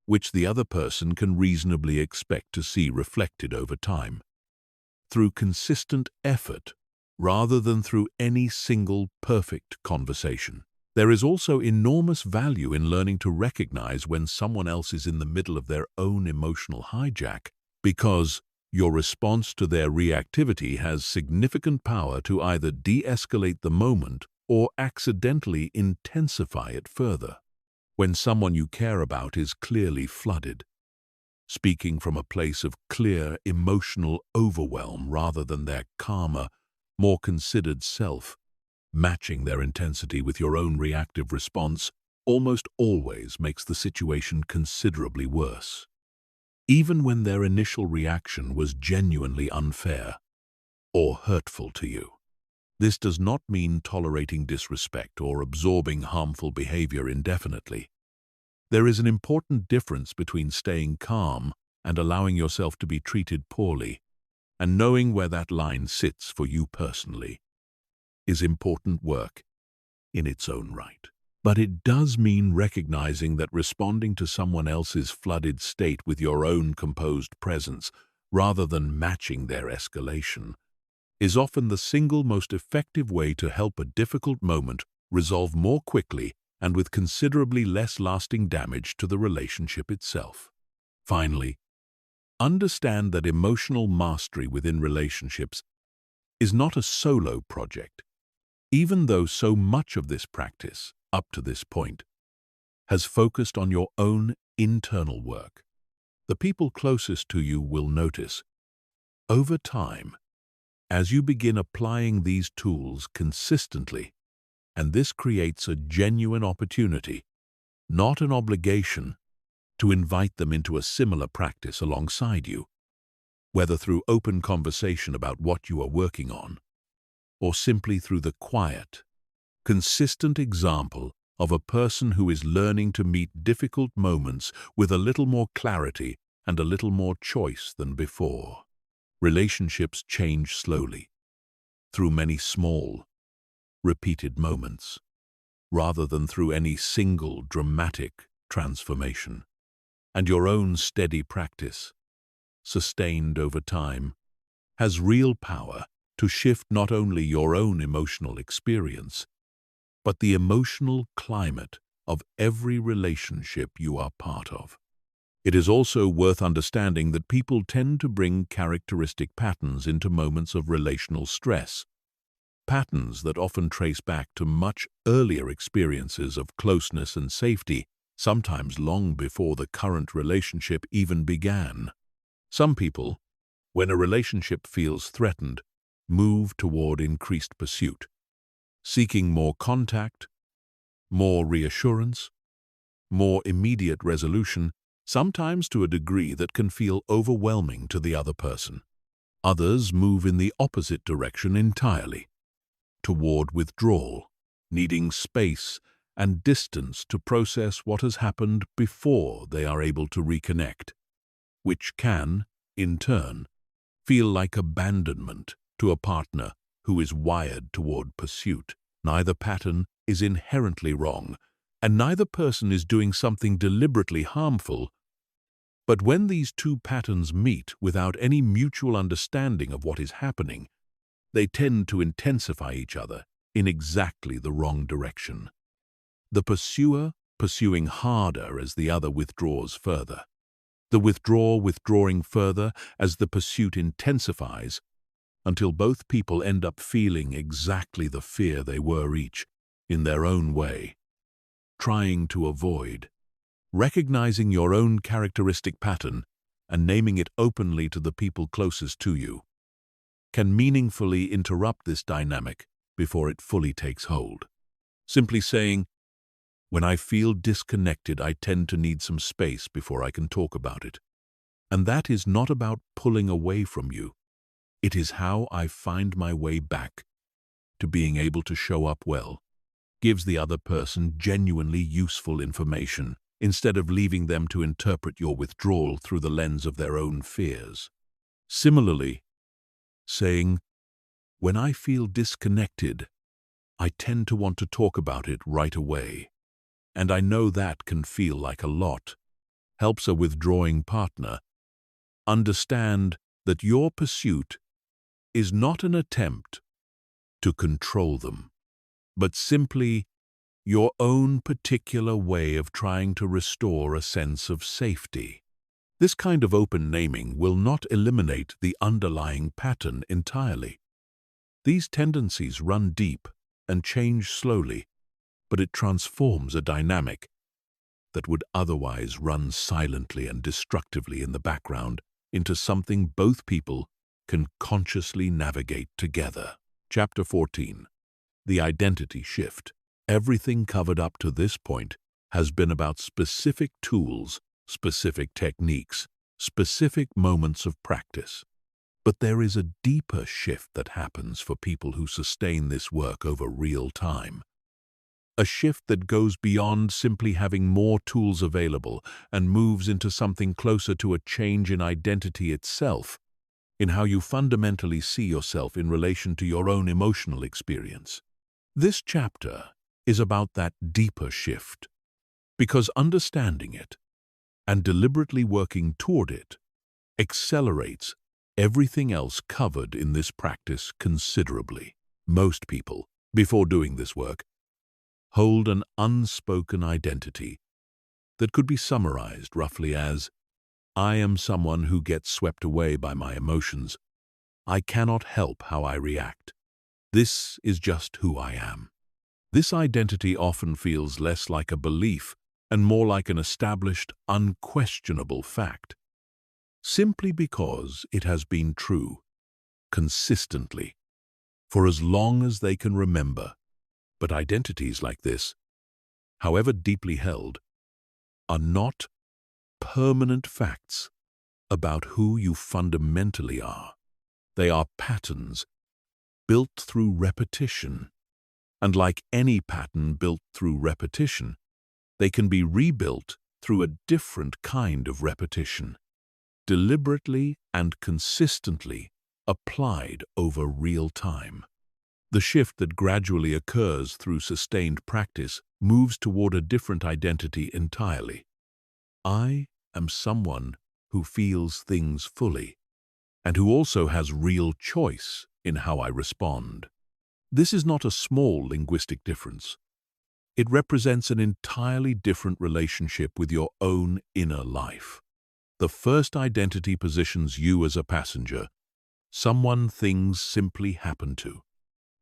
which the other person can reasonably expect to see reflected over time, through consistent effort rather than through any single perfect conversation. There is also enormous value in learning to recognize when someone else is in the middle of their own emotional hijack, because your response to their reactivity has significant power to either de-escalate the moment or accidentally intensify it further. When someone you care about is clearly flooded, speaking from a place of clear emotional overwhelm rather than their calmer, more considered self, matching their intensity with your own reactive response almost always makes the situation considerably worse, even when their initial reaction was genuinely unfair or hurtful to you. This does not mean tolerating disrespect or absorbing harmful behavior indefinitely. There is an important difference between staying calm and allowing yourself to be treated poorly, and knowing where that line sits for you personally is important work in its own right. But it does mean recognizing that responding to someone else's flooded state with your own composed presence, rather than matching their escalation, is often the single most effective way to help a difficult moment resolve more quickly and with considerably less lasting damage to the relationship itself. Finally, understand that emotional mastery within relationships is not a solo project, even though so much of this practice, up to this point, has focused on your own internal work. The people closest to you will notice, over time, as you begin applying these tools consistently, and this creates a genuine opportunity, not an obligation, to invite them into a similar practice alongside you, whether through open conversation about what you are working on, or simply through the quiet, consistent example of a person who is learning to meet difficult moments with a little more clarity and a little more choice than before. Relationships change slowly, through many small, repeated moments, rather than through any single dramatic transformation. And your own steady practice, sustained over time, has real power to shift not only your own emotional experience, but the emotional climate of every relationship you are part of. It is also worth understanding that people tend to bring characteristic patterns into moments of relational stress, patterns that often trace back to much earlier experiences of closeness and safety, sometimes long before the current relationship even began. Some people, when a relationship feels threatened, move toward increased pursuit, seeking more contact, more reassurance, more immediate resolution, sometimes to a degree that can feel overwhelming to the other person. Others move in the opposite direction entirely, toward withdrawal, needing space and distance to process what has happened before they are able to reconnect, which can, in turn, feel like abandonment to a partner who is wired toward pursuit. Neither pattern is inherently wrong, and neither person is doing something deliberately harmful. But when these two patterns meet without any mutual understanding of what is happening, they tend to intensify each other in exactly the wrong direction. The pursuer pursuing harder as the other withdraws further. The withdrawer withdrawing further as the pursuit intensifies, until both people end up feeling exactly the fear they were each, in their own way, trying to avoid. Recognizing your own characteristic pattern and naming it openly to the people closest to you can meaningfully interrupt this dynamic before it fully takes hold. Simply saying, "When I feel disconnected, I tend to need some space before I can talk about it." And that is not about pulling away from you. It is how I find my way back to being able to show up well. Gives the other person genuinely useful information, instead of leaving them to interpret your withdrawal through the lens of their own fears. Similarly, saying, "When I feel disconnected, I tend to want to talk about it right away, and I know that can feel like a lot," helps a withdrawing partner understand that your pursuit is not an attempt to control them, but simply your own particular way of trying to restore a sense of safety. This kind of open naming will not eliminate the underlying pattern entirely. These tendencies run deep and change slowly, but it transforms a dynamic that would otherwise run silently and destructively in the background into something both people can consciously navigate together. Chapter 14. The Identity Shift. Everything covered up to this point has been about specific tools, specific techniques, specific moments of practice. But there is a deeper shift that happens for people who sustain this work over real time. A shift that goes beyond simply having more tools available and moves into something closer to a change in identity itself, in how you fundamentally see yourself in relation to your own emotional experience. This chapter is about that deeper shift, because understanding it and deliberately working toward it accelerates everything else covered in this practice considerably. Most people, before doing this work, hold an unspoken identity that could be summarized roughly as, "I am someone who gets swept away by my emotions. I cannot help how I react. This is just who I am." This identity often feels less like a belief and more like an established, unquestionable fact, simply because it has been true, consistently, for as long as they can remember. But identities like this, however deeply held, are not permanent facts about who you fundamentally are. They are patterns built through repetition. And like any pattern built through repetition, they can be rebuilt through a different kind of repetition, deliberately and consistently applied over real time. The shift that gradually occurs through sustained practice moves toward a different identity entirely. I am someone who feels things fully, and who also has real choice in how I respond. This is not a small linguistic difference. It represents an entirely different relationship with your own inner life. The first identity positions you as a passenger, someone things simply happen to.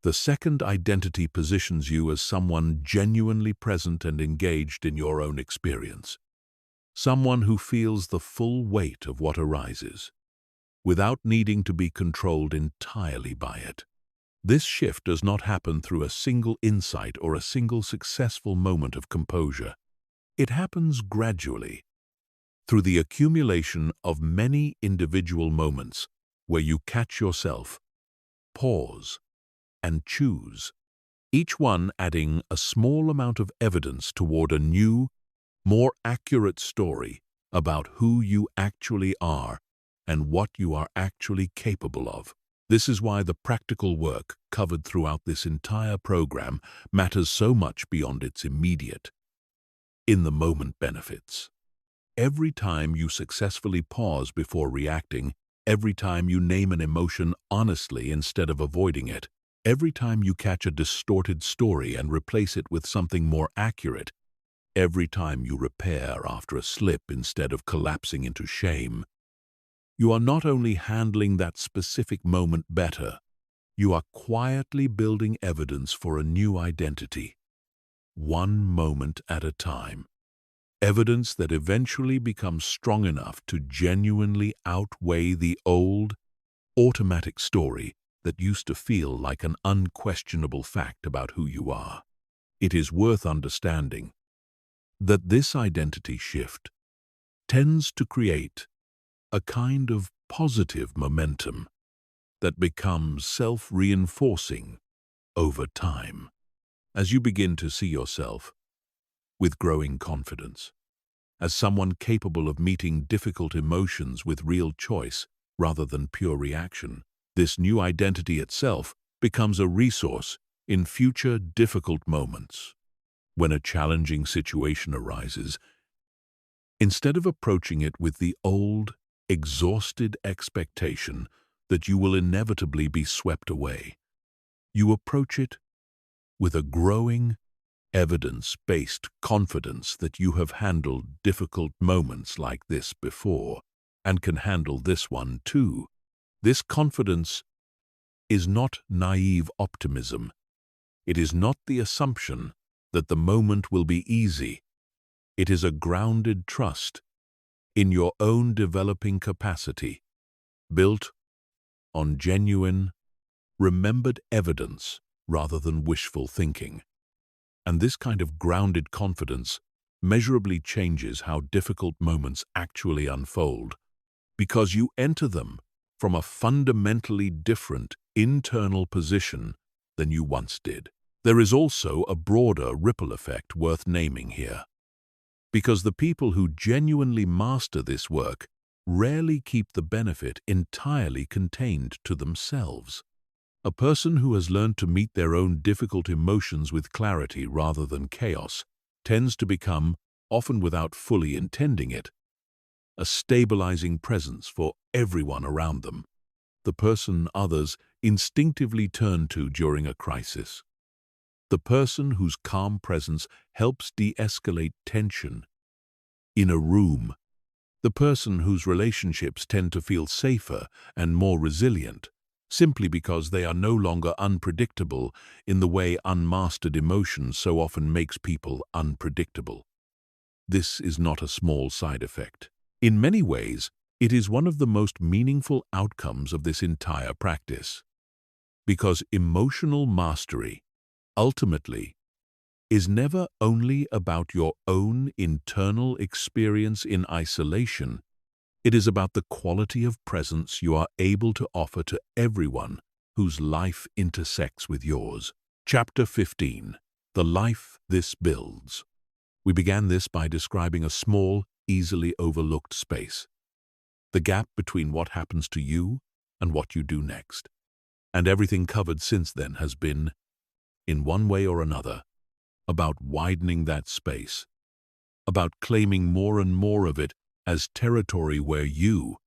The second identity positions you as someone genuinely present and engaged in your own experience, someone who feels the full weight of what arises, without needing to be controlled entirely by it. This shift does not happen through a single insight or a single successful moment of composure. It happens gradually, through the accumulation of many individual moments where you catch yourself, pause, and choose, each one adding a small amount of evidence toward a new, more accurate story about who you actually are and what you are actually capable of. This is why the practical work covered throughout this entire program matters so much beyond its immediate, in-the-moment benefits. Every time you successfully pause before reacting, every time you name an emotion honestly instead of avoiding it, every time you catch a distorted story and replace it with something more accurate, every time you repair after a slip instead of collapsing into shame, you are not only handling that specific moment better, you are quietly building evidence for a new identity, one moment at a time. Evidence that eventually becomes strong enough to genuinely outweigh the old, automatic story that used to feel like an unquestionable fact about who you are. It is worth understanding that this identity shift tends to create a kind of positive momentum that becomes self-reinforcing over time. As you begin to see yourself with growing confidence, as someone capable of meeting difficult emotions with real choice rather than pure reaction, this new identity itself becomes a resource in future difficult moments. When a challenging situation arises, instead of approaching it with the old, exhausted expectation that you will inevitably be swept away, you approach it with a growing, evidence-based confidence that you have handled difficult moments like this before and can handle this one too. This confidence is not naive optimism. It is not the assumption that the moment will be easy. It is a grounded trust in your own developing capacity, built on genuine, remembered evidence rather than wishful thinking. And this kind of grounded confidence measurably changes how difficult moments actually unfold, because you enter them from a fundamentally different internal position than you once did. There is also a broader ripple effect worth naming here, because the people who genuinely master this work rarely keep the benefit entirely contained to themselves. A person who has learned to meet their own difficult emotions with clarity rather than chaos tends to become, often without fully intending it, a stabilizing presence for everyone around them, the person others instinctively turn to during a crisis. The person whose calm presence helps de-escalate tension in a room, the person whose relationships tend to feel safer and more resilient, simply because they are no longer unpredictable in the way unmastered emotion so often makes people unpredictable. This is not a small side effect. In many ways, it is one of the most meaningful outcomes of this entire practice, because emotional mastery, ultimately, is never only about your own internal experience in isolation. It is about the quality of presence you are able to offer to everyone whose life intersects with yours. Chapter 15. The Life This Builds. We began this by describing a small, easily overlooked space, the gap between what happens to you and what you do next. And everything covered since then has been, in one way or another, about widening that space, about claiming more and more of it as territory where you,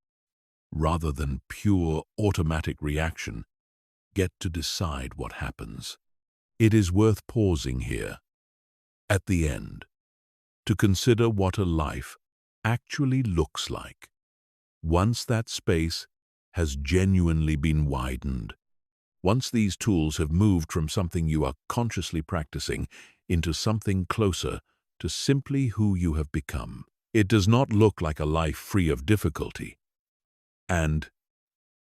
rather than pure automatic reaction, get to decide what happens. It is worth pausing here at the end, to consider what a life actually looks like. Once that space has genuinely been widened, once these tools have moved from something you are consciously practicing into something closer to simply who you have become, it does not look like a life free of difficulty, and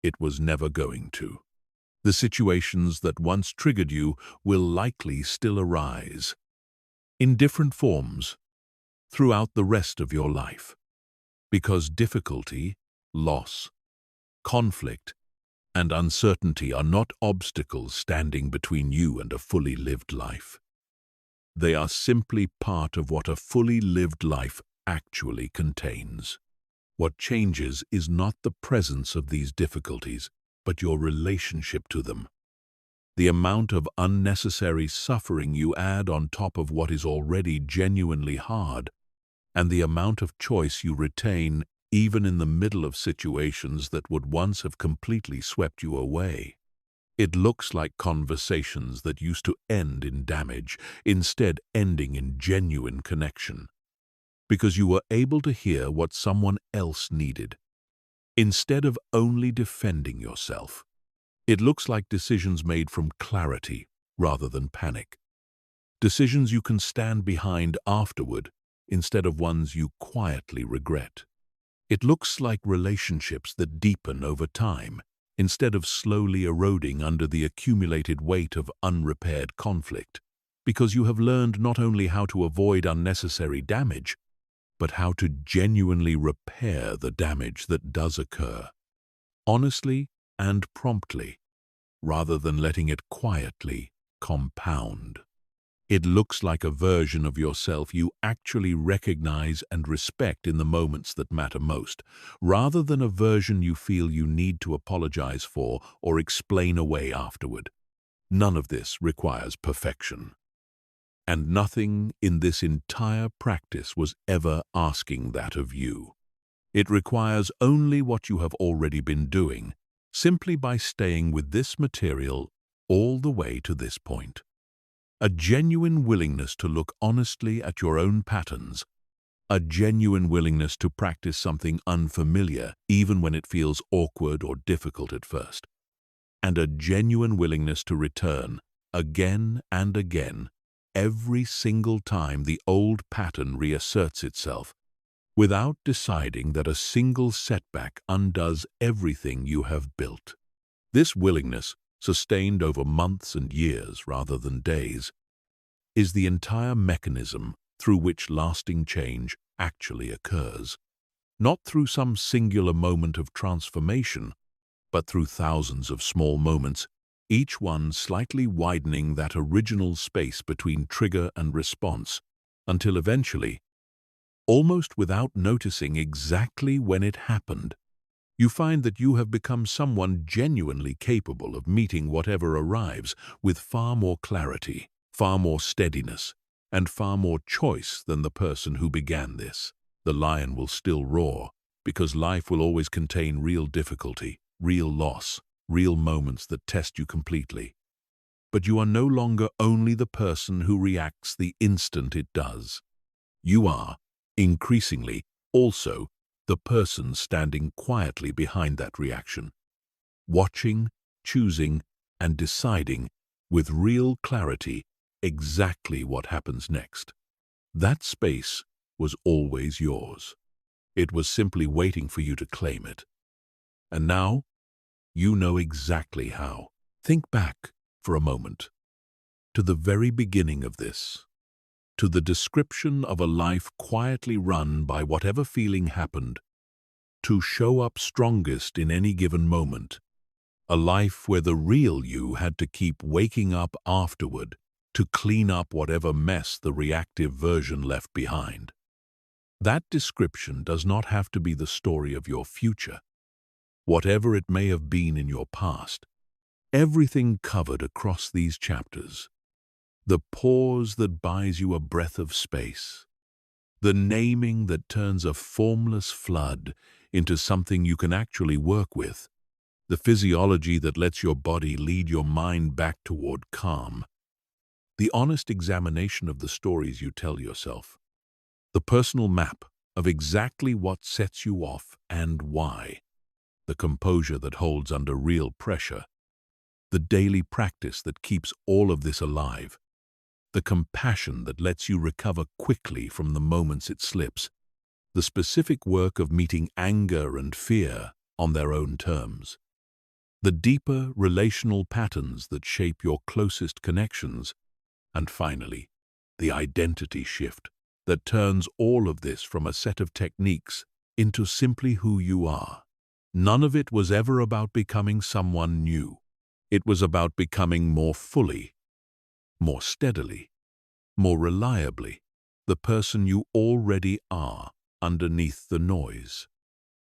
it was never going to. The situations that once triggered you will likely still arise, in different forms, throughout the rest of your life, because difficulty, loss, conflict, and uncertainty are not obstacles standing between you and a fully lived life. They are simply part of what a fully lived life actually contains. What changes is not the presence of these difficulties, but your relationship to them. The amount of unnecessary suffering you add on top of what is already genuinely hard, and the amount of choice you retain even in the middle of situations that would once have completely swept you away. It looks like conversations that used to end in damage, instead ending in genuine connection, because you were able to hear what someone else needed, instead of only defending yourself. It looks like decisions made from clarity rather than panic. Decisions you can stand behind afterward instead of ones you quietly regret. It looks like relationships that deepen over time instead of slowly eroding under the accumulated weight of unrepaired conflict, because you have learned not only how to avoid unnecessary damage, but how to genuinely repair the damage that does occur, honestly and promptly, rather than letting it quietly compound. It looks like a version of yourself you actually recognize and respect in the moments that matter most, rather than a version you feel you need to apologize for or explain away afterward. None of this requires perfection. And nothing in this entire practice was ever asking that of you. It requires only what you have already been doing, simply by staying with this material all the way to this point. A genuine willingness to look honestly at your own patterns, a genuine willingness to practice something unfamiliar even when it feels awkward or difficult at first, and a genuine willingness to return again and again every single time the old pattern reasserts itself, without deciding that a single setback undoes everything you have built. This willingness, sustained over months and years rather than days, is the entire mechanism through which lasting change actually occurs, not through some singular moment of transformation, but through thousands of small moments, each one slightly widening that original space between trigger and response, until eventually, almost without noticing exactly when it happened, you find that you have become someone genuinely capable of meeting whatever arrives with far more clarity, far more steadiness, and far more choice than the person who began this. The lion will still roar, because life will always contain real difficulty, real loss, real moments that test you completely. But you are no longer only the person who reacts the instant it does. You are, increasingly, also the person standing quietly behind that reaction, watching, choosing, and deciding with real clarity exactly what happens next. That space was always yours. It was simply waiting for you to claim it. And now, you know exactly how. Think back for a moment to the very beginning of this, to the description of a life quietly run by whatever feeling happened, to show up strongest in any given moment, a life where the real you had to keep waking up afterward to clean up whatever mess the reactive version left behind. That description does not have to be the story of your future, whatever it may have been in your past. Everything covered across these chapters, the pause that buys you a breath of space, the naming that turns a formless flood into something you can actually work with, the physiology that lets your body lead your mind back toward calm. the honest examination of the stories you tell yourself, the personal map of exactly what sets you off and why, the composure that holds under real pressure, the daily practice that keeps all of this alive, the compassion that lets you recover quickly from the moments it slips, the specific work of meeting anger and fear on their own terms, the deeper relational patterns that shape your closest connections, and finally, the identity shift that turns all of this from a set of techniques into simply who you are. None of it was ever about becoming someone new. It was about becoming more fully, more steadily, more reliably, the person you already are underneath the noise.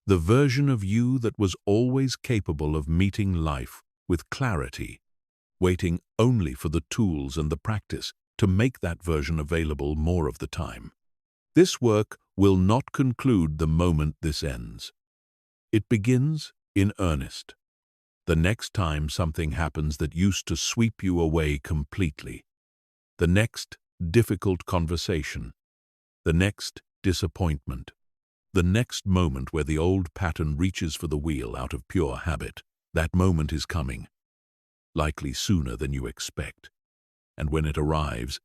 The version of you that was always capable of meeting life with clarity, waiting only for the tools and the practice to make that version available more of the time. This work will not conclude the moment this ends. It begins in earnest. The next time something happens that used to sweep you away completely. The next difficult conversation. The next disappointment. The next moment where the old pattern reaches for the wheel out of pure habit. That moment is coming, likely sooner than you expect. And when it arrives,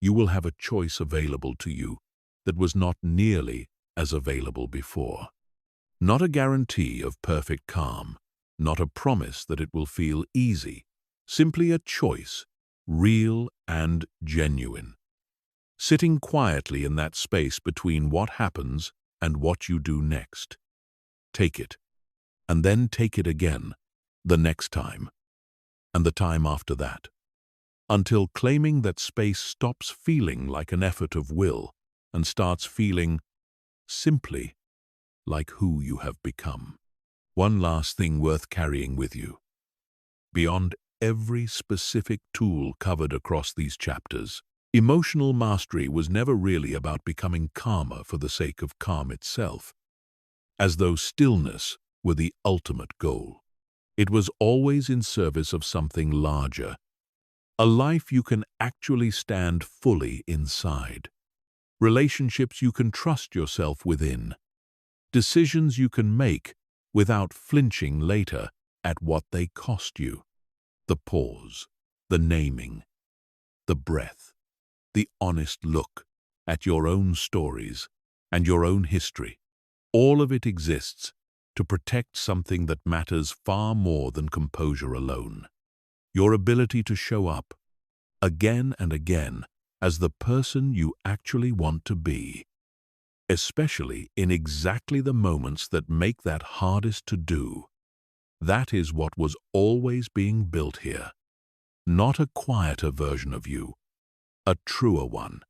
you will have a choice available to you that was not nearly as available before. Not a guarantee of perfect calm, not a promise that it will feel easy, simply a choice, real and genuine. Sitting quietly in that space between what happens and what you do next. Take it, and then take it again, the next time, and the time after that, until claiming that space stops feeling like an effort of will and starts feeling simply like who you have become. One last thing worth carrying with you. Beyond every specific tool covered across these chapters, emotional mastery was never really about becoming calmer for the sake of calm itself, as though stillness were the ultimate goal. It was always in service of something larger, a life you can actually stand fully inside, relationships you can trust yourself within, decisions you can make without flinching later at what they cost you. The pause, the naming, the breath, the honest look at your own stories and your own history. All of it exists to protect something that matters far more than composure alone. Your ability to show up, again and again, as the person you actually want to be, especially in exactly the moments that make that hardest to do. That is what was always being built here. Not a quieter version of you, a truer one,